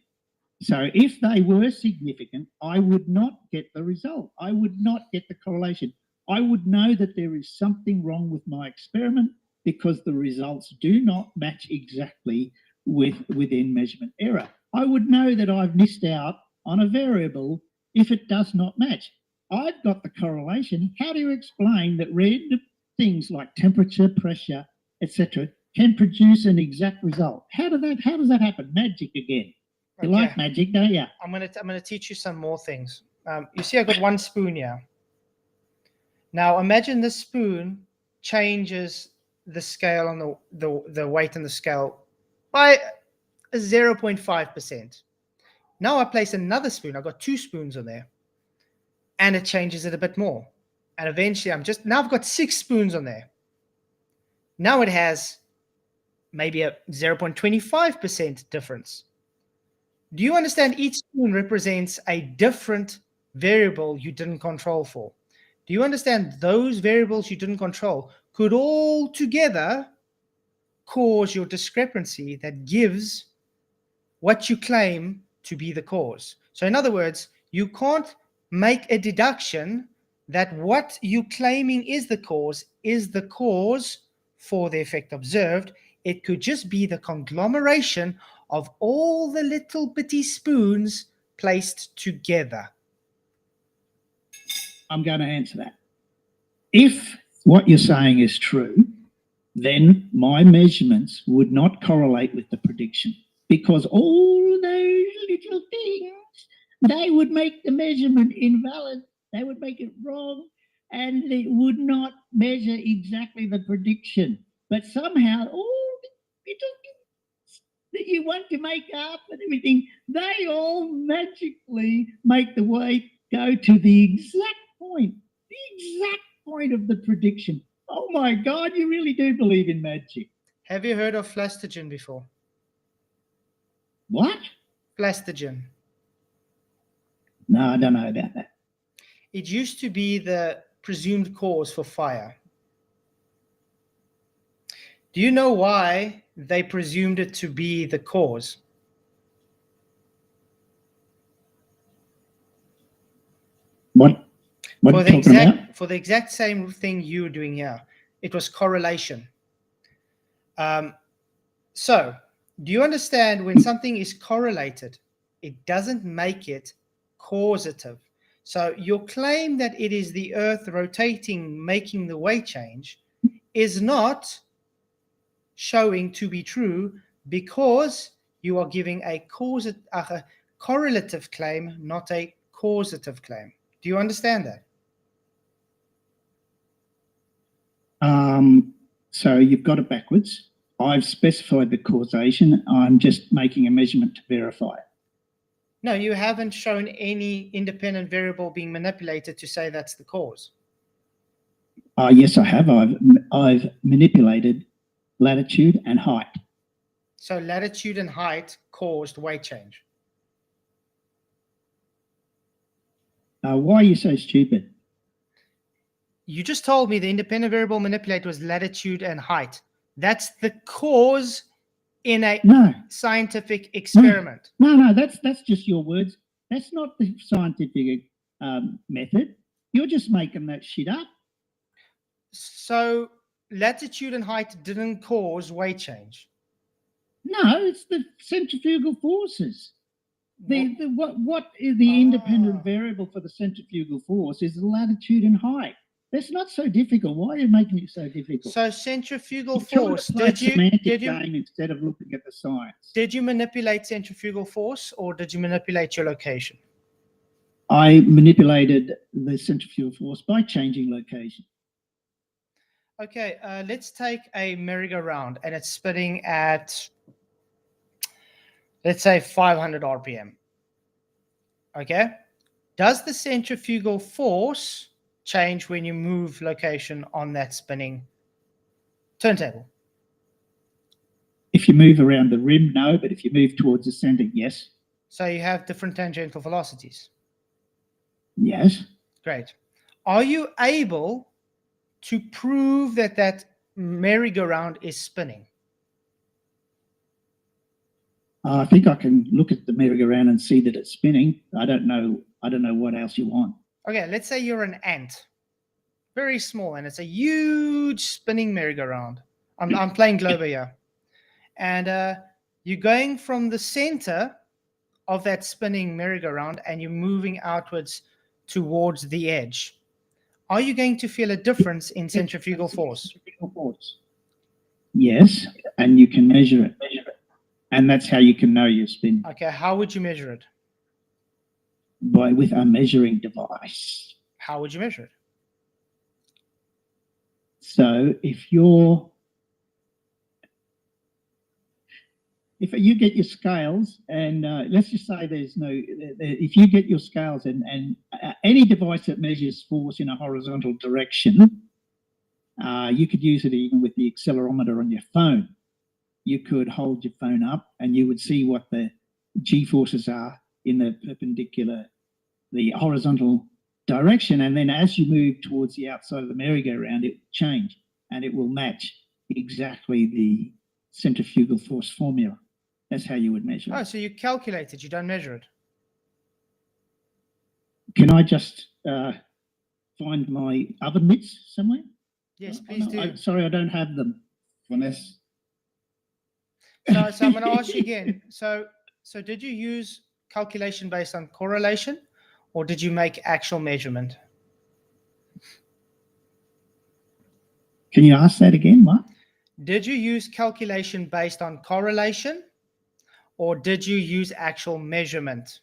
So if they were significant, I would not get the result. I would not get the correlation. I would know that there is something wrong with my experiment because the results do not match exactly within measurement error. I would know that I've missed out on a variable if it does not match. I've got the correlation. How do you explain that random things like temperature, pressure, etc., can produce an exact result? How does that happen? Magic again. You like magic, don't you? I'm gonna teach you some more things. You see, I got one spoon here. Now imagine this spoon changes the scale on the weight on the scale by 0.5%. Now I place another spoon. I've got two spoons on there, and it changes it a bit more. And eventually, I've got 6 spoons on there. Now it has maybe a 0.25% difference. Do you understand? Each spoon represents a different variable you didn't control for. Do you understand those variables you didn't control could all together cause your discrepancy that gives what you claim to be the cause? So in other words, you can't make a deduction that what you're claiming is the cause for the effect observed. It could just be the conglomeration of all the little bitty spoons placed together. I'm going to answer that. If what you're saying is true, then my measurements would not correlate with the prediction because all those little things, they would make the measurement invalid. They would make it wrong and it would not measure exactly the prediction. But somehow all the little things that you want to make up and everything, they all magically make the weight go to the exact point of the prediction. Oh my God, you really do believe in magic. Have you heard of Flatzoid before? What? Flatzoid. No, I don't know about that. It used to be the presumed cause for fire. Do you know why they presumed it to be the cause? What For the exact same thing you were doing here. It was correlation. So, do you understand when something is correlated, it doesn't make it causative? So your claim that it is the Earth rotating, making the weight change, is not showing to be true because you are giving a correlative claim, not a causative claim. Do you understand that? So you've got it backwards. I've specified the causation. I'm just making a measurement to verify it. No, you haven't shown any independent variable being manipulated to say that's the cause. Yes, I have. I've manipulated latitude and height. So latitude and height caused weight change. Why are you so stupid? You just told me the independent variable manipulated was latitude and height. That's the cause in a scientific experiment. No, that's just your words. That's not the scientific method. You're just making that shit up. So latitude and height didn't cause weight change. No, it's the centrifugal forces. What is the independent variable for the centrifugal force is the latitude and height. That's not so difficult. Why are you making it so difficult? So centrifugal You're trying force. to play a semantic you game instead of looking at the science. did you manipulate centrifugal force or did you manipulate your location? I manipulated the centrifugal force by changing location. Okay, let's take a merry-go-round and it's spinning at, let's say, 500 RPM. Okay, does the centrifugal force change when you move location on that spinning turntable? If you move around the rim, no, but if you move towards the center, yes. So you have different tangential velocities. Yes. Great. Are you able to prove that that merry-go-round is spinning? I think I can look at the merry-go-round and see that it's spinning. I don't know what else you want. Okay, let's say you're an ant, very small, and it's a huge spinning merry-go-round. I'm playing Globo here, and you're going from the center of that spinning merry-go-round and you're moving outwards towards the edge. Are you going to feel a difference in centrifugal force? Yes, and you can measure it. And that's how you can know your spin. Okay, how would you measure it? With a measuring device. How would you measure it? So if you get your scales and let's just say if you get your scales and any device that measures force in a horizontal direction, you could use it even with the accelerometer on your phone. You could hold your phone up and you would see what the G forces are in the horizontal direction. And then as you move towards the outside of the merry-go-round, it will change and it will match exactly the centrifugal force formula. That's how you would measure it. Oh, so you calculate it, you don't measure it. Can I just find my oven mitts somewhere? Yes, please do. Sorry, I don't have them. Vanessa. So I'm going to ask you again. So did you use calculation based on correlation or did you make actual measurement? Can you ask that again, Mark? Did you use calculation based on correlation or did you use actual measurement?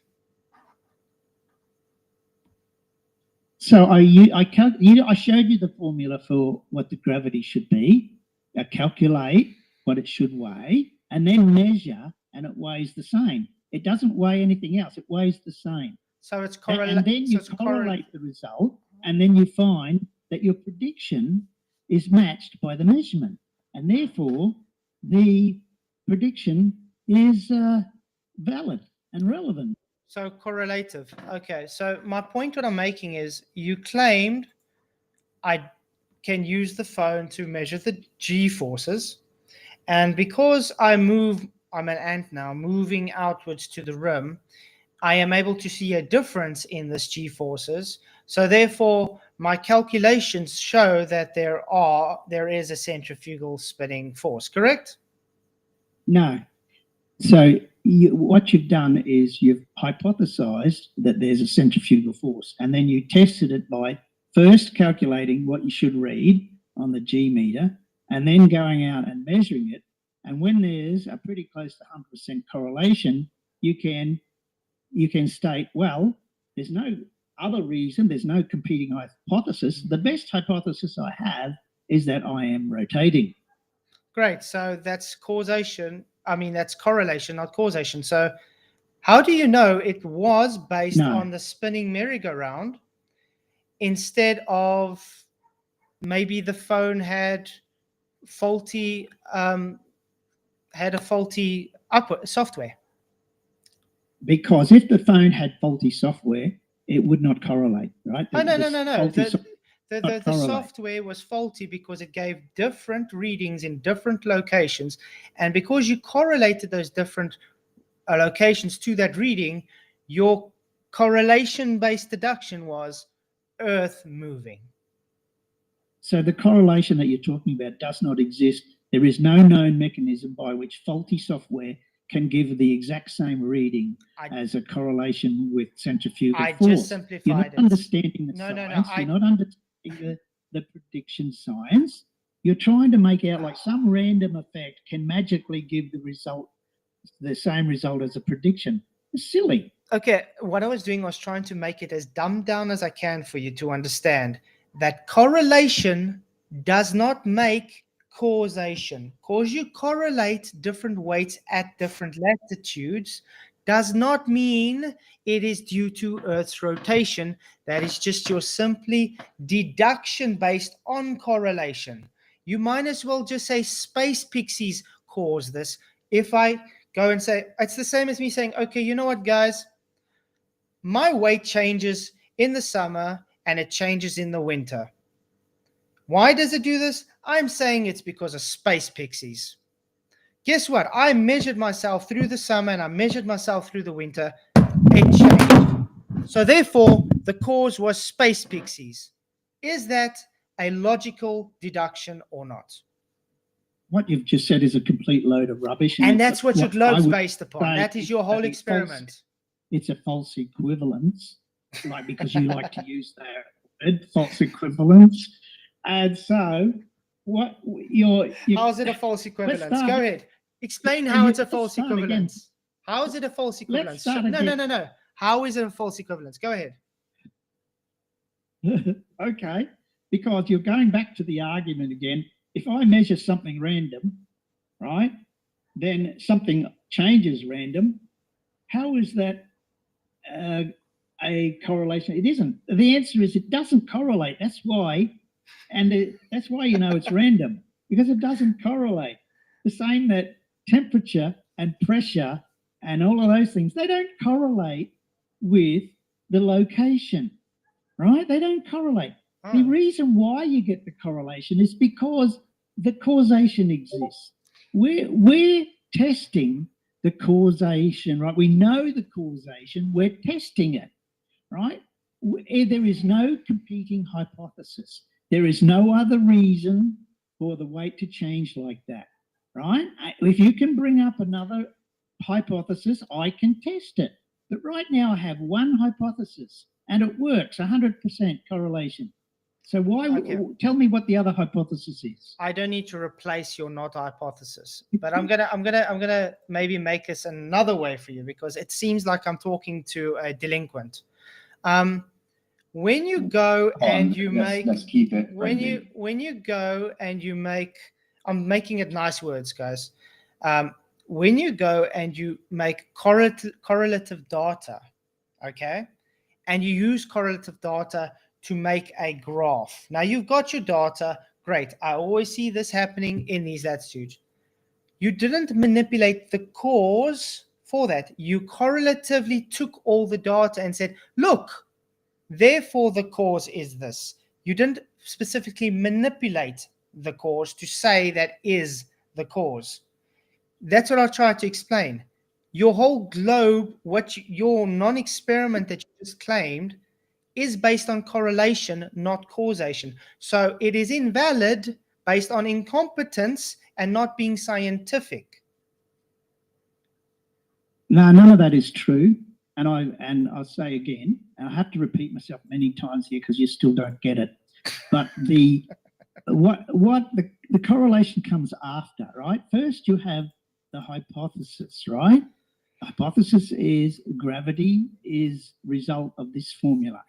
So I showed you the formula for what the gravity should be. I calculate what it should weigh and then measure, and it weighs the same. It doesn't weigh anything else. It weighs the same. So it's and then you correlate the result, and then you find that your prediction is matched by the measurement, and therefore the prediction is valid and relevant. So correlative. Okay. So my point what I'm making is you claimed I can use the phone to measure the G forces. And because I'm an ant now, moving outwards to the rim, I am able to see a difference in this G forces. So therefore, my calculations show that there is a centrifugal spinning force, correct? No. So what you've done is you've hypothesized that there's a centrifugal force, and then you tested it by first calculating what you should read on the G meter, and then going out and measuring it. And when there's a pretty close to 100% correlation, you can state, well, there's no other reason, there's no competing hypothesis. The best hypothesis I have is that I am rotating. Great. So that's causation. I mean, that's correlation, not causation. So how do you know it was based on the spinning merry-go-round instead of maybe the phone had a faulty software? Because if the phone had faulty software, it would not correlate, right? Oh, no. The software was faulty because it gave different readings in different locations. And because you correlated those different locations to that reading, your Correlation-based deduction was Earth moving. So the correlation that you're talking about does not exist. There is no known mechanism by which faulty software can give the exact same reading as a correlation with centrifugal I force. just simplified You're not it. understanding the science. You're not understanding the prediction science. You're trying to make out like some random effect can magically give the result, the same result as a prediction. It's silly. Okay, what I was doing was trying to make it as dumbed down as I can for you to understand that correlation does not make causation. Cause you correlate different weights at different latitudes does not mean it is due to Earth's rotation. That is just your simply deduction based on correlation. You might as well just say space pixies cause this. If I go and say, it's the same as me saying, okay, you know what, guys? My weight changes in the summer and it changes in the winter. Why does it do this? I'm saying it's because of space pixies. Guess what? I measured myself through the summer and I measured myself through the winter. It changed. So therefore, the cause was space pixies. Is that a logical deduction or not? What you've just said is a complete load of rubbish. And that's what your globe's I would based upon. say That is your whole experiment. It's a false equivalence, like because you like to use that word, false equivalence. And so, what how is it a false equivalence? Go ahead. Explain how it's a false equivalence. How is it a false equivalence? No. How is it a false equivalence? Go ahead. Okay, because you're going back to the argument again. If I measure something random, right, then something changes random. How is that a correlation? It isn't. The answer is it doesn't correlate. That's why, that's why you know it's random, because it doesn't correlate. The same that temperature and pressure and all of those things, they don't correlate with the location, right? They don't correlate. The reason why you get the correlation is because the causation exists. We're testing the causation, right? We know the causation, we're testing it, right? There is no competing hypothesis. There is no other reason for the weight to change like that, right? If you can bring up another hypothesis, I can test it. But right now I have one hypothesis and it works, 100% correlation. So tell me what the other hypothesis is? I don't need to replace your not hypothesis, but I'm gonna maybe make this another way for you, because it seems like I'm talking to a delinquent. When you go and you make, let's keep it when you go and you make, I'm making it nice words, guys. When you go and you make correlative data, okay, and you use correlative data to make a graph. Now you've got your data, great. I always see this happening in these latitudes. You didn't manipulate the cause for that. You correlatively took all the data and said, look, therefore the cause is this. You didn't specifically manipulate the cause to say that is the cause. That's what I tried to explain. Your whole globe, your non-experiment that you just claimed, is based on correlation, not causation. So it is invalid based on incompetence and not being scientific. No, none of that is true. And I'll say again, and I have to repeat myself many times here because you still don't get it. But the correlation comes after, right? First you have the hypothesis, right? The hypothesis is gravity is result of this formula.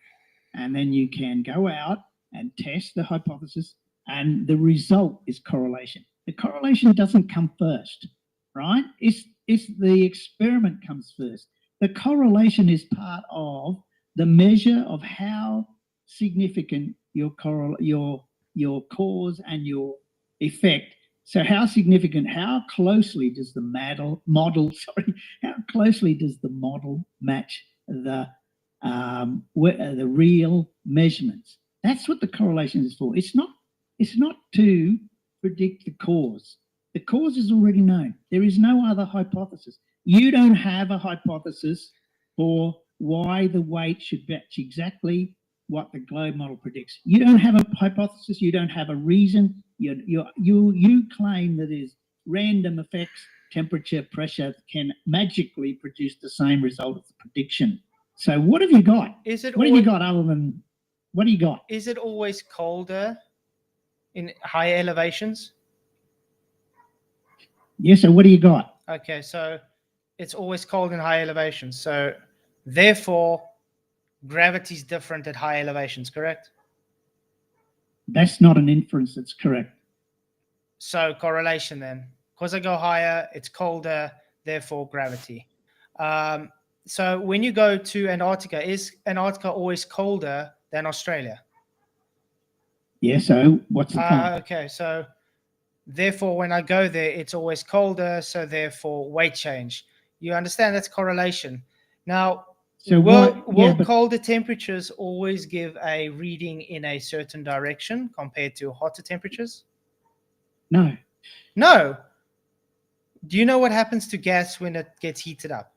And then you can go out and test the hypothesis, and the result is correlation. The correlation doesn't come first, right? It's the experiment comes first. The correlation is part of the measure of how significant your cause and your effect. So how significant, how closely does the model match the real measurements? That's what the correlation is for. It's not to predict the cause. The cause is already known. There is no other hypothesis. You don't have a hypothesis for why the weight should match exactly what the globe model predicts. You don't have a hypothesis. You don't have a reason. You claim that is random effects, temperature, pressure can magically produce the same result as the prediction. So what have you got? What have you got other than what do you got? Is it always colder in higher elevations? Yes. So what do you got? Okay, so it's always cold in high elevations. So therefore, gravity is different at high elevations, correct? That's not an inference that's correct. So correlation then. Because I go higher, it's colder, therefore gravity. So when you go to Antarctica, is Antarctica always colder than Australia? Yeah, so what's the point? Okay, so therefore when I go there, it's always colder, so therefore weight change. You understand that's correlation. Now, So will colder temperatures always give a reading in a certain direction compared to hotter temperatures? No. No. Do you know what happens to gas when it gets heated up?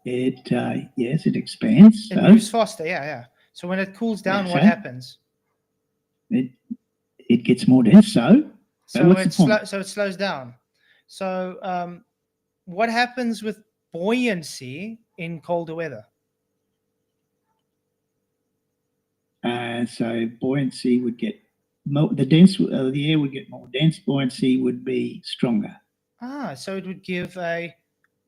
Yes, it expands. It moves faster, yeah. So when it cools down, Yeah, what so? happens? It gets more dense. So what's the point? So it slows down. So what happens with buoyancy in colder weather? So buoyancy would get more, the air would get more dense. Buoyancy would be stronger. So it would give a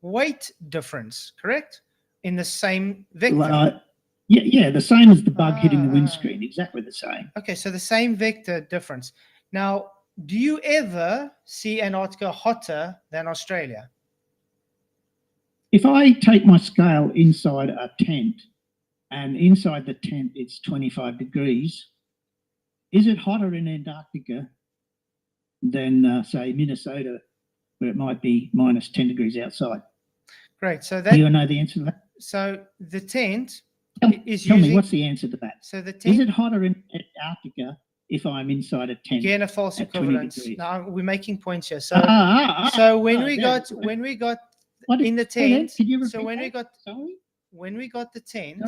weight difference, correct? In the same vector. Yeah, the same as the bug hitting the windscreen, exactly the same. Okay, so the same vector difference. Now, do you ever see Antarctica hotter than Australia? If I take my scale inside a tent, and inside the tent it's 25 degrees, is it hotter in Antarctica than, say, Minnesota, where it might be minus 10 degrees outside? Great. So Do you know the answer to that? So the tent is Tell using... me, what's the answer to that? So the tent... Is it hotter in Antarctica if I'm inside a tent? Again, a false at 20 equivalence. degrees? Now we're making points here. So when we got in the tent, so when we got the tent,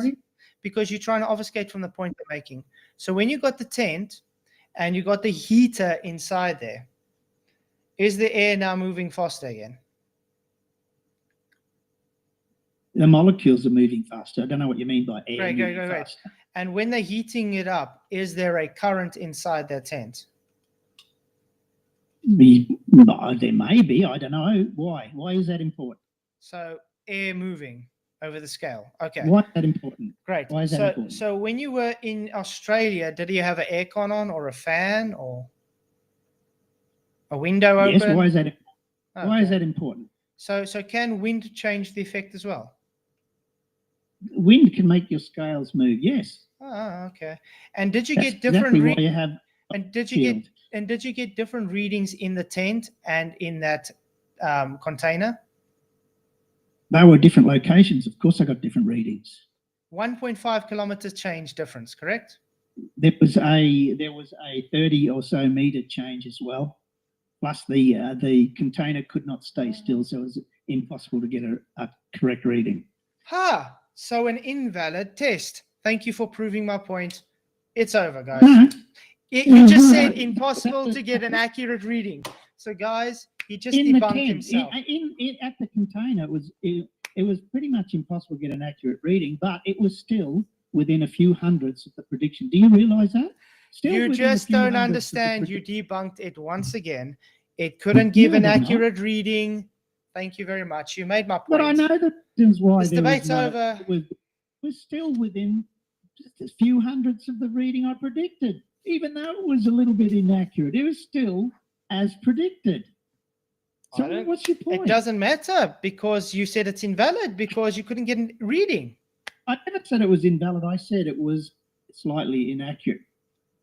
because you're trying to obfuscate from the point they're making. So when you got the tent and you got the heater inside there, is the air now moving faster again? The molecules are moving faster. I don't know what you mean by air moving Great. faster. And when they're heating it up, is there a current inside that tent? There may be. I don't know. Why? Why is that important? So air moving over the scale. Okay. Why is that important? Great. Why is that important? So when you were in Australia, did you have an aircon on or a fan or a window open? Yes. Why is that? Why is that important? So can wind change the effect as well? Wind can make your scales move. Yes. Okay. And did you That's get different? exactly why you have. And did you get different readings in the tent and in that container? They were different locations. Of course, I got different readings. 1.5 kilometers change difference, correct? There was a 30 or so meter change as well. Plus the container could not stay still, so it was impossible to get a correct reading. So an invalid test. Thank you for proving my point. It's over, guys. You just said impossible to get an accurate reading. So, guys, he just debunked himself. At the container, it was pretty much impossible to get an accurate reading, but it was still within a few hundredths of the prediction. Do you realize that? You just don't understand. You debunked it once again. It couldn't give an accurate reading. Thank you very much. You made my point. But I know the reasons why. This debate's over. It was still within just a few hundredths of the reading I predicted. Even though it was a little bit inaccurate, it was still as predicted. So what's your point? It doesn't matter because you said it's invalid because you couldn't get a reading. I never said it was invalid. I said it was slightly inaccurate.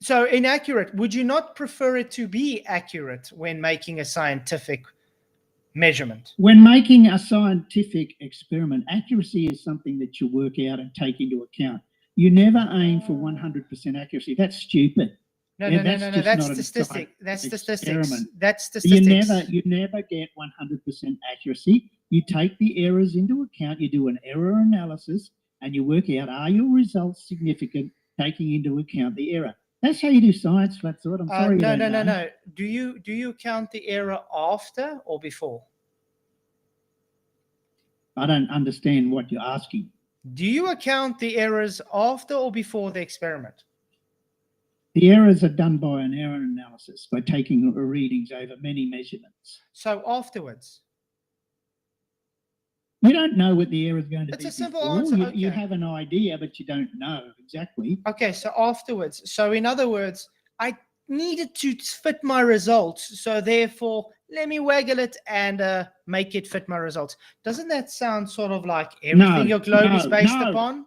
So inaccurate. Would you not prefer it to be accurate when making a scientific measurement? When making a scientific experiment, accuracy is something that you work out and take into account. You never aim for 100% accuracy. That's stupid. No. That's statistics. That's statistics. That's statistics. You never get 100% accuracy. You take the errors into account, you do an error analysis, and you work out, are your results significant, taking into account the error. That's how you do science, Flatzoid. I'm sorry. No. Do you count the error after or before? I don't understand what you're asking. Do you account the errors after or before the experiment? The errors are done by an error analysis, by taking readings over many measurements. So afterwards? You don't know what the error is going to be. It's a simple before. answer. You have an idea, but you don't know exactly. Okay, so afterwards. So in other words, I needed to fit my results. So therefore, let me waggle it and make it fit my results. Doesn't that sound sort of like everything your globe is based upon?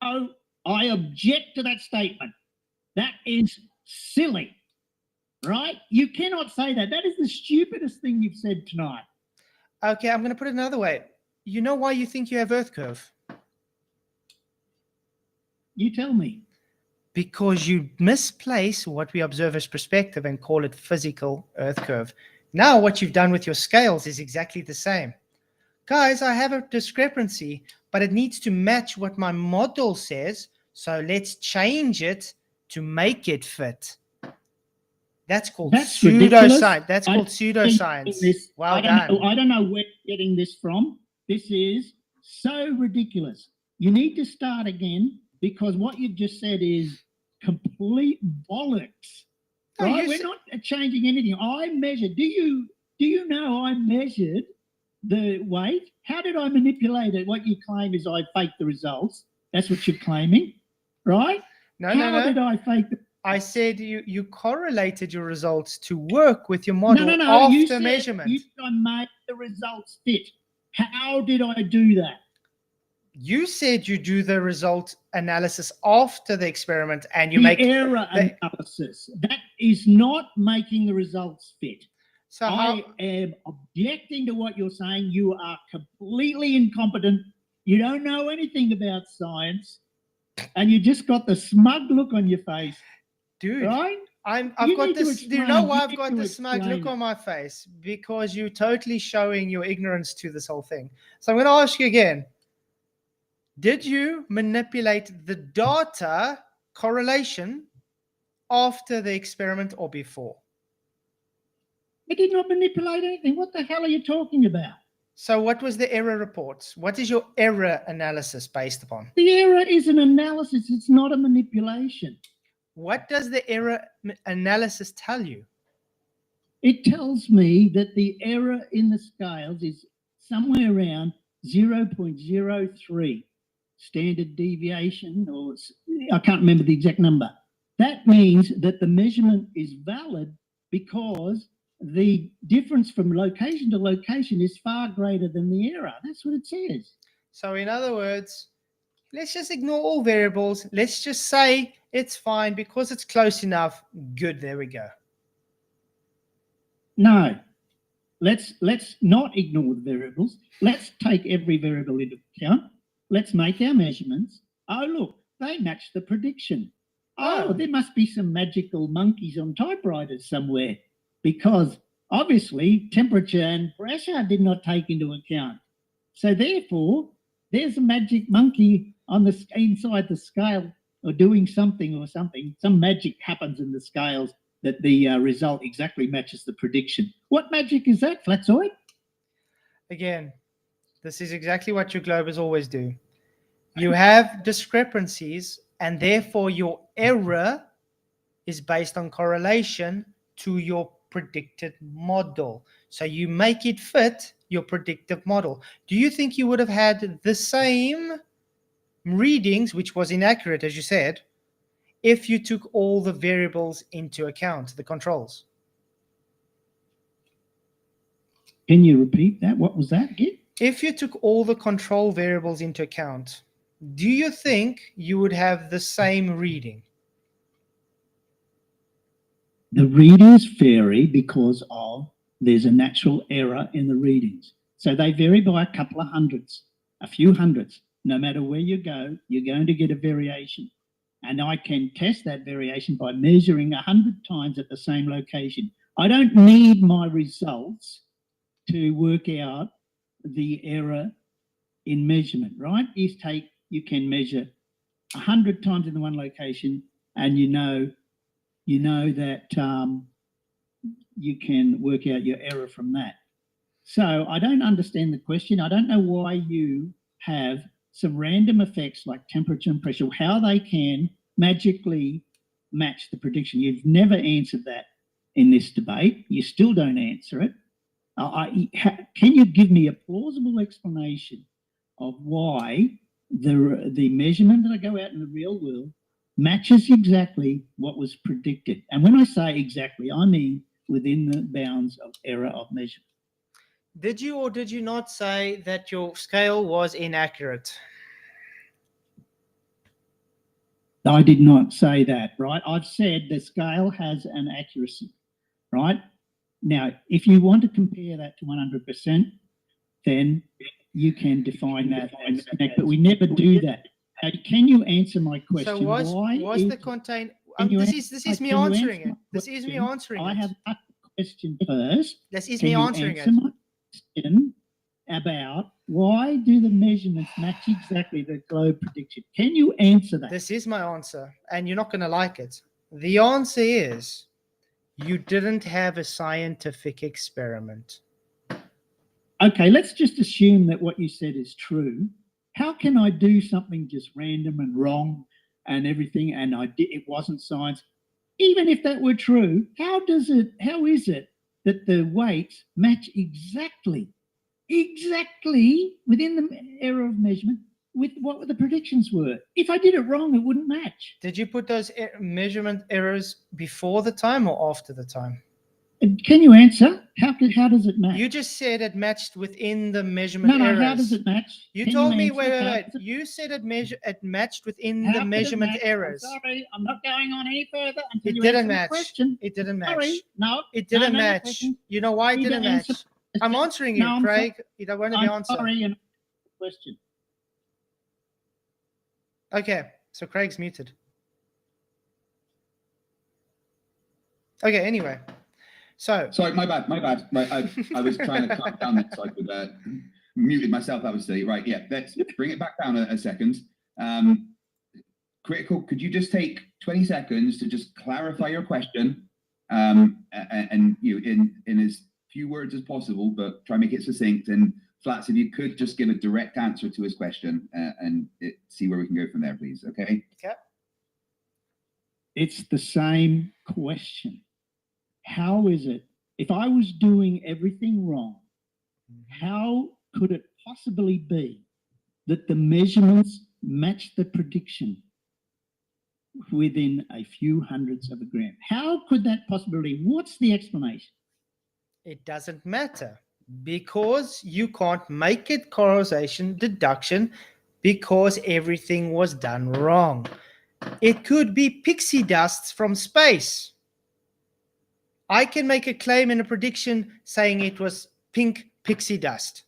Oh, I object to that statement. That is silly, right? You cannot say that. That is the stupidest thing you've said tonight. Okay, I'm going to put it another way. You know why you think you have Earth curve? You tell me. Because you misplace what we observe as perspective and call it physical Earth curve. Now what you've done with your scales is exactly the same. Guys, I have a discrepancy, but it needs to match what my model says. So let's change it to make it fit. That's called pseudoscience. That's called pseudoscience. Well done. I don't know where you're getting this from. This is so ridiculous. You need to start again, because what you've just said is complete bollocks. Right? We're not changing anything. I measured. Do you know I measured the weight? How did I manipulate it? What you claim is I faked the results. That's what you're claiming, right? No. How did I fake the I said you correlated your results to work with your model after measurement. I made the results fit. How did I do that? You said you do the result analysis after the experiment and you make error analysis. That is not making the results fit. So I am objecting to what you're saying. You are completely incompetent. You don't know anything about science, and you just got the smug look on your face. Dude, right? I've got this. Do you know why I've got this smug look on my face? Because you're totally showing your ignorance to this whole thing. So I'm going to ask you again. Did you manipulate the data correlation after the experiment or before? I did not manipulate anything. What the hell are you talking about? So what was the error reports? What is your error analysis based upon? The error is an analysis. It's not a manipulation. What does the error analysis tell you? It tells me that the error in the scales is somewhere around 0.03 standard deviation, or I can't remember the exact number. That means that the measurement is valid because the difference from location to location is far greater than the error. That's what it says. So in other words, let's just ignore all variables. Let's just say it's fine because it's close enough. Good, there we go. No, let's not ignore the variables. Let's take every variable into account. Let's make our measurements. Oh, look, they match the prediction. Oh, there must be some magical monkeys on typewriters somewhere, because obviously temperature and pressure did not take into account. So therefore, there's a magic monkey on the inside the scale, or doing something or something. Some magic happens in the scales that the result exactly matches the prediction. What magic is that, Flatzoid? Again, this is exactly what your globers always do. You have discrepancies, and therefore your error is based on correlation to your predicted model. So you make it fit your predictive model. Do you think you would have had the same readings, which was inaccurate, as you said, if you took all the variables into account, the controls? Can you repeat that? What was that again? If you took all the control variables into account, do you think you would have the same reading? The readings vary because there's a natural error in the readings. So they vary by a couple of hundreds, a few hundreds. No matter where you go, you're going to get a variation. And I can test that variation by measuring 100 times at the same location. I don't need my results to work out the error in measurement, right? You can measure 100 times in the one location, and you know that you can work out your error from that. So I don't understand the question. I don't know why you have some random effects like temperature and pressure, how they can magically match the prediction. You've never answered that in this debate. You still don't answer it. Can you give me a plausible explanation of why the measurement that I go out in the real world matches exactly what was predicted? And when I say exactly, I mean within the bounds of error of measurement. Did you or did you not say that your scale was inaccurate? I did not say that, right? I've said the scale has an accuracy, right? Now, if you want to compare that to 100%, then you can define that as but we never do that. Can you answer my question? So was the contain? This is me answering it. This is me answering it. I have asked the question first. This is me answering it. My question about why do the measurements match exactly the globe prediction? Can you answer that? This is my answer, and you're not going to like it. The answer is you didn't have a scientific experiment. Okay, let's just assume that what you said is true. How can I do something just random and wrong and everything, and it wasn't science? Even if that were true, how is it that the weights match exactly within the error of measurement with what the predictions were? If I did it wrong, it wouldn't match. Did you put those measurement errors before the time or after the time? Can you answer? How does it match? You just said it matched within the measurement errors. No, how does it match? You told me, wait. You said it matched within the measurement errors. I'm sorry, I'm not going on any further until it you didn't answer match. my question. It didn't match. Sorry, no. It didn't no match. Question. You know why it didn't match? I'm answering you, Craig. You don't want to be answering. Sorry, question. Okay, so Craig's muted. Okay, anyway. So sorry, my bad. Right, I was trying to calm down so I could muted myself. Obviously, right? Yeah, let's bring it back down a second. Critical, could you just take 20 seconds to just clarify your question, and you in as few words as possible, but try and make it succinct. And Flats, if you could just give a direct answer to his question and see where we can go from there, please. Okay. Okay. It's the same question. How is it, if I was doing everything wrong, how could it possibly be that the measurements match the prediction within a few hundredths of a gram? How could that possibly be? What's the explanation? It doesn't matter because you can't make it correlation deduction because everything was done wrong. It could be pixie dust from space. I can make a claim and a prediction saying it was pink pixie dust.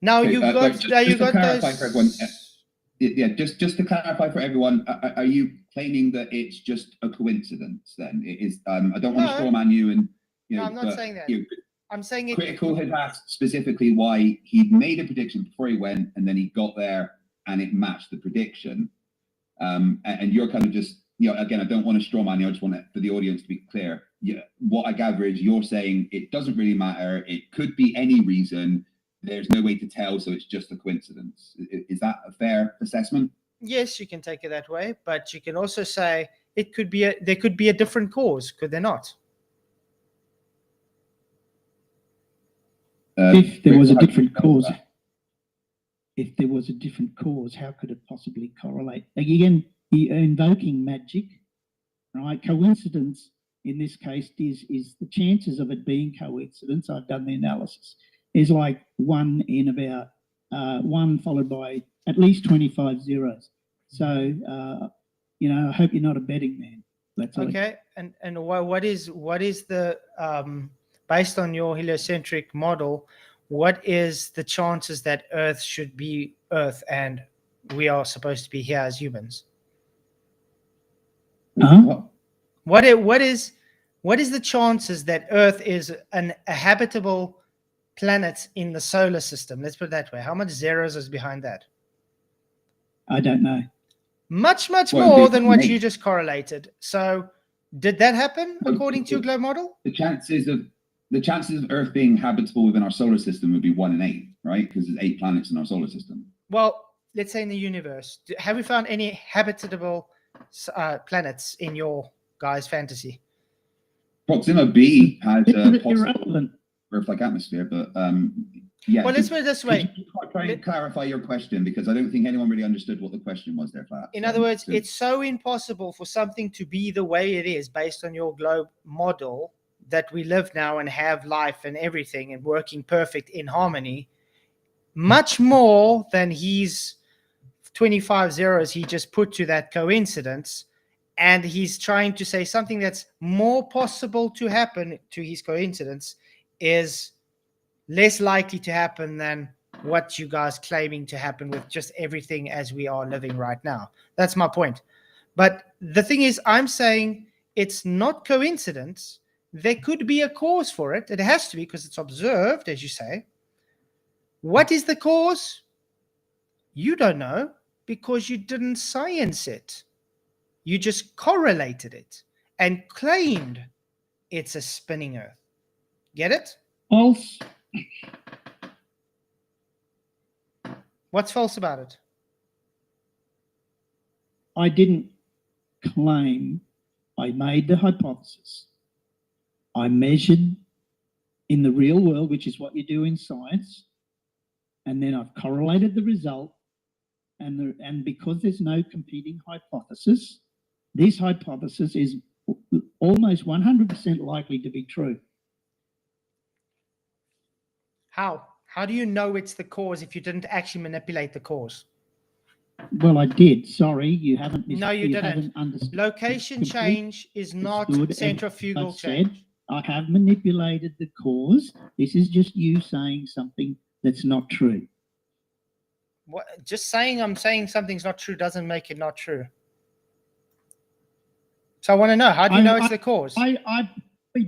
Now you've got those. For everyone, yeah, just to clarify for everyone, are you claiming that it's just a coincidence? Then it is. I don't want to strawman you, and no, I'm not saying that. I'm saying it. Critical has asked specifically why he made a prediction before he went, and then he got there and it matched the prediction. And you're kind of just, again, I don't want to strawman you. I just want it for the audience to be clear. Yeah, what I gather is you're saying it doesn't really matter. It could be any reason. There's no way to tell, so it's just a coincidence. Is that a fair assessment? Yes, you can take it that way, but you can also say it could be there could be a different cause, could there not? If there was a different cause, how could it possibly correlate? Again, you're invoking magic, right? Coincidence in this case is the chances of it being coincidence. I've done the analysis. Is like 1 in about 1 followed by at least 25 zeros. So I hope you're not a betting man. That's okay. And what is the based on your heliocentric model, what is the chances that Earth should be Earth and we are supposed to be here as humans? What is the chances that Earth is a habitable planets in the solar system? Let's put it that way. How much zeros is behind that? I don't know. Much Well, more it'd be than what 1 in you 8. just correlated. So did that happen according to your globe model? The chances of Earth being habitable within our solar system would be 1 in 8, right? Because there's 8 planets in our solar system. Well, let's say in the universe. Have we found any habitable planets in your guys' fantasy? Proxima B has a possible Irrelevant. Earth-like atmosphere, but yeah. Well, let's put it this way. Could you try and clarify your question, because I don't think anyone really understood what the question was there, Flat. In other words, it's so impossible for something to be the way it is based on your globe model that we live now and have life and everything and working perfect in harmony, much more than he's 25 zeros he just put to that coincidence. And he's trying to say something that's more possible to happen to his coincidence is less likely to happen than what you guys claiming to happen with just everything as we are living right now. That's my point. But the thing is, I'm saying it's not coincidence. There could be a cause for it. It has to be because it's observed, as you say. What is the cause? You don't know because you didn't science it. You just correlated it and claimed it's a spinning Earth. Get it? False. What's false about it? I didn't claim. I made the hypothesis. I measured in the real world, which is what you do in science, and then I've correlated the result. And because there's no competing hypothesis, this hypothesis is almost 100% likely to be true. How? How do you know it's the cause if you didn't actually manipulate the cause? Well, I did. Sorry, you haven't. No, you didn't. Location change is not centrifugal change. I have manipulated the cause. This is just you saying something that's not true. What, just saying I'm saying something's not true doesn't make it not true. So I want to know, how do you know it's the cause? I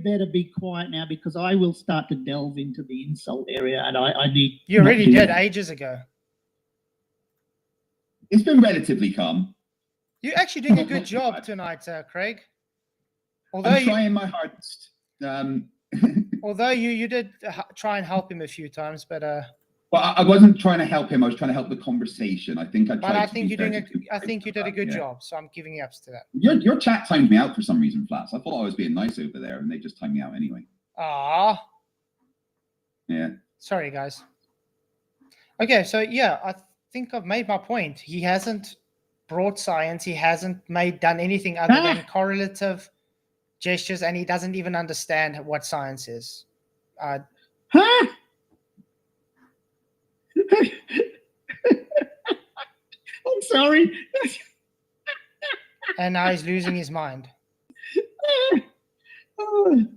better be quiet now because I will start to delve into the insult area, and I need. You already did ages ago. It's been relatively calm. You're actually doing a good job tonight, Craig. Although I'm trying my hardest. Although you did try and help him a few times, but well, I wasn't trying to help him. I was trying to help the conversation. I think I tried. But I think you did a good job, so I'm giving you ups to that. Your chat timed me out for some reason, Flats. I thought I was being nice over there, and they just timed me out anyway. Ah. Yeah. Sorry, guys. Okay, so yeah, I think I've made my point. He hasn't brought science. He hasn't done anything other than correlative gestures, and he doesn't even understand what science is. I'm sorry. And now he's losing his mind. Oh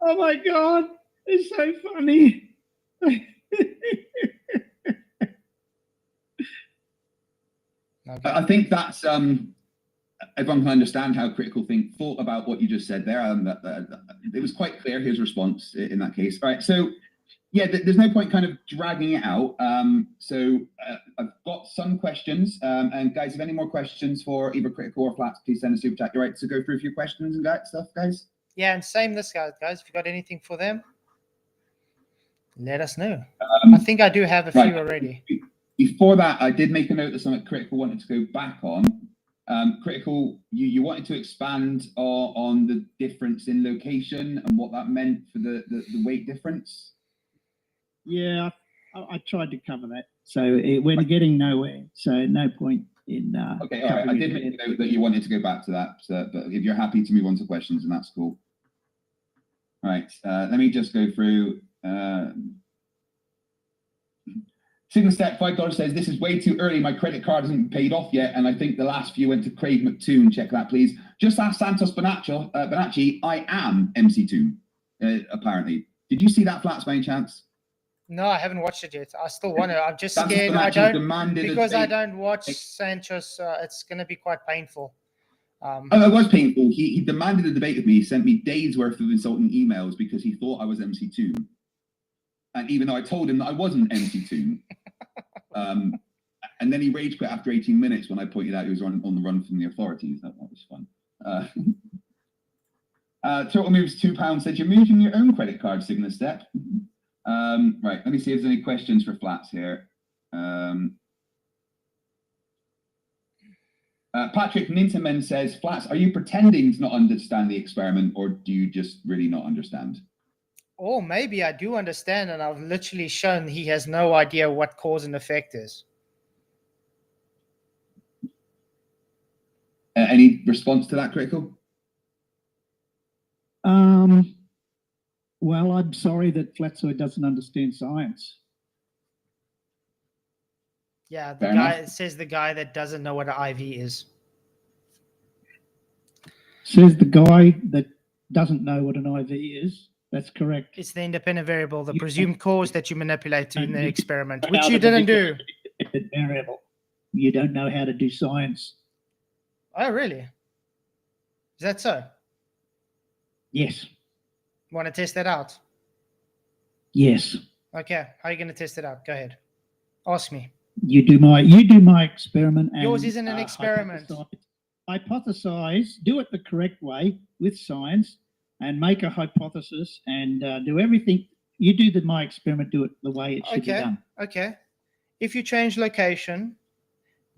my God. It's so funny. Okay. I think that's everyone can understand how Critical Think thought about what you just said there. It was quite clear his response in that case. All right, so yeah, there's no point kind of dragging it out. I've got some questions, and guys, if any more questions for either Critical or Flats, please send a super chat. You're right to go through a few questions and that stuff, guys. Yeah, and same this guys. If you got anything for them, let us know. I think I do have a few already. Before that, I did make a note that something Critical wanted to go back on. Critical, you wanted to expand on the difference in location and what that meant for the weight difference. Yeah, I tried to cover that. So we're getting nowhere. So no point in. Okay, all right. I did make a note that you wanted to go back to that, but if you're happy to move on to questions, then that's cool. All right, let me just go through. Signalstep $5 says, this is way too early. My credit card hasn't paid off yet, and I think the last few went to Craig McToon. Check that, please. Just ask Santos Bonacci. I am MC Toon, apparently. Did you see that, Flats, by any chance? No, I haven't watched it yet. I still want to. I'm just scared. I don't watch Sanchez. It's going to be quite painful. It was painful. He demanded a debate with me. He sent me days worth of insulting emails because he thought I was MC Toon. And even though I told him that I wasn't MC2, and then he rage quit after 18 minutes when I pointed out he was on the run from the authorities. That was fun. Total Moves £2 said, you're moving your own credit card, Sigma Step. Right, let me see if there's any questions for Flats here. Patrick Nintaman says, Flats, are you pretending to not understand the experiment, or do you just really not understand? Or maybe I do understand, and I've literally shown he has no idea what cause and effect is. Any response to that, Critical? Well, I'm sorry that Flatzoid doesn't understand science. Yeah, the Fair guy enough. says the guy that doesn't know what an IV is. Says the guy that doesn't know what an IV is. That's correct. It's the independent variable, the presumed cause that you manipulate in the experiment, How which you to didn't do. manipulate the independent variable. You don't know how to do science. Oh, really? Is that so? Yes. Want to test that out? Yes. Okay. How are you going to test it out? Go ahead. Ask me. You do my experiment. And, Yours isn't an experiment. Hypothesize, do it the correct way with science, and make a hypothesis and do everything. You do my experiment, do it the way it should be done. Okay. If you change location,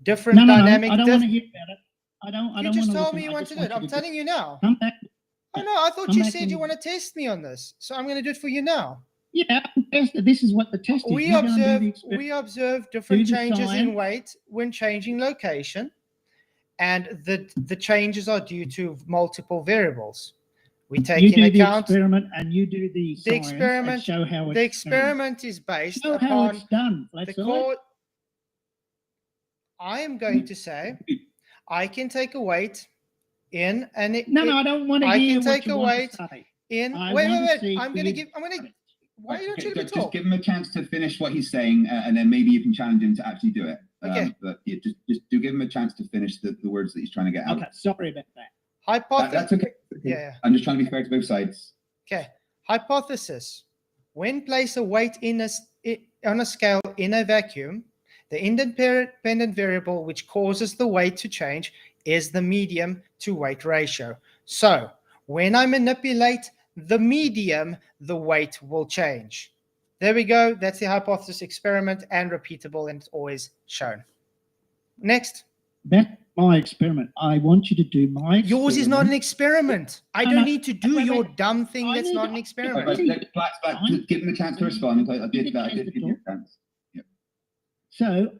different No, dynamic. I don't want to hear about it. I don't. You just told me you want to do it. I'm telling you now. Come back. Oh no, I thought you said you want to test me on this, so I'm going to do it for you now. Yeah, this is what the test is. We observe different changes in weight when changing location, and the changes are due to multiple variables. We take you in do account the experiment, and you do the science experiment. and show how it's The experiment is based show upon how it's done. the core. I am going to say, I can take a weight in and No, I don't want to hear I can take what you a want weight to say. in. I Wait. want to see I'm going to give. Why are you not letting me Just talk? give him a chance to finish what he's saying, and then maybe you can challenge him to actually do it. Okay. But yeah, just do give him a chance to finish the words that he's trying to get out. Okay, sorry about that. Hypothesis. That's okay. Yeah. I'm just trying to be fair to both sides. Okay. Hypothesis. When place a weight on a scale in a vacuum, the independent variable which causes the weight to change is the medium to weight ratio. So when I manipulate the medium, the weight will change. There we go. That's the hypothesis experiment, and repeatable, and it's always shown. Next. That's my experiment. I want you to do my experiment. Yours is not an experiment. I No, don't no. need to do your dumb thing. That's not an Right, experiment. just give him a chance to respond. I did give you a chance. Yep. So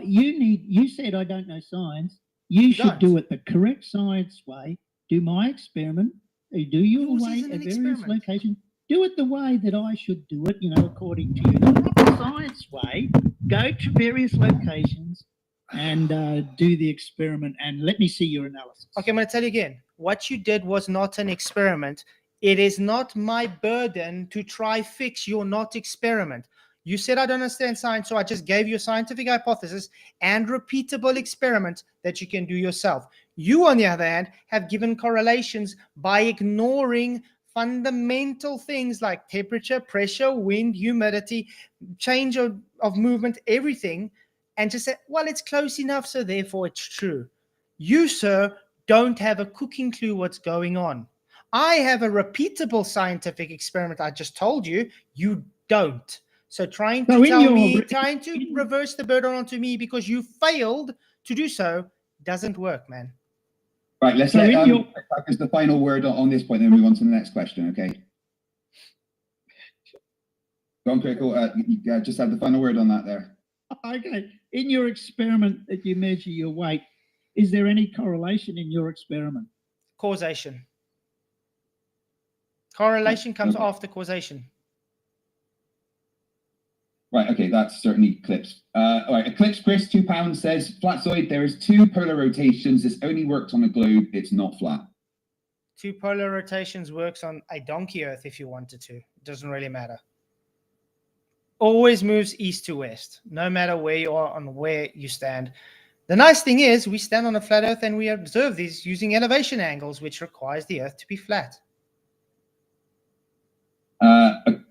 you said I don't know science. You should do it the correct science way. Do my experiment. Do your way at various locations. Do it the way that I should do it, according to the science way. Go to various locations and do the experiment, and let me see your analysis. Okay, I'm going to tell you again. What you did was not an experiment. It is not my burden to try fix your not experiment. You said I don't understand science, so I just gave you a scientific hypothesis and repeatable experiment that you can do yourself. You, on the other hand, have given correlations by ignoring fundamental things like temperature, pressure, wind, humidity, change of movement, everything, and just say, well, it's close enough, so therefore it's true. You, sir, don't have a cooking clue what's going on. I have a repeatable scientific experiment I just told you. You don't. So trying to reverse the burden onto me because you failed to do so doesn't work, man. Right, let's let as the final word on this point, then move on to the next question, okay? Go on, Critical. You just have the final word on that there. Okay. In your experiment that you measure your weight, is there any correlation in your experiment? Causation. Correlation comes after causation. Right, okay, that's certainly clips. All right, Eclipse Chris, £2 says, Flatzoid, there is 2 polar rotations. This only works on a globe. It's not flat. 2 polar rotations works on a donkey Earth if you wanted to. It doesn't really matter. Always moves east to west, no matter where you are on where you stand. The nice thing is we stand on a flat Earth and we observe these using elevation angles, which requires the Earth to be flat.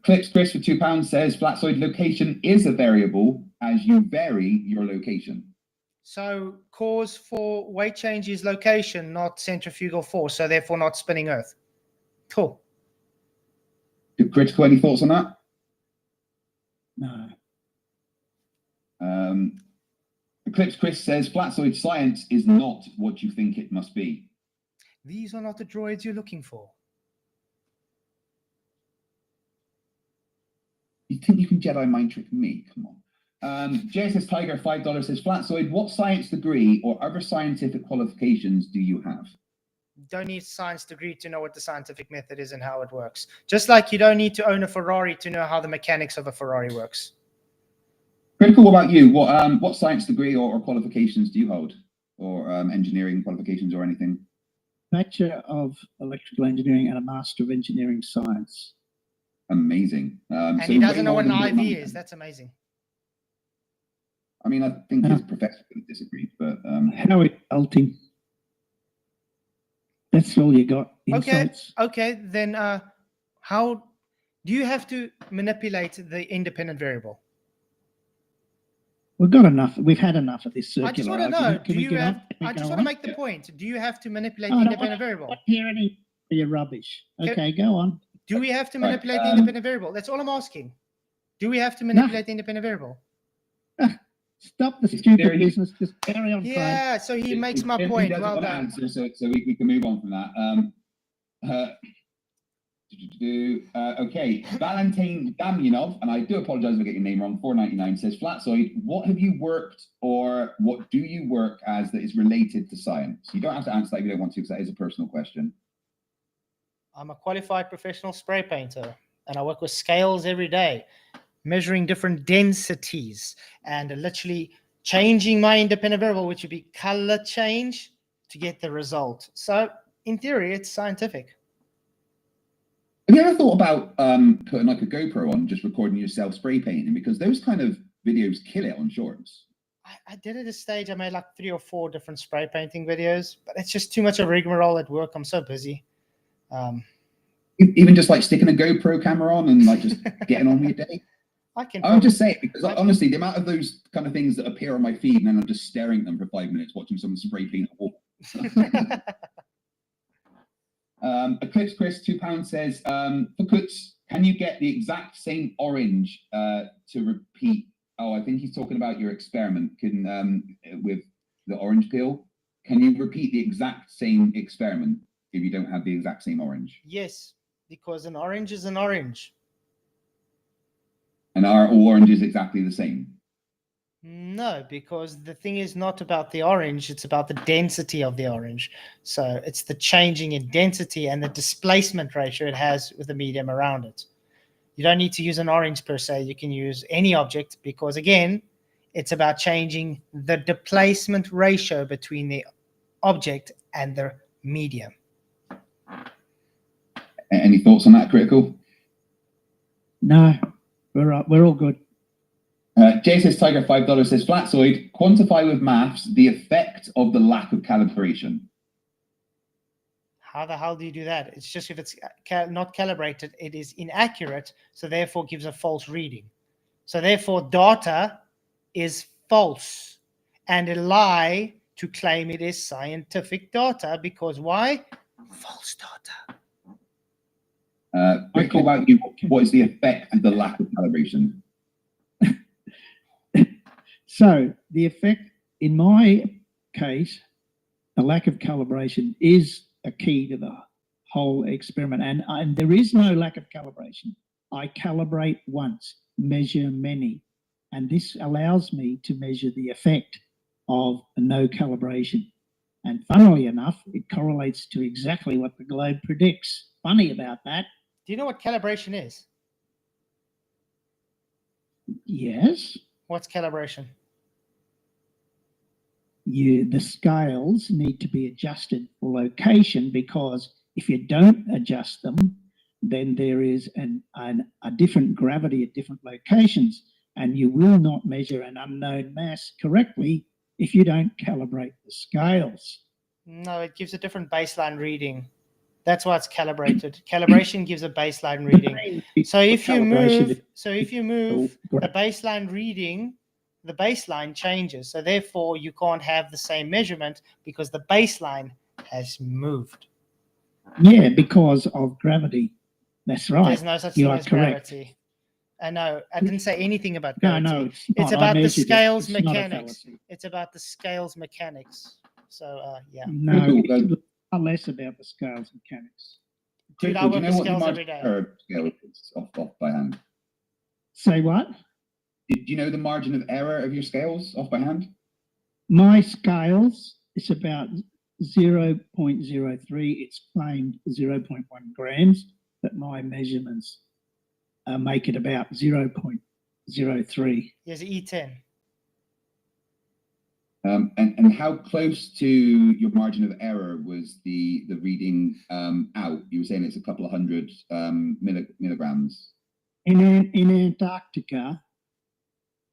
Eclipse Chris for £2 says Flatzoid location is a variable as you vary your location. So cause for weight change is location, not centrifugal force, so therefore not spinning Earth. Cool. Critical, any thoughts on that? No. Eclipse Chris says Flatzoid science is not what you think it must be. These are not the droids you're looking for. You think you can Jedi mind trick me? Come on. JSS Tiger, $5 says Flatzoid, what science degree or other scientific qualifications do you have? Don't need a science degree to know what the scientific method is and how it works. Just like you don't need to own a Ferrari to know how the mechanics of a Ferrari works. Critical, what about you? What science degree or qualifications do you hold? Or engineering qualifications or anything? Bachelor of Electrical Engineering and a Master of Engineering Science. Amazing. And so he doesn't know way what more an than IV mine. is. That's amazing. I mean, I think his professor would disagree, but Howard Ulting. That's all you got. Insights. Okay. Then how do you have to manipulate the independent variable? We've got enough. We've had enough of this circular I just want to know. argument. Can Do we you get have? on? Can we I go just want to on? make the point. Do you have to manipulate Oh, the I don't independent want variable? to hear any of your rubbish. Okay, go on. Do we have to Right, manipulate the independent variable? That's all I'm asking. Do we have to manipulate the independent variable? Stop the stupid business. Just carry on. Yeah, so he makes my He point. doesn't Well want to done. answer, so we can move on from that. Okay, Valentin Damyanov, and I do apologize if I get your name wrong, $4.99 says, Flatzoid, what have you worked or what do you work as that is related to science? You don't have to answer that if you don't want to, because that is a personal question. I'm a qualified professional spray painter, and I work with scales every day, measuring different densities and literally changing my independent variable, which would be color change, to get the result. So in theory, it's scientific. Have you ever thought about putting like a GoPro on, just recording yourself spray painting? Because those kind of videos kill it on shorts. I did at a stage, I made like 3 or 4 different spray painting videos, but it's just too much of a rigmarole at work. I'm so busy. Even just like sticking a GoPro camera on and like just getting on with your day. I'm just saying, because honestly, the amount of those kind of things that appear on my feed and then I'm just staring at them for 5 minutes watching someone spray paint a wall. Eclipse Chris, £2 says, for Kutz, can you get the exact same orange to repeat? Oh, I think he's talking about your experiment with the orange peel. Can you repeat the exact same experiment if you don't have the exact same orange? Yes, because an orange is an orange. And are all oranges exactly the same? No, because the thing is not about the orange, it's about the density of the orange. So it's the changing in density and the displacement ratio it has with the medium around it. You don't need to use an orange per se, you can use any object because again, it's about changing the displacement ratio between the object and the medium. Any thoughts on that, Critical? No, we're all good. Jay says Tiger $5 says Flatzoid, quantify with maths the effect of the lack of calibration. How the hell do you do that? It's just if it's not calibrated, it is inaccurate, so therefore gives a false reading. So therefore data is false and a lie to claim it is scientific data because why? False data. Critical, about you, what is the effect of the lack of calibration? So the effect, in my case, the lack of calibration is a key to the whole experiment. And there is no lack of calibration. I calibrate once, measure many. And this allows me to measure the effect of no calibration. And funnily enough, it correlates to exactly what the globe predicts. Funny about that. Do you know what calibration is? Yes. What's calibration? The scales need to be adjusted for location because if you don't adjust them, then there is a different gravity at different locations, and you will not measure an unknown mass correctly if you don't calibrate the scales. No, it gives a different baseline reading That's why it's calibrated. Calibration gives a baseline reading. So if you move, the baseline reading, the baseline changes. So therefore, you can't have the same measurement because the baseline has moved. Yeah, because of gravity. That's right. There's no such You thing are as correct. gravity. No, I didn't say anything about No, gravity. no, it's It's not. I about the measured it. scales It's not a mechanics. fallacy. It's about the scales mechanics. So yeah. No, it's less about the scales mechanics. Dude, I Critical, do work you know the what the scales margin every day. of error scale is off by hand? Say what? Do you know the margin of error of your scales off by hand? My scales, it's about 0.03. It's claimed 0.1 grams, but my measurements make it about 0.03. Here's E10. And how close to your margin of error was the reading out? You were saying it's a couple of hundred milligrams. In Antarctica,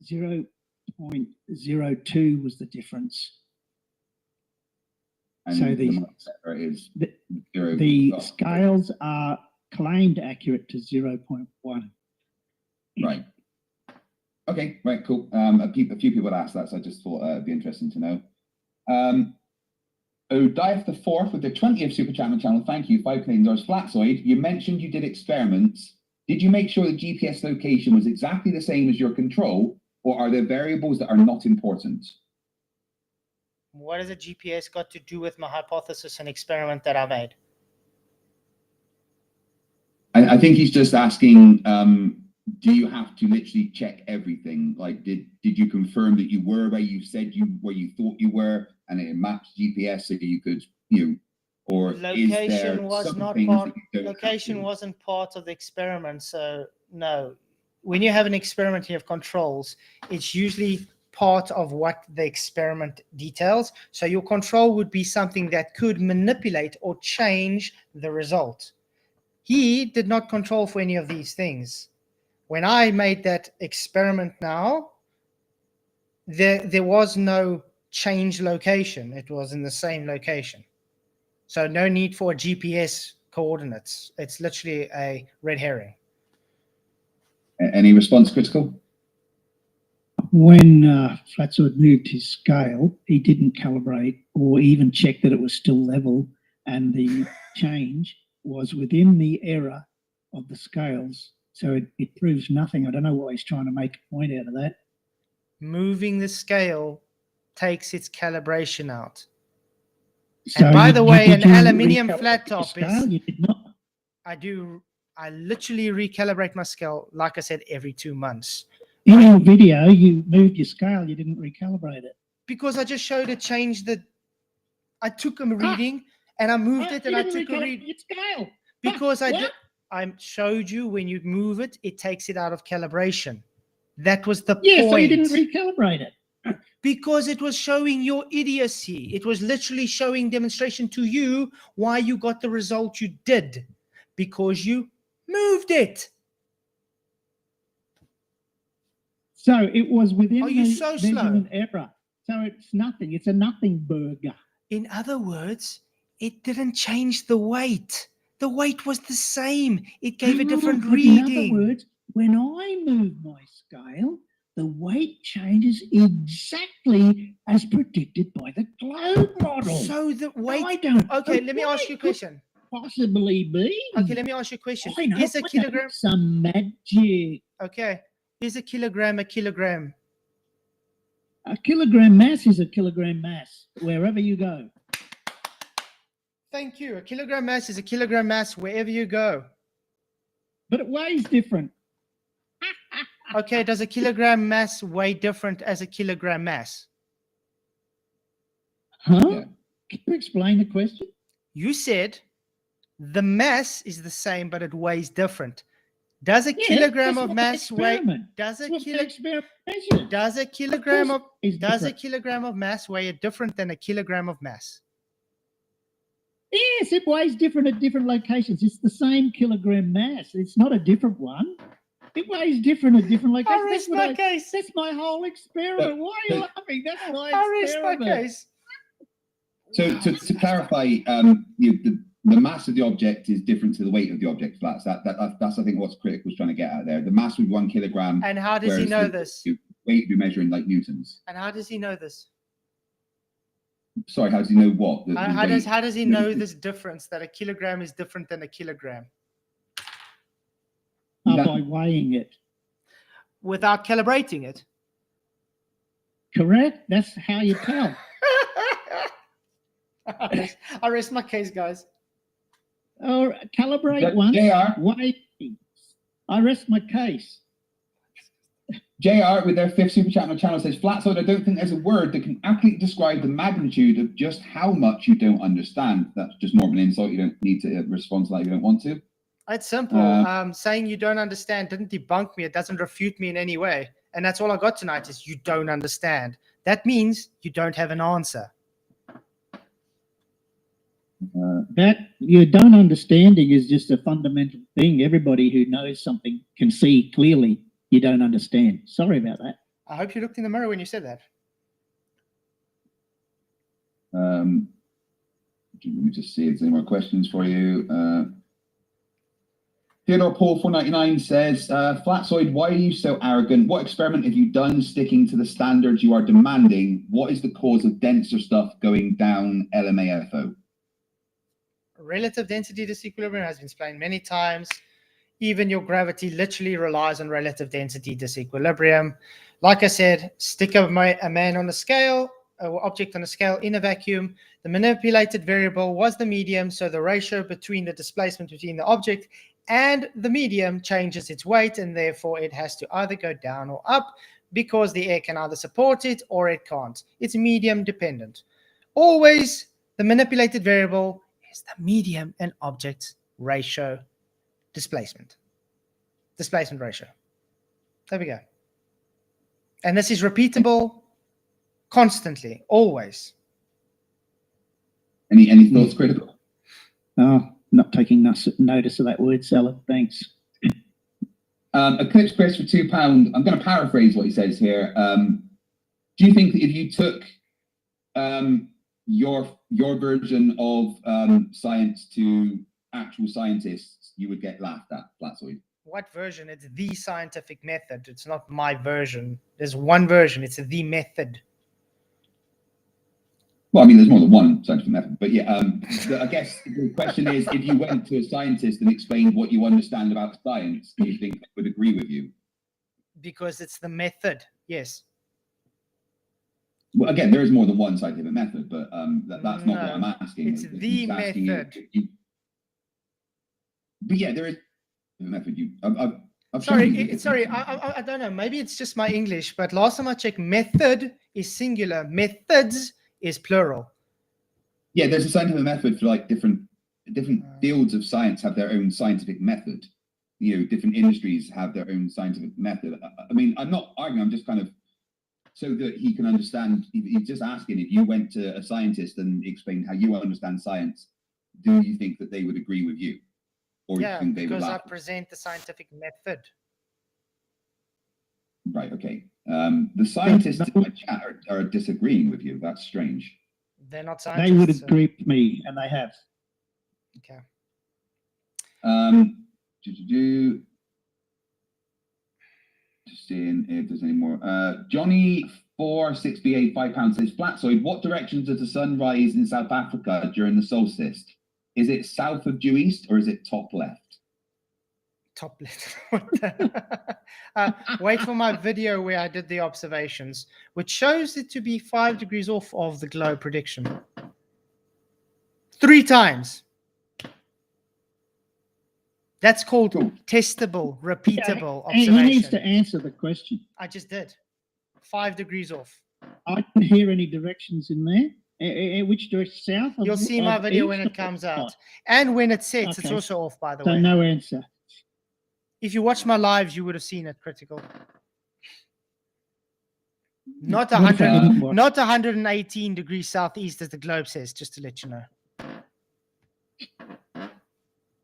0.02 was the difference. And so the margin of error is the scales are claimed accurate to 0.1. Right. Okay, right, cool. A few people asked that, so I just thought it'd be interesting to know. Dive the Fourth with the 20th Super Channel. Thank you. 5 Canadian dollars. Flatzoid, you mentioned you did experiments. Did you make sure the GPS location was exactly the same as your control, or are there variables that are not important? What has a GPS got to do with my hypothesis and experiment that I made? I think he's just asking, do you have to literally check everything? Like, did you confirm that you were where you said where you thought you were, and it maps GPS so that you could, or Location location wasn't part of the experiment, so no. When you have an experiment, you have controls. It's usually part of what the experiment details. So your control would be something that could manipulate or change the result. He did not control for any of these things. When I made that experiment now, there was no change location. It was in the same location. So no need for GPS coordinates. It's literally a red herring. Any response, Critical? When Flatzoid moved his scale, he didn't calibrate or even check that it was still level, and the change was within the error of the scales. So it proves nothing. I don't know why he's trying to make a point out of that. Moving the scale takes its calibration out. So and by the way, an aluminium recalibrate flat your top scale? is. You did not. I literally recalibrate my scale, like I said, every 2 months. In your video, you moved your scale. You didn't recalibrate it. Because I just showed it changed the. I took a reading and I moved it, and I took a reading. Scale. Because I showed you when you move it, it takes it out of calibration. That was the point. So you didn't recalibrate it. Because it was showing your idiocy. It was literally showing demonstration to you why you got the result you did. Because you moved it. So it was within Are you the so slow? measurement error. So it's nothing. It's a nothing burger. In other words, it didn't change the weight. The weight was the same. It gave a different reading. In other words, when I move my scale, the weight changes exactly as predicted by the globe model. So the weight. I don't. Okay, let me ask you a question. Possibly be. Okay, let me ask you a question. I know, Is a kilogram some magic? Okay, is a kilogram a kilogram? A kilogram mass is a kilogram mass wherever you go. Thank you. A kilogram mass is a kilogram mass wherever you go. But it weighs different. Okay, does a kilogram mass weigh different as a kilogram mass? Huh? Yeah. Can you explain the question? You said the mass is the same, but it weighs different. Does a kilogram of mass weigh? Does a kilogram of mass weigh different than a kilogram of mass? Yes, it weighs different at different locations. It's the same kilogram mass. It's not a different one. It weighs different at different locations. That's my whole experiment. Why are you laughing? That's my experiment. My case. So to clarify, the the mass of the object is different to the weight of the object. Flats. That's I think what's Critical was trying to get at there. The mass would be 1 kilogram. And how does he know this? The weight would be measuring like newtons. And how does he know this? Sorry, how does he know what? How does he know this difference, that a kilogram is different than a kilogram? By weighing it. Without calibrating it? Correct. That's how you tell. I rest my case, guys. Or calibrate one. Weigh. I rest my case. JR with their 5th super chat on the channel says, Flatzoid, I don't think there's a word that can accurately describe the magnitude of just how much you don't understand. That's just more of an insult. You don't need to respond to that if you don't want to. It's simple. Saying you don't understand didn't debunk me. It doesn't refute me in any way. And that's all I got tonight is you don't understand. That means you don't have an answer. That you don't understanding is just a fundamental thing. Everybody who knows something can see clearly you don't understand. Sorry about that. I hope you looked in the mirror when you said that. Let me just see if there's any more questions for you. Theodore Paul 499 says, Flatzoid, why are you so arrogant? What experiment have you done sticking to the standards you are demanding? What is the cause of denser stuff going down LMAFO? Relative density disequilibrium has been explained many times. Even your gravity literally relies on relative density disequilibrium. Like I said, stick a man on a scale, or object on a scale in a vacuum. The manipulated variable was the medium, so the ratio between the displacement between the object and the medium changes its weight, and therefore it has to either go down or up because the air can either support it or it can't. It's medium dependent. Always the manipulated variable is the medium and object ratio displacement ratio. There we go. And this is repeatable constantly, always. Any thoughts, Critical? Oh, not taking notice of that word salad. Thanks. Eclipse Chris for £2. I'm going to paraphrase what he says here. Do you think that if you took your version of science to actual scientists, you would get laughed at, Flatzoid? What version? It's the scientific method. It's not my version. There's one version. It's the method. Well, I mean, there's more than one scientific method, but yeah, I guess the question is, if you went to a scientist and explained what you understand about science, do you think they would agree with you? Because it's the method, yes. Well, again, there is more than one scientific method, but that's not what I'm asking. It's the method. But yeah, there is a method. Sorry, I don't know. Maybe it's just my English, but last time I checked, method is singular. Methods is plural. Yeah, there's a scientific method for like different fields of science have their own scientific method. You know, different industries have their own scientific method. I mean, I'm not arguing. I'm just kind of so that he can understand. He's just asking, if you went to a scientist and explained how you understand science, do you think that they would agree with you? Or Yeah, do you think they would because I laugh? present the scientific method. Right, okay. The scientists in my chat are disagreeing with you. That's strange. They're not scientists. They would agree with me, and they have. Okay. Just seeing if there's any more. Johnny 46BA £5 says, Flatzoid, what direction does the sun rise in South Africa during the solstice? Is it south of due east or is it top left? Top left. Wait for my video where I did the observations, which shows it to be 5 degrees off of the globe prediction. 3 times. That's called testable, repeatable observation. And he needs to answer the question. I just did. 5 degrees off. I didn't hear any directions in there. Which direction? South? You'll see my video when it comes out. And when it sets, it's also off, by the way. So no answer. If you watch my lives, you would have seen it, Critical. Not 118 degrees southeast, as the globe says, just to let you know.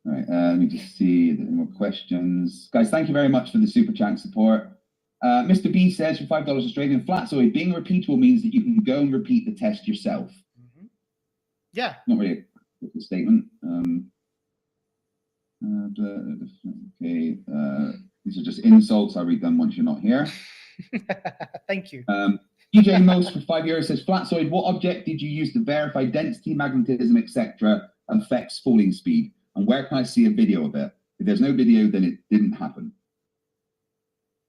All right, let me just see if there are more questions. Guys, thank you very much for the super chat support. Mr. B says for $5 Australian, Flatzoid, being repeatable means that you can go and repeat the test yourself. Yeah. Not really. the statement. Okay, these are just insults. I'll read them once you're not here. Thank you. DJ Most for 5 years says, Flatzoid, what object did you use to verify density, magnetism, etc. affects falling speed? And where can I see a video of it? If there's no video, then it didn't happen.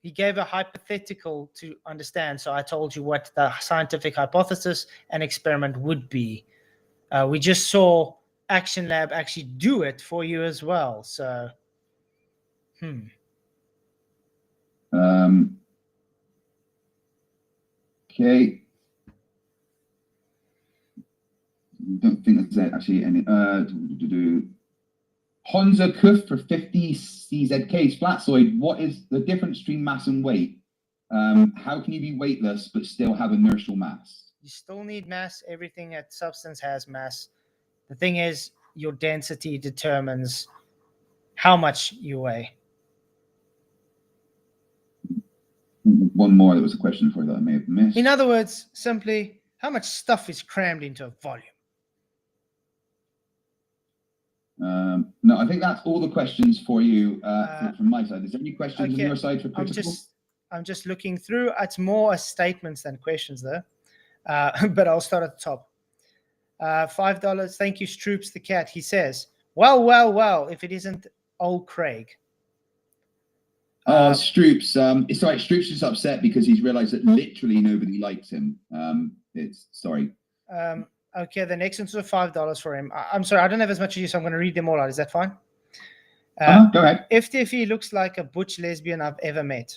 He gave a hypothetical to understand, so I told you what the scientific hypothesis and experiment would be. We just saw Action Lab actually do it for you as well. So, Okay. Don't think that's actually any. Honza Kuf for 50 CZKs. Flatzoid, what is the difference between mass and weight? How can you be weightless but still have inertial mass? you still need mass. Everything at substance has mass. The thing is, your density determines how much you weigh. One more, there was a question for that I may have missed. In other words, simply, how much stuff is crammed into a volume? No, I think that's all the questions for you from my side. Is there any questions on your side for critical? I'm just looking through. It's more statements than questions, though. But I'll start at the top. $5. Thank you, Stroops the cat. He says, well, if it isn't old Craig. Stroops. It's all right. Stroops is upset because he's realized that literally nobody likes him. Sorry. Okay, the next one's $5 for him. I'm sorry, I don't have as much as you, so I'm going to read them all out. Is that fine? Go ahead. If TFE looks like a butch lesbian I've ever met.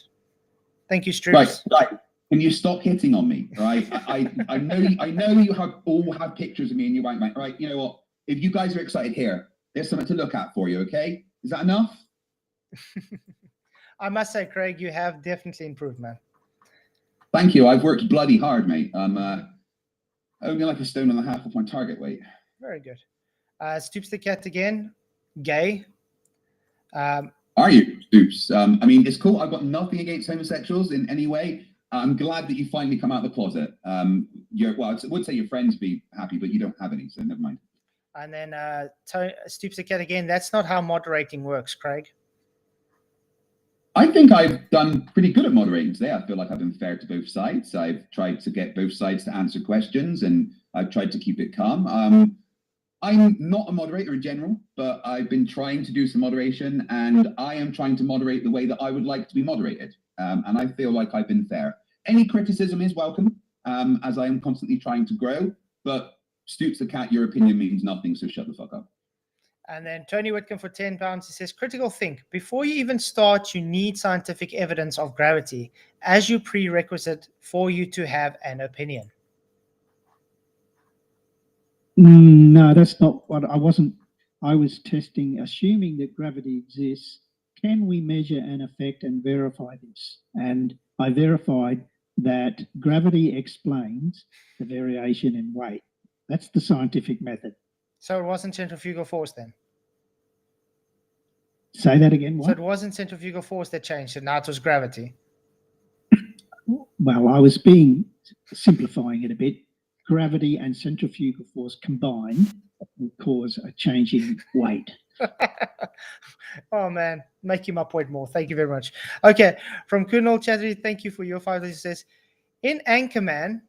Thank you, Stroops. Right. Can you stop hitting on me? Right. I know you all have pictures of me and you won't mind. Right. You know what? If you guys are excited here, there's something to look at for you. Okay. Is that enough? I must say, Craig, you have definitely improved, man. Thank you. I've worked bloody hard, mate. I'm only like a stone and a half off my target weight. Very good. Stoops the cat again. Gay. Are you, Stoops? I mean, it's cool. I've got nothing against homosexuals in any way. I'm glad that you finally come out of the closet. I would say your friends be happy, but you don't have any, so never mind. And then Stoops the cat again. That's not how moderating works, Craig. I think I've done pretty good at moderating today. I feel like I've been fair to both sides. I've tried to get both sides to answer questions, and I've tried to keep it calm. I'm not a moderator in general, but I've been trying to do some moderation, and I am trying to moderate the way that I would like to be moderated. And I feel like I've been fair. Any criticism is welcome, as I am constantly trying to grow. But Stoops the cat, your opinion means nothing, so shut the fuck up. And then Tony Whitcomb for £10, he says, critical think. Before you even start, you need scientific evidence of gravity as your prerequisite for you to have an opinion. No, that's not what I wasn't. I was testing, assuming that gravity exists. Can we measure an effect and verify this? And I verified that gravity explains the variation in weight. That's the scientific method. So it wasn't centrifugal force then? Say that again. What? So it wasn't centrifugal force that changed, and now it was gravity. Well, I was simplifying it a bit. Gravity and centrifugal force combined will cause a change in weight. Oh man, making my point more. Thank you very much. Okay, from Kunal Chatterjee, thank you for your $5. He says, in Anchorman,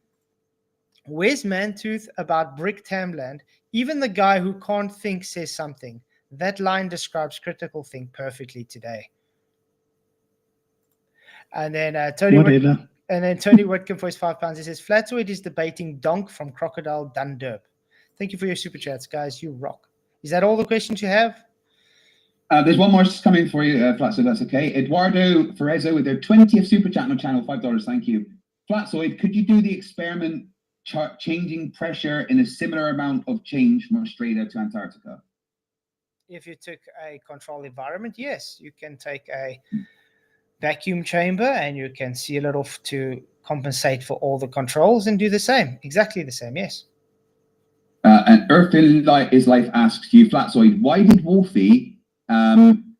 where's Mantooth about Brick Tamland? Even the guy who can't think says something. That line describes critical think perfectly today. And then Tony Whitcomb for his £5. He says, Flatzoid is debating Donk from Crocodile Dundurp. Thank you for your super chats, guys. You rock. Is that all the questions you have? There's one more just coming for you, Flatzoid. That's okay. Eduardo Ferrezo with their 20th super chat on the channel, $5. Thank you. Flatzoid, could you do the experiment changing pressure in a similar amount of change from Australia to Antarctica? If you took a controlled environment, yes. You can take a vacuum chamber and you can seal it off to compensate for all the controls and do the same. Exactly the same, yes. And Earth is Life asks you, Flatzoid, why did Wolfie and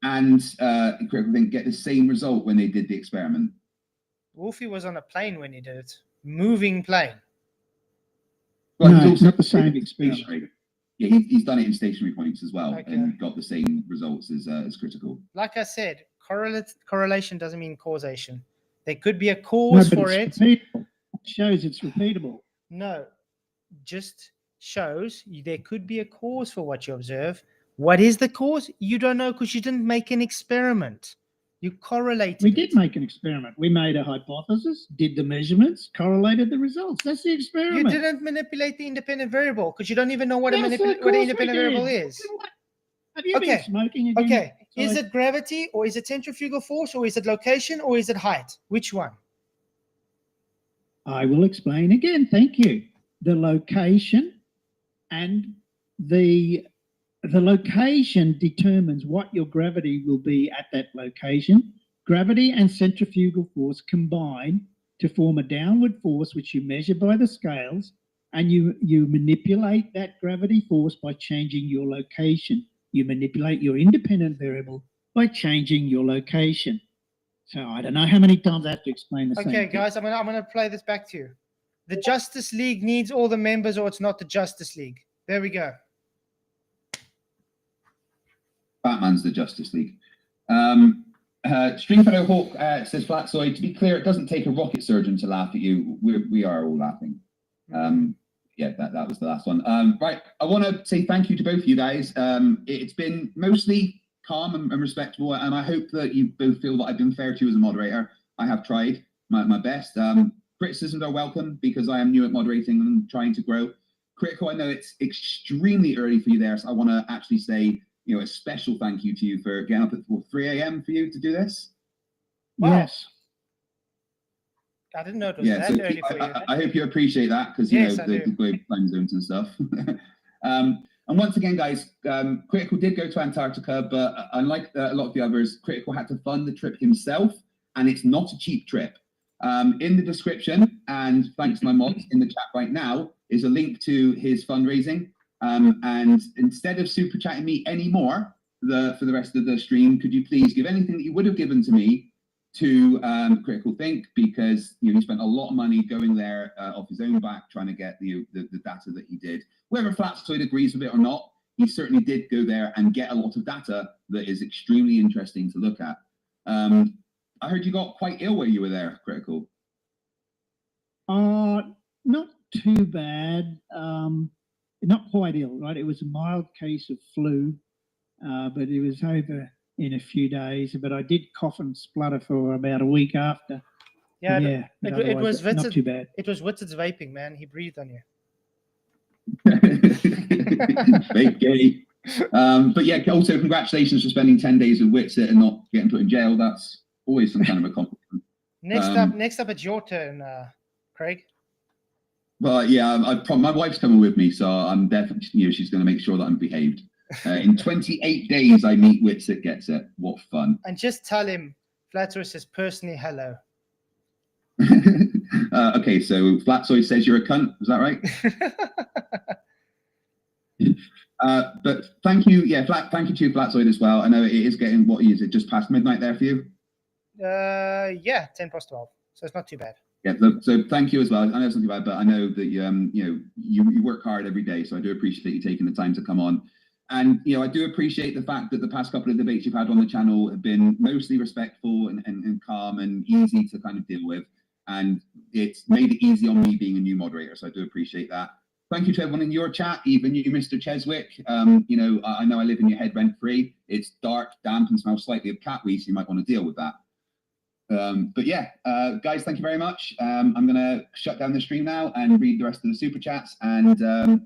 Critical Think get the same result when they did the experiment? Wolfie was on a plane when he did it. Moving plane. No, it's not the same experiment. Yeah, he's done it in stationary points as well, Okay. and got the same results as critical. Like I said, correlation doesn't mean causation. There could be a No, cause but for it's it. repeatable. It shows it's repeatable. No, just shows there could be a cause for what you observe. What is the cause? You don't know because you didn't make an experiment. You correlated. We did make an experiment. We made a hypothesis, did the measurements, correlated the results. That's the You experiment. didn't manipulate the independent variable because you don't even know what Yes, of what an course we independent did. variable is. Have you been smoking again? Okay. Is Sorry. it gravity or is it centrifugal force or is it location or is it height? Which one? I will explain again. Thank you. The location and the location determines what your gravity will be at that location. Gravity and centrifugal force combine to form a downward force, which you measure by the scales, and you manipulate that gravity force by changing your location. You manipulate your independent variable by changing your location. So I don't know how many times I have to explain the same Okay, thing. guys, I'm gonna play this back to you. The Justice League needs all the members, or it's not the Justice League. There we go. Batman's the Justice League. Stringfellow Hawk says, Flatzoid, to be clear, it doesn't take a rocket surgeon to laugh at you. We are all laughing. Yeah, that was the last one. Right, I want to say thank you to both of you guys. It's been mostly calm and respectful, and I hope that you both feel that I've been fair to you as a moderator. I have tried my best. Criticisms are welcome because I am new at moderating and trying to grow. Critical, I know it's extremely early for you there, so I want to actually say, a special thank you to you for getting up at 3 a.m. for you to do this. Yes. I didn't know it was Yeah, so early for you. I hope you appreciate that because Yes, the global time zones and stuff. And once again, guys, Critical did go to Antarctica, but unlike a lot of the others, Critical had to fund the trip himself, and it's not a cheap trip. In the description, and thanks to my mods in the chat right now, is a link to his fundraising. And instead of super chatting me anymore for the rest of the stream, could you please give anything that you would have given to me to Critical Think, because he spent a lot of money going there off his own back trying to get the data that he did. Whether Flatzoid agrees with it or not, he certainly did go there and get a lot of data that is extremely interesting to look at. I heard you got quite ill while you were there, Critical. Not too bad. Not quite ill, right? It was a mild case of flu, but it was over in a few days. But I did cough and splutter for about a week after. Yeah, but it was otherwise, not too bad. It was Witz's vaping, man. He breathed on you. Fake gay. But yeah, also congratulations for spending 10 days with Witsit and not getting put in jail. That's always some kind of a compliment. Next up, it's your turn, Craig. But yeah, my wife's coming with me, so I'm definitely, she's going to make sure that I'm behaved. In 28 days, I meet Witsit gets it. What fun. And just tell him, Flatzoid says personally hello. Okay, so Flatzoid says you're a cunt. Is that right? But thank you. Yeah, thank you to Flatzoid as well. I know it is getting, what is it, just past midnight there for you? Yeah, 10 past 12. So it's not too bad. Yeah, so thank you as well. I know it's not too bad, but I know that you work hard every day, so I do appreciate you taking the time to come on. And I do appreciate the fact that the past couple of debates you've had on the channel have been mostly respectful and calm and easy to kind of deal with, and it's made it easy on me being a new moderator, so I do appreciate that. Thank you to everyone in your chat, even you, Mr. Cheswick. I know I live in your head rent-free. It's dark, damp, and smells slightly of cat wee, so you might want to deal with that. But yeah, guys, thank you very much. I'm going to shut down the stream now and read the rest of the super chats. And I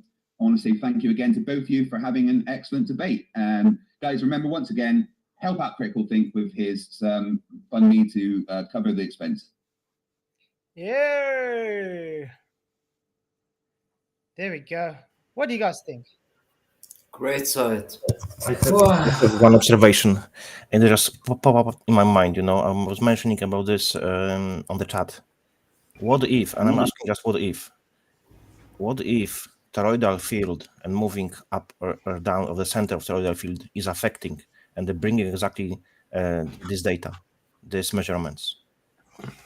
want to say thank you again to both of you for having an excellent debate. Guys, remember, once again, help out Critical Think with his fund me to cover the expense. Yay! There we go. What do you guys think? Great side. One observation, and it just pop up in my mind. I was mentioning about this on the chat. What if, and I'm asking just what if toroidal field and moving up or down of the center of toroidal field is affecting and they're bringing exactly this data, these measurements?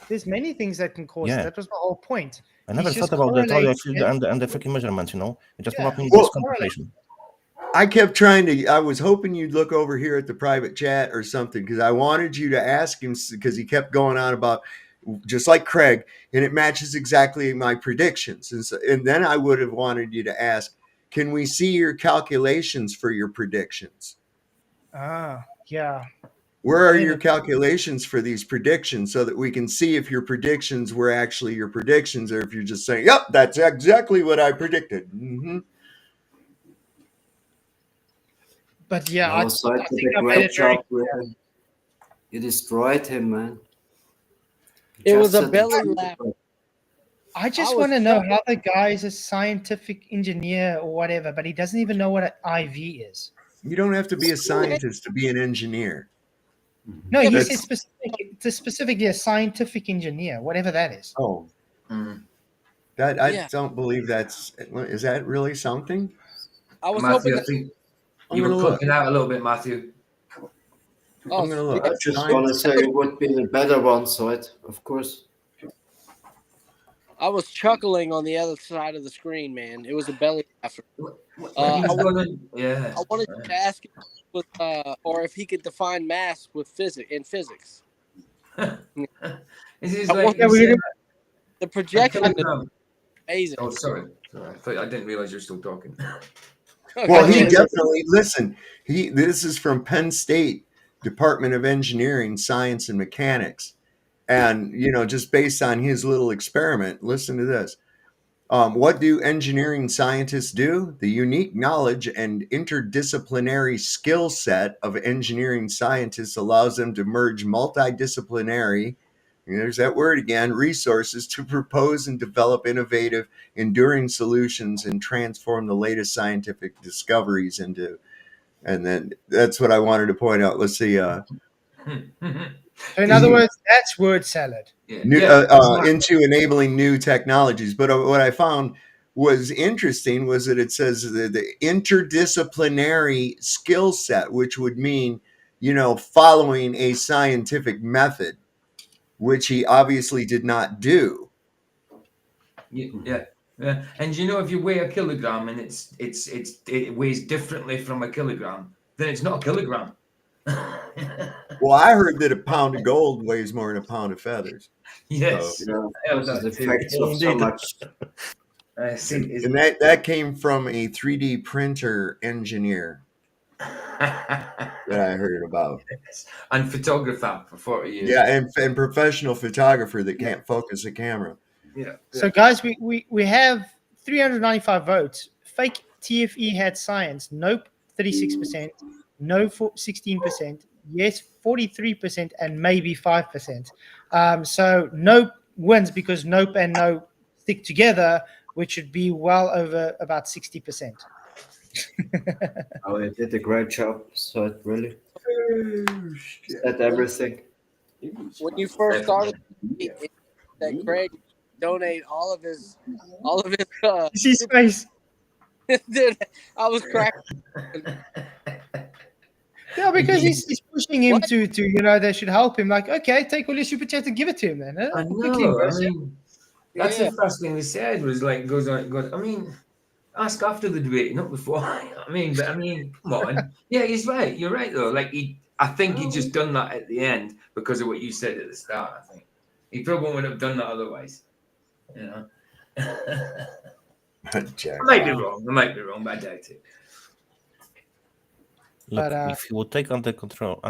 There's many things that can cause Yeah. it. That was the whole point. I never He's thought just about the toroidal correlating field it. and the freaking measurements. It just Yeah. popped up in Well, this conversation. I kept trying to. I was hoping you'd look over here at the private chat or something because I wanted you to ask him because he kept going on about just like Craig, and it matches exactly my predictions. And then I would have wanted you to ask, can we see your calculations for your predictions? Yeah. Where are your calculations for these predictions so that we can see if your predictions were actually your predictions or if you're just saying, yep, that's exactly what I predicted. Mm-hmm. But yeah, No, so I did a great job with him. You destroyed him, man. It Just was a said belly the laugh. truth. I just was want to know shocked. how the guy is a scientific engineer or whatever, but he doesn't even know what an IV is. You don't have to be a scientist to be an engineer. No, he That's- says specific. It's a specifically a scientific engineer, whatever that is. Oh, that I Yeah. don't believe that's. Is that really something? I was Matthew, hoping I that. think I'm you were gonna look. cooking out a little bit, Matthew. Oh, I'm gonna look. I just want to say it would be the better one, so it, of course. I was chuckling on the other side of the screen, man. It was a belly laugher. When he's I gonna, yeah. I wanted to ask him with, or if he could define mass with physics. This is I like want- you said, the projection is kilogram. amazing. Oh, sorry. I didn't realize you're still talking. Well, he definitely listen. This is from Penn State Department of Engineering, Science, and Mechanics, and just based on his little experiment. Listen to this. What do engineering scientists do? The unique knowledge and interdisciplinary skill set of engineering scientists allows them to merge multidisciplinary, and there's that word again, resources to propose and develop innovative, enduring solutions and transform the latest scientific discoveries into. And then that's what I wanted to point out. Let's see. So in other words, that's word salad. Into enabling new technologies. But what I found was interesting was that it says the interdisciplinary skill set, which would mean, following a scientific method, which he obviously did not do. Yeah. And if you weigh a kilogram and it weighs differently from a kilogram, then it's not a kilogram. Well, I heard that a pound of gold weighs more than a pound of feathers. Yes. So, Those are the effects of so much. and that came from a 3D printer engineer that I heard about. And photographer for 40 years. Yeah, and professional photographer that can't focus a camera. Yeah. So guys, we have 395 votes. Fake TFE had science. Nope, 36%. No, 16%. Yes, 43%, and maybe 5%. So nope wins because nope and no stick together, which should be well over about 60%. Oh, it did a great job. So it really said everything. When you first started, that Craig donate all of his. See space. Dude, I was cracking. Yeah, because he's pushing him to they should help him. Like, okay, take all your super chats and give it to him then. I know. I mean, that's the first thing they said was like, goes. I mean, ask after the debate, not before. Come on. Yeah, he's right. You're right though. Like I think he just done that at the end because of what you said at the start. I think he probably wouldn't have done that otherwise. I might be wrong, but I doubt it. Look, if you would take under control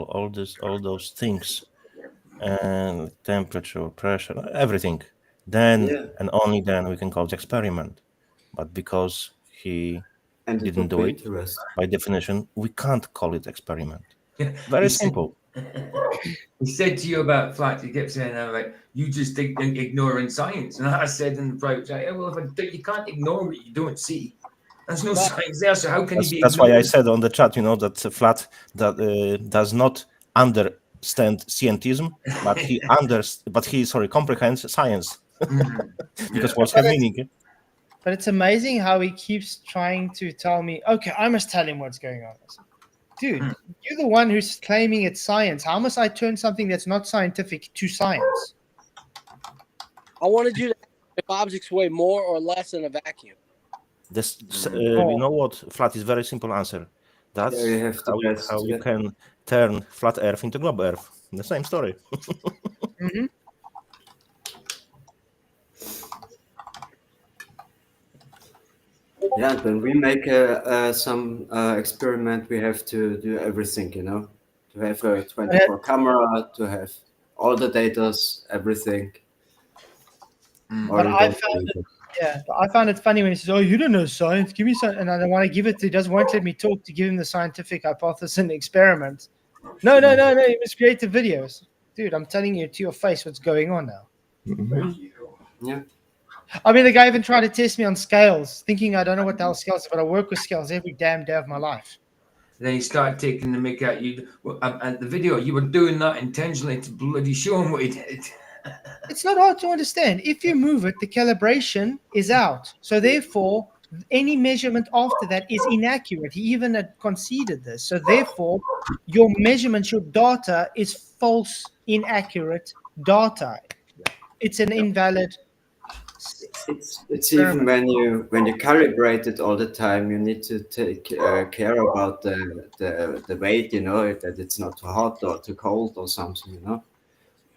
all those things, and temperature, pressure, everything, then and only then we can call it experiment. But because he didn't do it, by definition, we can't call it experiment. Very simple. He said to you about flights, he kept saying, like, you just ignoring science. And I said in the private chat, well, you can't ignore what you don't see. There's no science there, so how can you be That's why I said on the chat, that Flat does not understand scientism, but he comprehends science. Because what's her meaning? But it's amazing how he keeps trying to tell me, okay, I must tell him what's going on. Dude, you're the one who's claiming it's science. How must I turn something that's not scientific to science? I wanted you to ask if objects weigh more or less in a vacuum. This, you know what? Flat is very simple answer. That's Yeah, you have the best, how you yeah. can turn flat Earth into globe Earth. The same story. Mhm. Yeah, and when we make some experiment, we have to do everything, you know, to have a 24 camera, to have all the datas, everything. Or But you I don't found believe it, it. yeah, but I found it funny when he says, "Oh, you don't know science. Give me some," and I don't want to give it to. He doesn't want to let me talk to give him the scientific hypothesis and experiment. No, no, no, no. You must create the videos, dude. I'm telling you to your face what's going on now. Yeah. I mean, the guy even tried to test me on scales, thinking I don't know what the hell scales are, but I work with scales every damn day of my life. Then he started taking the mick at you. And the video, you were doing that intentionally to bloody show him what he did. It's not hard to understand. If you move it, the calibration is out. So therefore, any measurement after that is inaccurate. He even had conceded this. So therefore, your measurements, your data is false, inaccurate data. It's an invalid It's even when you calibrate it all the time, you need to take care about the weight, you know, that it's not too hot or too cold or something, you know.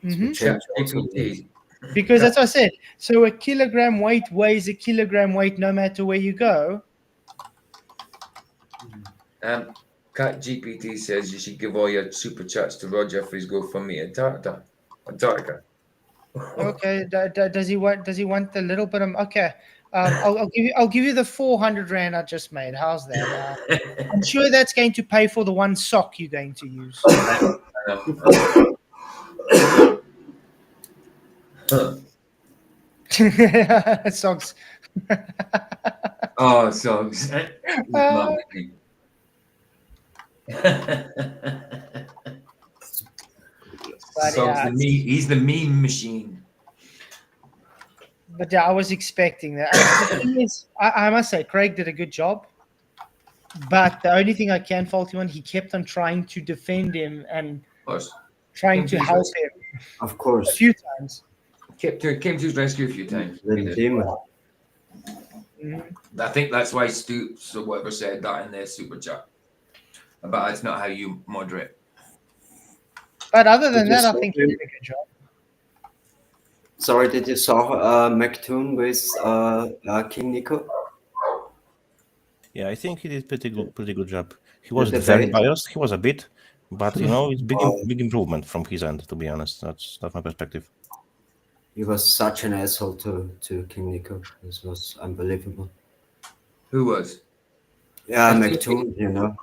So we change also the- Because that's what I said. So a kilogram weight weighs a kilogram weight no matter where you go. Cat GPT says you should give all your super chats to Roger for his GoFundMe Antarctica. Okay. Does he want the little bit of? Okay. I'll give you the 400 rand I just made. How's that? I'm sure that's going to pay for the one sock you're going to use. Socks. Oh, socks. Socks, yeah, he's the meme machine. But yeah, I was expecting that. The thing is, I must say, Craig did a good job. But the only thing I can fault him on, he kept on trying to defend him and trying to help him. Of course. A few times. Came to his rescue a few times. Little demon. I think that's why Stoops or whatever said that in their super chat. But that's not how you moderate. But other than Did you that, I saw think he him? did a good job. Sorry, did you saw McToon with King Nico? Yeah, I think he did pretty good job. He was The very debate. biased. He was a bit, but you know, it's big improvement from his end. To be honest, that's my perspective. He was such an asshole to King Nico. This was unbelievable. Who was? Yeah, McToon, you know.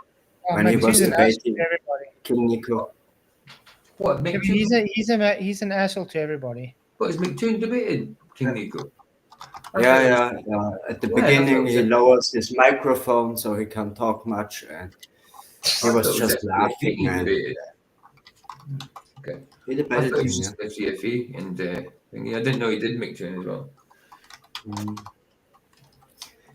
When he was McToon's an asshole debating to everybody. King Nico. What, Yeah, but McToon? he's an asshole to everybody. What, is McToon debated King Nico? Yeah. At the Yeah, beginning, that's he what- lowers his microphone so he can't talk much, and he I was thought it just laughing, he man. debated. Okay. He I debated thought it him, was yeah. just the TFE and thingy. I didn't know he did McToon as well.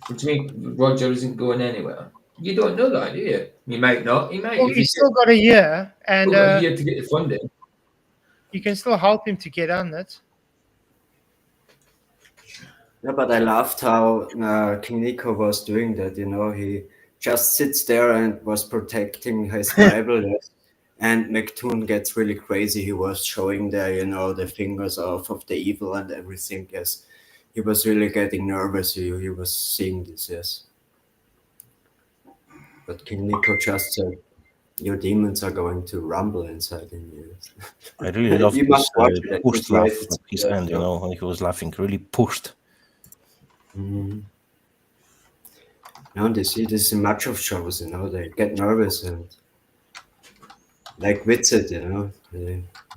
Which means Roger isn't going anywhere. You don't know that, do you? He might not. He might. Well, If he's still got a year, and still got a year to get the funding. you can still help him to get on it. Yeah, but I loved how King Nico was doing that, you know. He just sits there and was protecting his Bible, yes. And McToon gets really crazy. He was showing there, you know, the fingers of the evil and everything, yes. He was really getting nervous. He was seeing this, yes. But King Nico just said, your demons are going to rumble inside in you. I really love You his must watch it. pushed It's laugh rated at his C, end. You know, when he was laughing, really pushed. No, they see this in much of shows, you know, they get nervous and like Witzit, you know,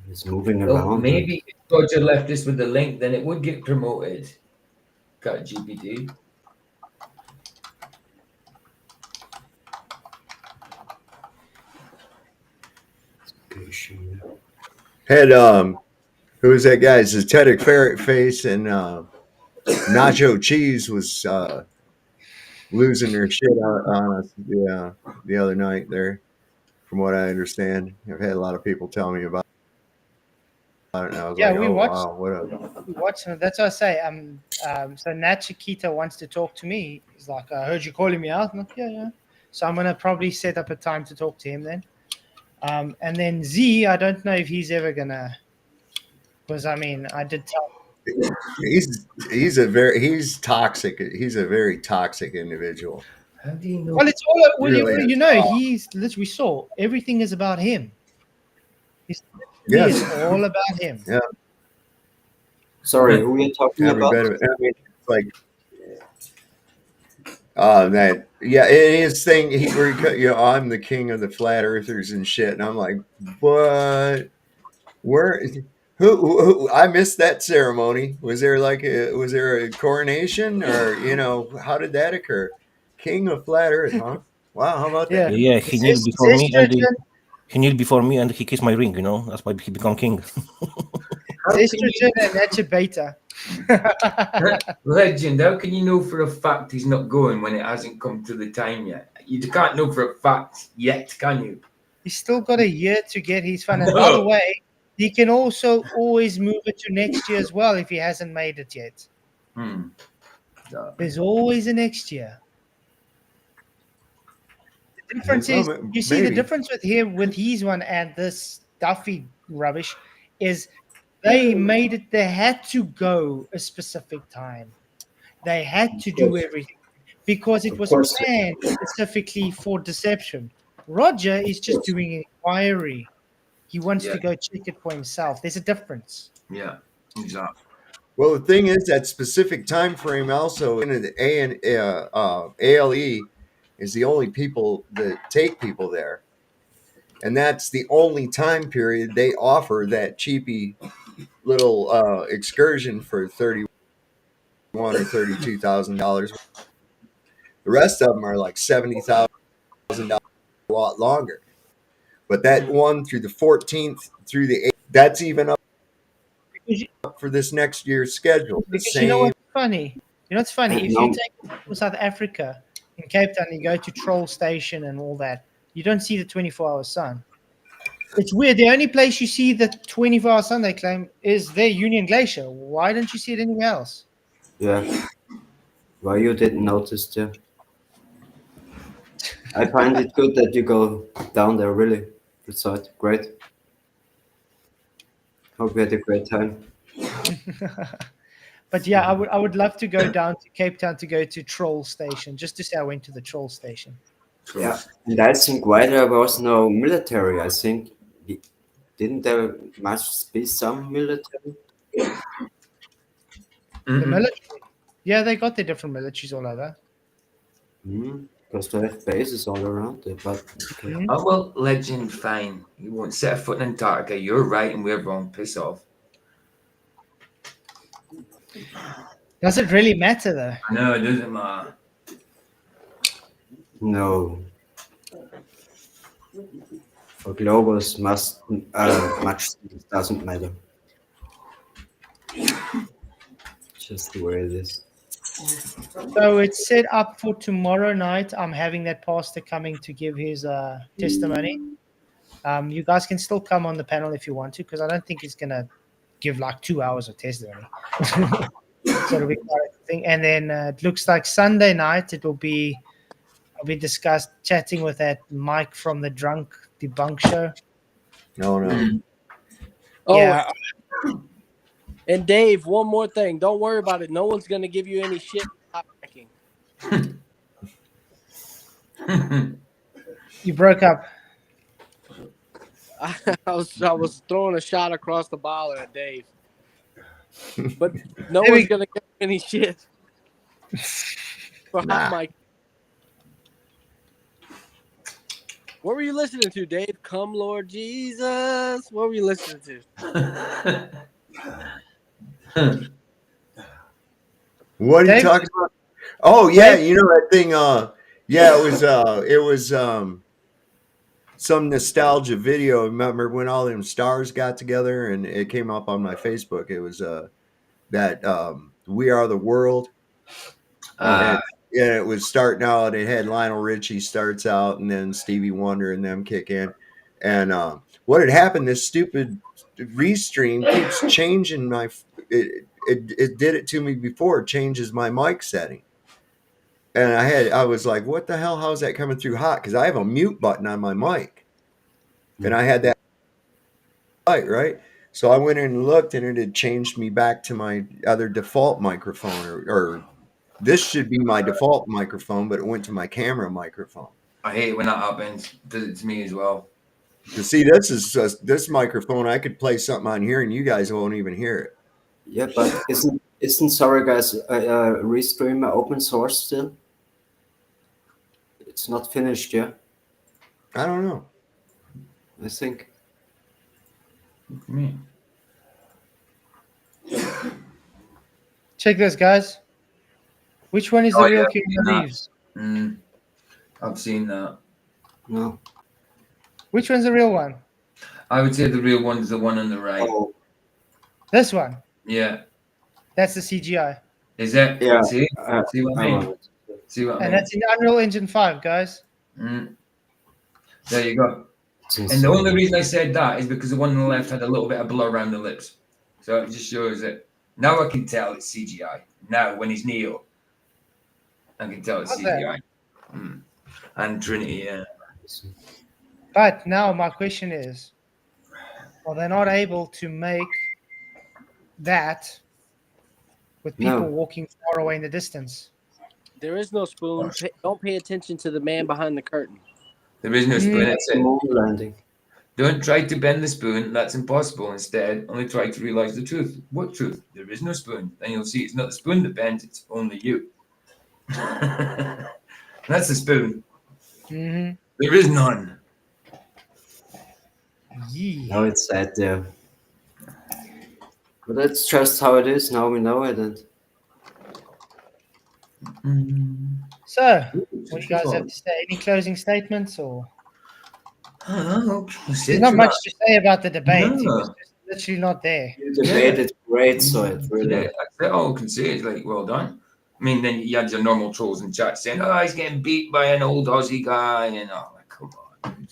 he's moving Well, around. maybe if Roger left this with the link, then it would get promoted. Cat GPT. Had who was that guy? Zetetic Ferret Face and Nacho Cheese was losing their shit on us the other night there, from what I understand. I've had a lot of people tell me about. And I was Yeah, like, we oh watched. wow, what a We watched. That's what I say. So Nat Chiquita wants to talk to me. He's like, I heard you calling me out. I'm like, yeah. So I'm gonna probably set up a time to talk to him then. And then Z, I don't know if he's ever gonna. Because I mean, I did tell. he's toxic. He's a very toxic individual. How do you know? Well, it's all. Well, Really you is. know, he's literally saw everything is about him. It's Yes. all about him. Yeah. Sorry, who are you talking Every about? bit of it. I mean, it's like, man, yeah, and his thing, I'm the king of the flat earthers and shit, and I'm like, what? Where? Who? I missed that ceremony. Was there a coronation, or how did that occur? King of flat Earth, huh? Wow, how about that? Yeah, he kneeled before me, and he knew before me, and he kissed my ring. That's why he become king. Estrogen and nature beta. Legend, how can you know for a fact he's not going when it hasn't come to the time yet? You can't know for a fact yet, can you? He's still got a year to get his fun. And by the way, he can also always move it to next year as well if he hasn't made it yet. There's always a next year. The difference is, you see, the difference with him, with his one and this Duffy rubbish, is they made it. They had to go a specific time. They had to do everything because it was planned specifically for deception. Roger is just doing an inquiry. He wants to go check it for himself. There's a difference. Yeah, exactly. Well, the thing is, that specific time frame also in the ALE is the only people that take people there, and that's the only time period they offer that cheapy little excursion for $31,000 or $32,000. The rest of them are like $70,000, a lot longer. But that one through the 14th through the 8th, that's even up for this next year's schedule. Because you know what's funny? You know what's funny? If you take from South Africa, in Cape Town, you go to Troll Station and all that, you don't see the 24-hour sun. It's weird. The only place you see the 24-hour sun, they claim, is their Union Glacier. Why don't you see it anywhere else? Yeah. Why you didn't notice there? I find it good that you go down there, really. Flatzoid, great. Hope you had a great time. But yeah, I would love to go down to Cape Town to go to Troll Station, just to say I went to the Troll Station. Yeah, and I think why there was no military, I think, didn't there must be some military? The military? Yeah, they got their different militaries all over. Because they have bases all around there, but... Okay. Oh, well, Legend, fine. You won't set a foot in Antarctica. You're right and we're wrong. Piss off. Does it really matter, though? No, it doesn't matter. No. For globals, much doesn't matter. Just the way it is. So it's set up for tomorrow night. I'm having that pastor coming to give his testimony. You guys can still come on the panel if you want to, because I don't think he's going to give like 2 hours of testimony. So it'll be quite a thing. And then it looks like Sunday night I'll be chatting with that Mike from the Drunk Debunk Show. No. Oh, Yeah. And Dave, one more thing. Don't worry about it. No one's going to give you any shit. You broke up. I was throwing a shot across the bowl at Dave. But no one's going to give you any shit. For hot mic. What were you listening to, Dave? Come, Lord Jesus. What were you listening to? What are you talking about? Oh yeah, you know that thing. It was some nostalgia video. Remember when all them stars got together and it came up on my Facebook? It was that We Are the World. And it was starting out. It had Lionel Richie starts out, and then Stevie Wonder and them kick in. And what had happened? This stupid restream keeps changing my. It did it to me before. It changes my mic setting. And I was like, what the hell? How's that coming through hot? Because I have a mute button on my mic. And I had that light, right? So I went in and looked, and it had changed me back to my other default microphone. Or this should be my default microphone, but it went to my camera microphone. I hate when that happens. Does it to me as well. To see, this microphone, I could play something on here, and you guys won't even hear it. Yeah, but isn't Sorry Guys Restream open source still? It's not finished yet. I don't know. I think. Check this, guys. Which one is the real Keanu Reeves? I've seen that. No. Which one's the real one? I would say the real one's the one on the right. Oh. This one. Yeah. That's the CGI. Is it? Yeah. See what I mean? See what I mean? And that's in Unreal Engine 5, guys. There you go. And the only reason I said that is because the one on the left had a little bit of blur around the lips. So it just shows it. Now I can tell it's CGI. Now, when he's Neo, I can tell it's CGI. And Trinity, yeah. But now my question is, are they not able to make that with people walking far away in the distance? There is no spoon. Don't pay attention to the man behind the curtain. There is no spoon. That's it. Landing. Don't try to bend the spoon. That's impossible. Instead, only try to realize the truth. What truth? There is no spoon. Then you'll see it's not the spoon that bends. It's only you. That's the spoon. There is none. No, it's sad there. But that's just how it is. Now we know it. So, what do you guys have to say? Any closing statements or? There's not much to say about the debate. It was just literally not there. The debate is great, so it really. Yeah, that's all I can say is like, well done. I mean, then you had your normal trolls in chat saying, "Oh, he's getting beat by an old Aussie guy," and oh, like, come on.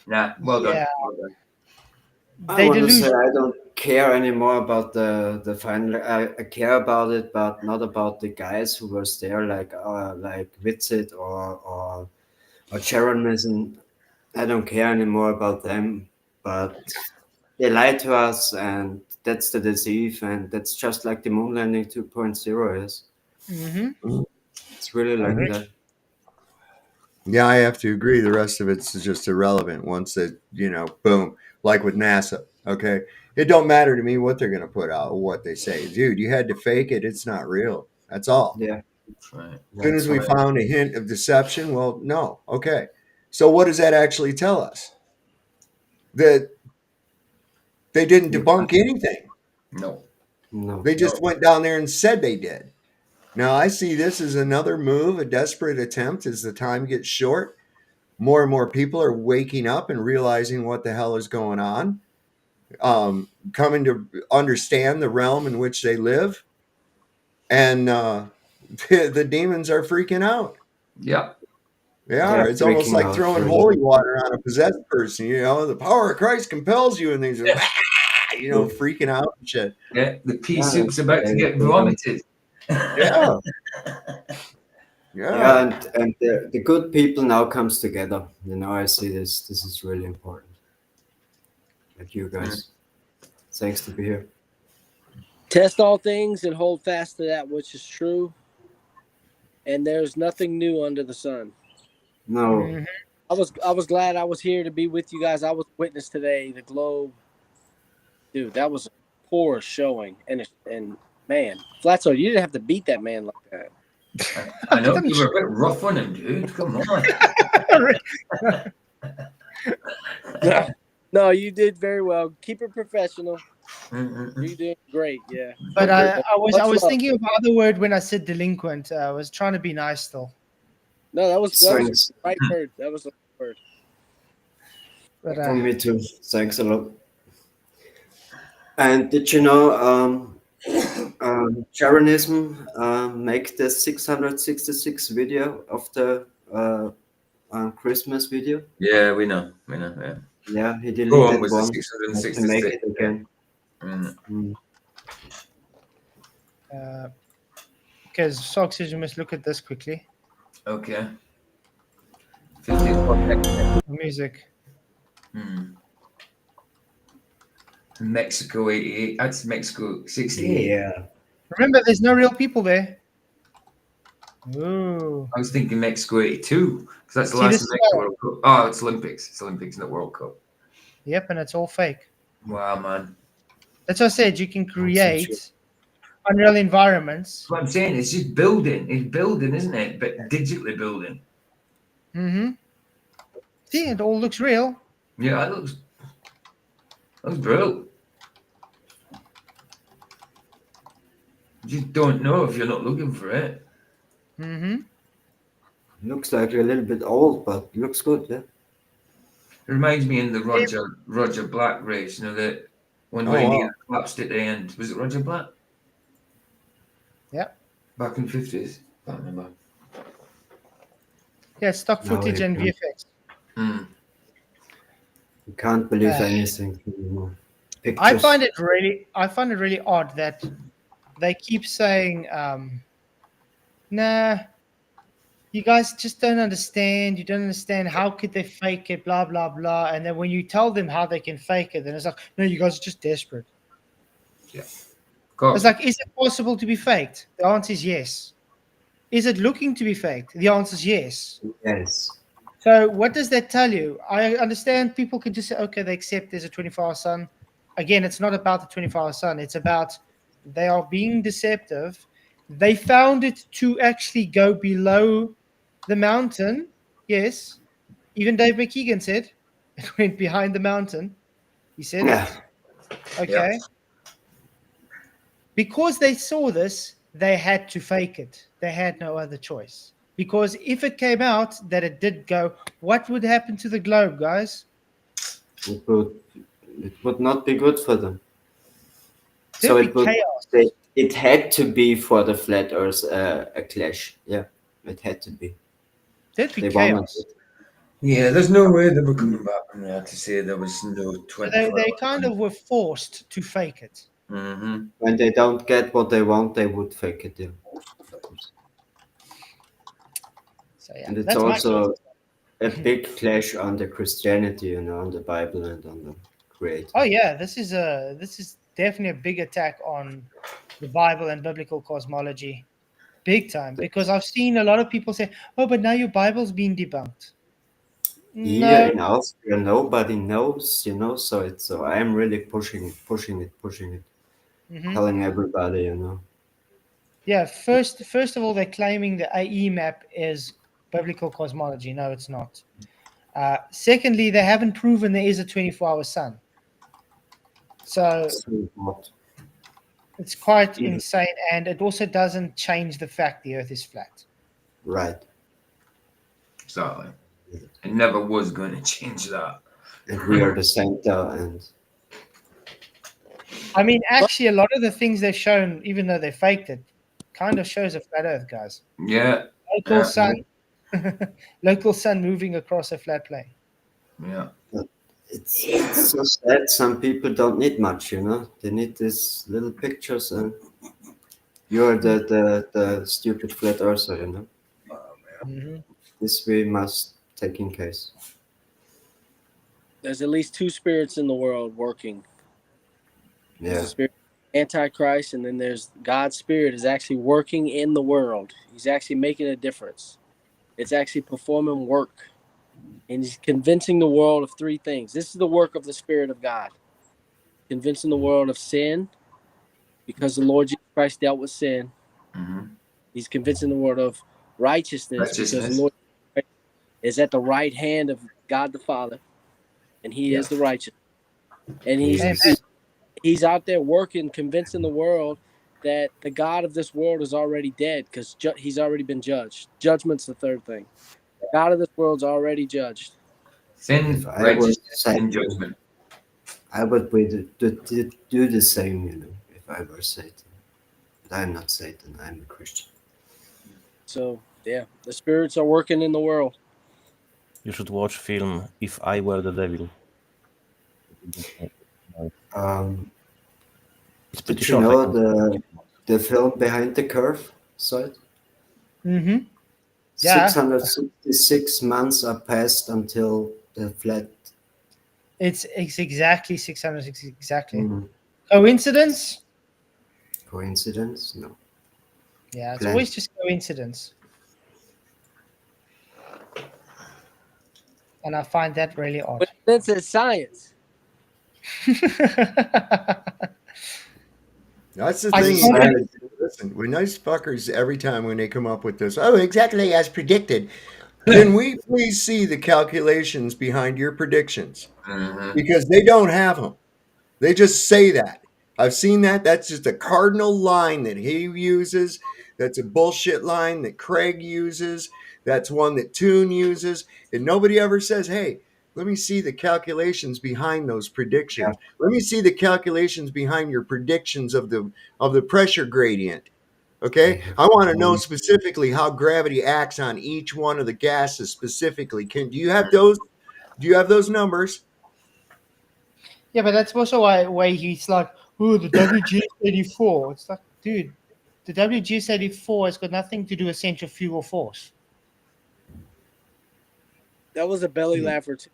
Nah, well done. Yeah. Well done. I want to say I don't care anymore about the final. I care about it, but not about the guys who was there, like Witzit or Sharon Mason. I don't care anymore about them, but they lied to us, and that's the deceive, and that's just like the moon landing 2.0 is. It's really like that. Yeah, I have to agree. The rest of it's just irrelevant once it, boom, like with NASA. Okay. It don't matter to me what they're going to put out or what they say. Dude, you had to fake it. It's not real. That's all. Yeah. That's right. As soon as we found a hint of deception, well, no. Okay. So what does that actually tell us? That they didn't debunk anything. No. They just went down there and said they did. Now, I see this as another move, a desperate attempt as the time gets short. More and more people are waking up and realizing what the hell is going on, coming to understand the realm in which they live. And the demons are freaking out. Yeah. They are. It's almost like throwing holy water on a possessed person. The power of Christ compels you, and they're just, freaking out and shit. Yeah, the pea soup's about to get vomited. Yeah. Yeah, and the good people now comes together. I see this. This is really important. Like you guys. Thanks to be here. Test all things and hold fast to that which is true. And there's nothing new under the sun. No. I was glad I was here to be with you guys. I was witness today. The Globe, dude, that was a poor showing. And man, Flatzoid, you didn't have to beat that man like that. I know you were a bit rough on him, dude. Come on. No, you did very well. Keep it professional. You did great, yeah. But I was thinking of other word when I said delinquent. I was trying to be nice still. No, that was the right word. That was the right word. But, For me too. Thanks a lot. And did you know Sharonism make the 666 video of the Christmas video? Yeah, we know. Yeah. Yeah, he deleted Go on, was the one to make 666. it again. Because Sock says you must look at this quickly. Okay. 54 seconds. Music. Mexico 88. That's Mexico 68. Yeah. Remember, there's no real people there. Ooh. I was thinking Mexico 82 because that's the See, last this is Mexico why- World Cup. Oh, it's Olympics. It's Olympics, not World Cup. Yep, and it's all fake. Wow, man. That's what I said. You can create unreal environments. What I'm saying is just building. It's building, isn't it? But digitally building. Mm-hmm. See, it all looks real. Yeah, that looks brilliant. You just don't know if you're not looking for it. Mm-hmm. Looks like a little bit old, but looks good, yeah. It reminds me in the Roger Black race, you know, that when Oh, Wayne wow. collapsed at the end. Was it Roger Black? Yeah. Back in the 50s? Can't remember. Yeah, stock No, footage you and can't. VFX. You can't believe anything anymore. I Pictures. find it really odd that they keep saying, nah, you guys just don't understand. You don't understand. How could they fake it? Blah, blah, blah. And then when you tell them how they can fake it, then it's like, no, you guys are just desperate. Yeah. It's like, is it possible to be faked? The answer is yes. Is it looking to be faked? The answer is yes. Yes. So what does that tell you? I understand people can just say, okay, they accept there's a 24-hour sun. Again, it's not about the 24-hour sun. It's about they are being deceptive. They found it to actually go below the mountain. Yes. Even Dave McKeegan said it went behind the mountain. He said Yeah. it. Okay. Because they saw this, they had to fake it. They had no other choice. Because if it came out that it did go, what would happen to the globe, guys? It would not be good for them. There'd So be it would. chaos. It had to be for the flat Earth a clash. Yeah, it had to be. There'd be They wanted chaos. it. Yeah, there's no way they were coming back from there to say there was no So 24 they kind of were forced to fake it. Mm-hmm. When they don't get what they want, they would fake it. Yeah. So yeah, And it's that's my also a big clash on the Christianity, you know, on the Bible and on the Creator. Oh yeah, this is definitely a big attack on the Bible and biblical cosmology, big time. Because I've seen a lot of people say, "Oh, but now your Bible's been debunked." Here No, in Austria, nobody knows, you know. So I'm really pushing it, Mhm. telling everybody, you know. Yeah, first of all, they're claiming the AE map is biblical cosmology. No, it's not. Secondly, they haven't proven there is a 24-hour sun. So it's quite insane, and it also doesn't change the fact the Earth is flat. Right. Exactly. It never was going to change that. And we are the center, and I mean, actually, a lot of the things they've shown, even though they faked it, kind of shows a flat Earth, guys. Yeah. Local sun, local sun moving across a flat plane. Yeah. it's so sad. Some people don't need much, you know. They need these little pictures, and you're the stupid flat earther, you know. Mhm. This we must take in case. There's at least two spirits in the world working. There's Yeah. the spirit Antichrist, and then there's God's spirit is actually working in the world. He's actually making a difference. It's actually performing work. And he's convincing the world of three things. This is the work of the Spirit of God. Convincing the world of sin, because the Lord Jesus Christ dealt with sin. Mm-hmm. He's convincing the world of righteousness, because the Lord is at the right hand of God the Father, and he is the righteous. And he's out there working, convincing the world that the God of this world is already dead, because he's already been judged. Judgment's the third thing. The God of this world's already judged. Sin, righteousness, and judgment. I would do the same, you know, if I were Satan. But I'm not Satan, I'm a Christian. So, yeah, the spirits are working in the world. You should watch film If I Were the Devil. It's pretty Did you short. know the film Behind the Curve site? Mm-hmm. Yeah. 666 months are passed until the flat. It's exactly 660 exactly. Mhm. Coincidence? Coincidence? No. Yeah, it's Plan. always just coincidence. And I find that really odd. But this is science. That's the I thing. saw it. Listen, we're nice fuckers every time when they come up with this. Oh, exactly as predicted. Can we please see the calculations behind your predictions? Because they don't have them. They just say that. I've seen that. That's just a cardinal line that he uses. That's a bullshit line that Craig uses. That's one that Toon uses. And nobody ever says, hey, let me see the calculations behind those predictions. Let me see the calculations behind your predictions of the pressure gradient. Okay? I want to know specifically how gravity acts on each one of the gases specifically. Do you have those? Do you have those numbers? Yeah, but that's also why he's like, oh, the WGS84. It's like, dude, the WGS84 has got nothing to do with centrifugal force. That was a belly laugher too.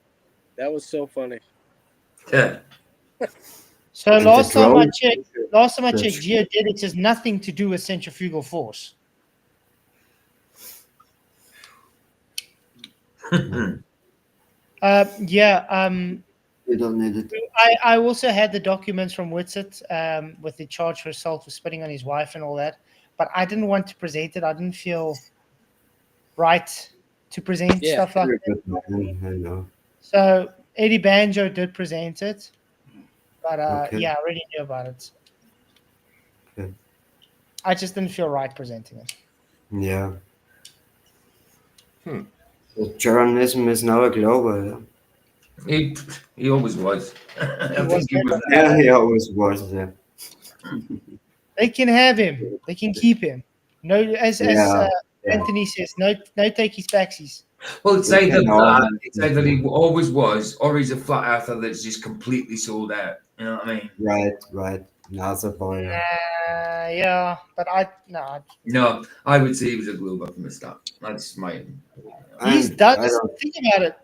That was so funny. Yeah. So And last the time I drone- checked, geodetics has nothing to do with centrifugal force. You don't need it. I also had the documents from Witsit with the charge for assault for spitting on his wife and all that, but I didn't want to present it. I didn't feel right to present stuff like You're that. good, man. I know. So Eddie Banjo did present it, but Okay. yeah, I already knew about it. Okay. I just didn't feel right presenting it. Yeah. So journalism is now a global. Yeah? He always was. I was think he was. Yeah, he always was. Yeah. They can have him. They can keep him. No, as Yeah. Anthony says, no takeies backsies. Well, it's We either can all- that, it's either he always was, or he's a flat earther that's just completely sold out. You know what I mean? Right. Another boy. Yeah. Yeah, but no. No, I would say he was a glober from the start. That's my. He's done. Think about it.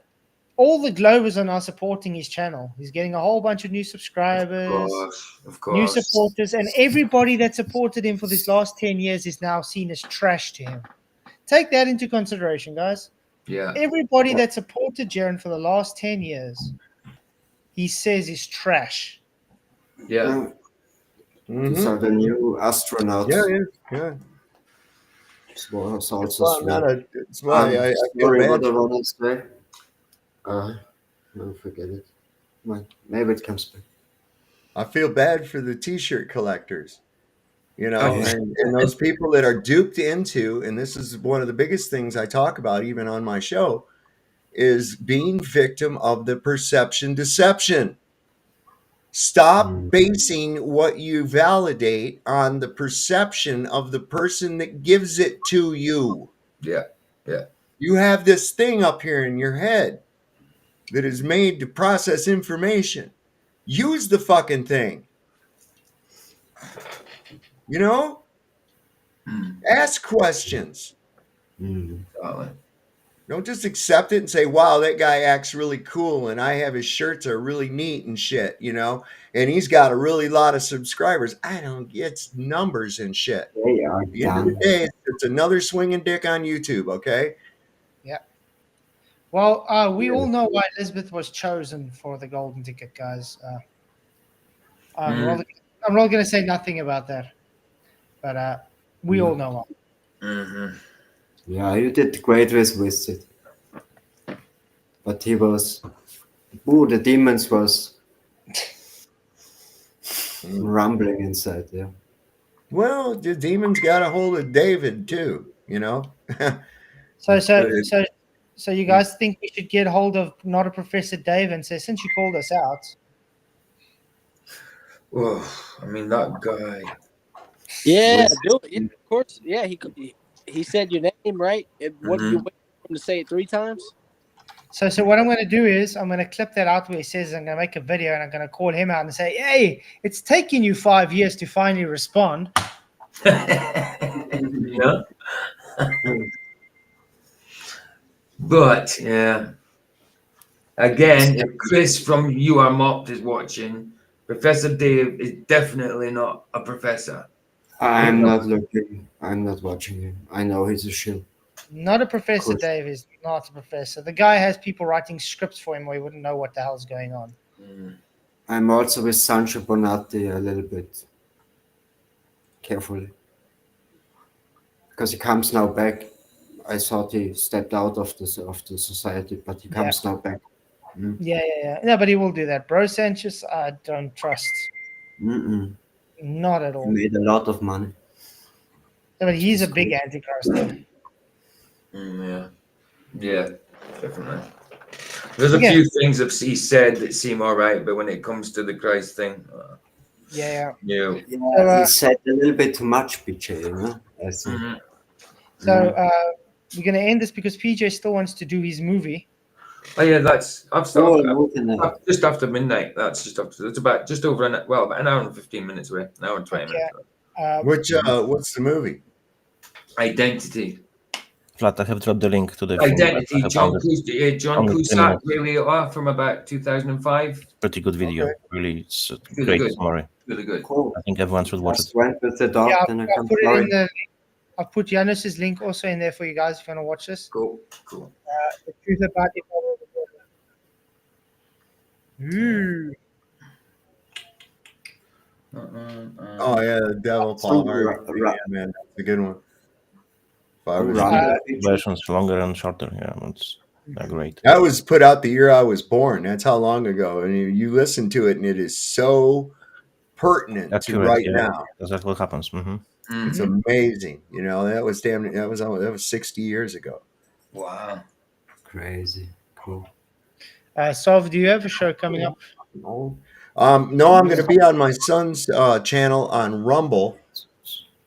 All the Globers are now supporting his channel. He's getting a whole bunch of new subscribers, Of new course. supporters, and everybody that supported him for these last 10 years is now seen as trash to him. Take that into consideration, guys. Yeah. Everybody that supported Jaren for the last 10 years, he says is trash. Yeah. These are the new astronauts. Yeah. So it's also It's why I'm not it's why I feel sorry bad. what I want to say. No, forget it. Maybe it comes back. I feel bad for the t-shirt collectors, you know, Oh, yeah. and those people that are duped into, and this is one of the biggest things I talk about even on my show, is being victim of the perception deception. Stop basing what you validate on the perception of the person that gives it to you. Yeah. You have this thing up here in your head that is made to process information. Use the fucking thing. You know? Ask questions. Don't just accept it and say, wow, that guy acts really cool and I have his shirts are really neat and shit, you know? And he's got a really lot of subscribers. I don't get numbers and shit. They are At the end of the day, it's another swinging dick on YouTube, okay? Yeah. Well, we all know why Elizabeth was chosen for the golden ticket, guys. I'm really going to say nothing about that, but we all know why. Yeah, you did great with it. But he was... the demons was rumbling inside, yeah. Well, the demons got a hold of David too, you know? So you guys think we should get hold of not a Professor Dave and say, since you called us out? Oh, I mean, that guy. Yeah, do it. Of course. Yeah, he said your name, right? What you wait for him to say it 3 times? So what I'm going to do is I'm going to clip that out where he says I'm going to make a video and I'm going to call him out and say, hey, it's taken you 5 years to finally respond. Yeah. But yeah, again, if Chris from You Are Mocked is watching, Professor Dave is definitely not a professor. I'm not looking. I'm not watching him. I know he's a shill. Not a professor, Course. Dave. Is not a professor. The guy has people writing scripts for him where he wouldn't know what the hell's going on. I'm also with Sancho Bonatti a little bit carefully because he comes now back. I thought he stepped out of the society, but he comes now back. Yeah. No, but he will do that. Bro Sanchez, I don't trust. Not at He all. made a lot of money. Yeah, but he's a big antichrist. Though. Yeah, definitely. There's a few things that he said that seem all right, but when it comes to the Christ thing, yeah. He said a little bit too much, PJ, you know? I think. So we're going to end this because PJ still wants to do his movie. Oh yeah, that's just after midnight. That's just after. It's about just over about an hour and 15 minutes away. An hour and 20 minutes away. What's the movie? Identity. Flat, I have dropped the link to the Identity. film. John Cusack, really from about 2005. Pretty good video. Okay. Really, it's a great summary. Really good. Cool. I think everyone should watch it. Went with the dog, Yeah, then I I'll put it in the. I'll put Janus's link also in there for you guys if you want to watch this. Cool. The truth about it. Oh yeah, the Devil Paul Harvey. Yeah, man, that's a good one. Versions longer and shorter. Yeah, it's great. That was put out the year I was born. That's how long ago. And you listen to it, and it is so pertinent to right now. That's what happens. It's amazing. You know, that was 60 years ago. Wow, crazy, cool. Sov, do you have a show coming up? No, I'm going to be on my son's channel on Rumble,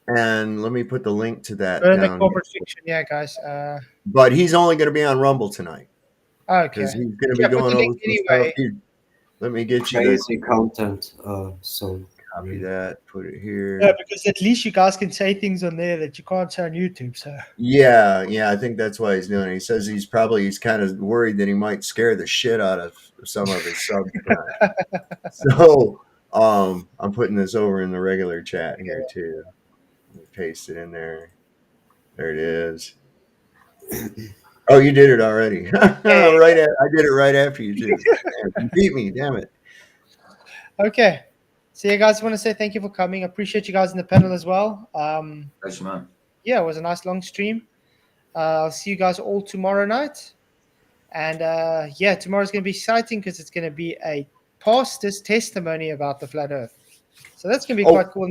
and let me put the link to that down. Corporate fiction, yeah, guys. But he's only going to be on Rumble tonight. Okay. Because he's going to be going over some stuff. Let me get you crazy content. So copy that, put it here. Yeah, because at least you guys can say things on there that you can't say on YouTube. So yeah, I think that's why he's doing it. He says he's kind of worried that he might scare the shit out of some of his subs. So I'm putting this over in the regular chat here too. Let me paste it in there. There it is. Oh, you did it already. I did it right after you did. You beat me, damn it. Okay. So yeah, guys, I want to say thank you for coming. I appreciate you guys in the panel as well. Thanks, man. Yeah, it was a nice long stream. I'll see you guys all tomorrow night. And tomorrow's going to be exciting because it's going to be a pastor's testimony about the flat earth. So that's going to be quite cool.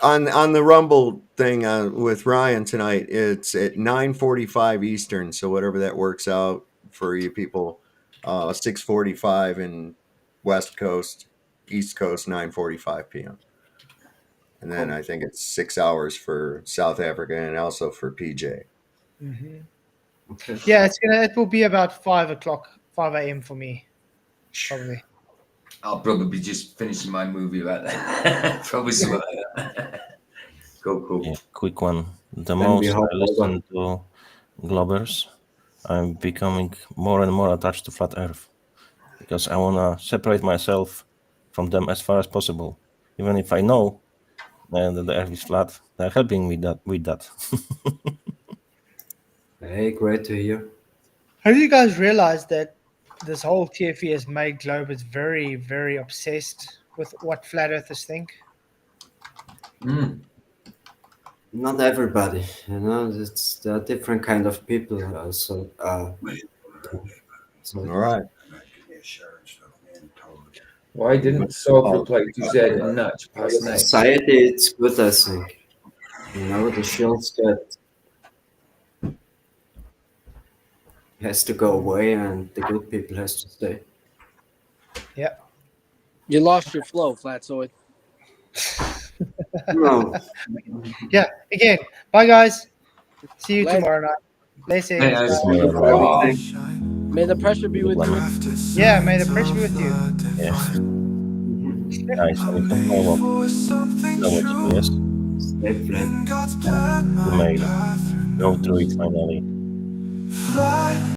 On the Rumble thing with Ryan tonight, it's at 9:45 Eastern. So whatever that works out for you people, 6:45 in West Coast, East Coast, 9:45 p.m. And then I think it's 6 hours for South Africa and also for PJ. Okay. Yeah, it will be about 5 a.m. for me, probably. I'll probably be just finishing my movie about that. Probably something like that. Cool. Yeah, quick one. The most I listen to Globbers, I'm becoming more and more attached to Flat Earth because I want to separate myself from them as far as possible. Even if I know that the Earth is flat, they're helping me with that. Hey, great to hear. Have you guys realized that this whole TFE has made Globers very, very obsessed with what flat earthers think? Not everybody, there are different kind of people. All right. Why didn't Sov reply to Zed and Natch past night? Society, it's good, I think. The shields that has to go away and the good people has to stay. Yeah. You lost your flow, Flatzoid. No. Yeah, again. Bye, guys. See you tomorrow night. Blessings. Hey, May the pressure be with you. Yeah, may the pressure be with you. Yeah. Guys, I need to follow up. No more yes. You made it. Go through it finally.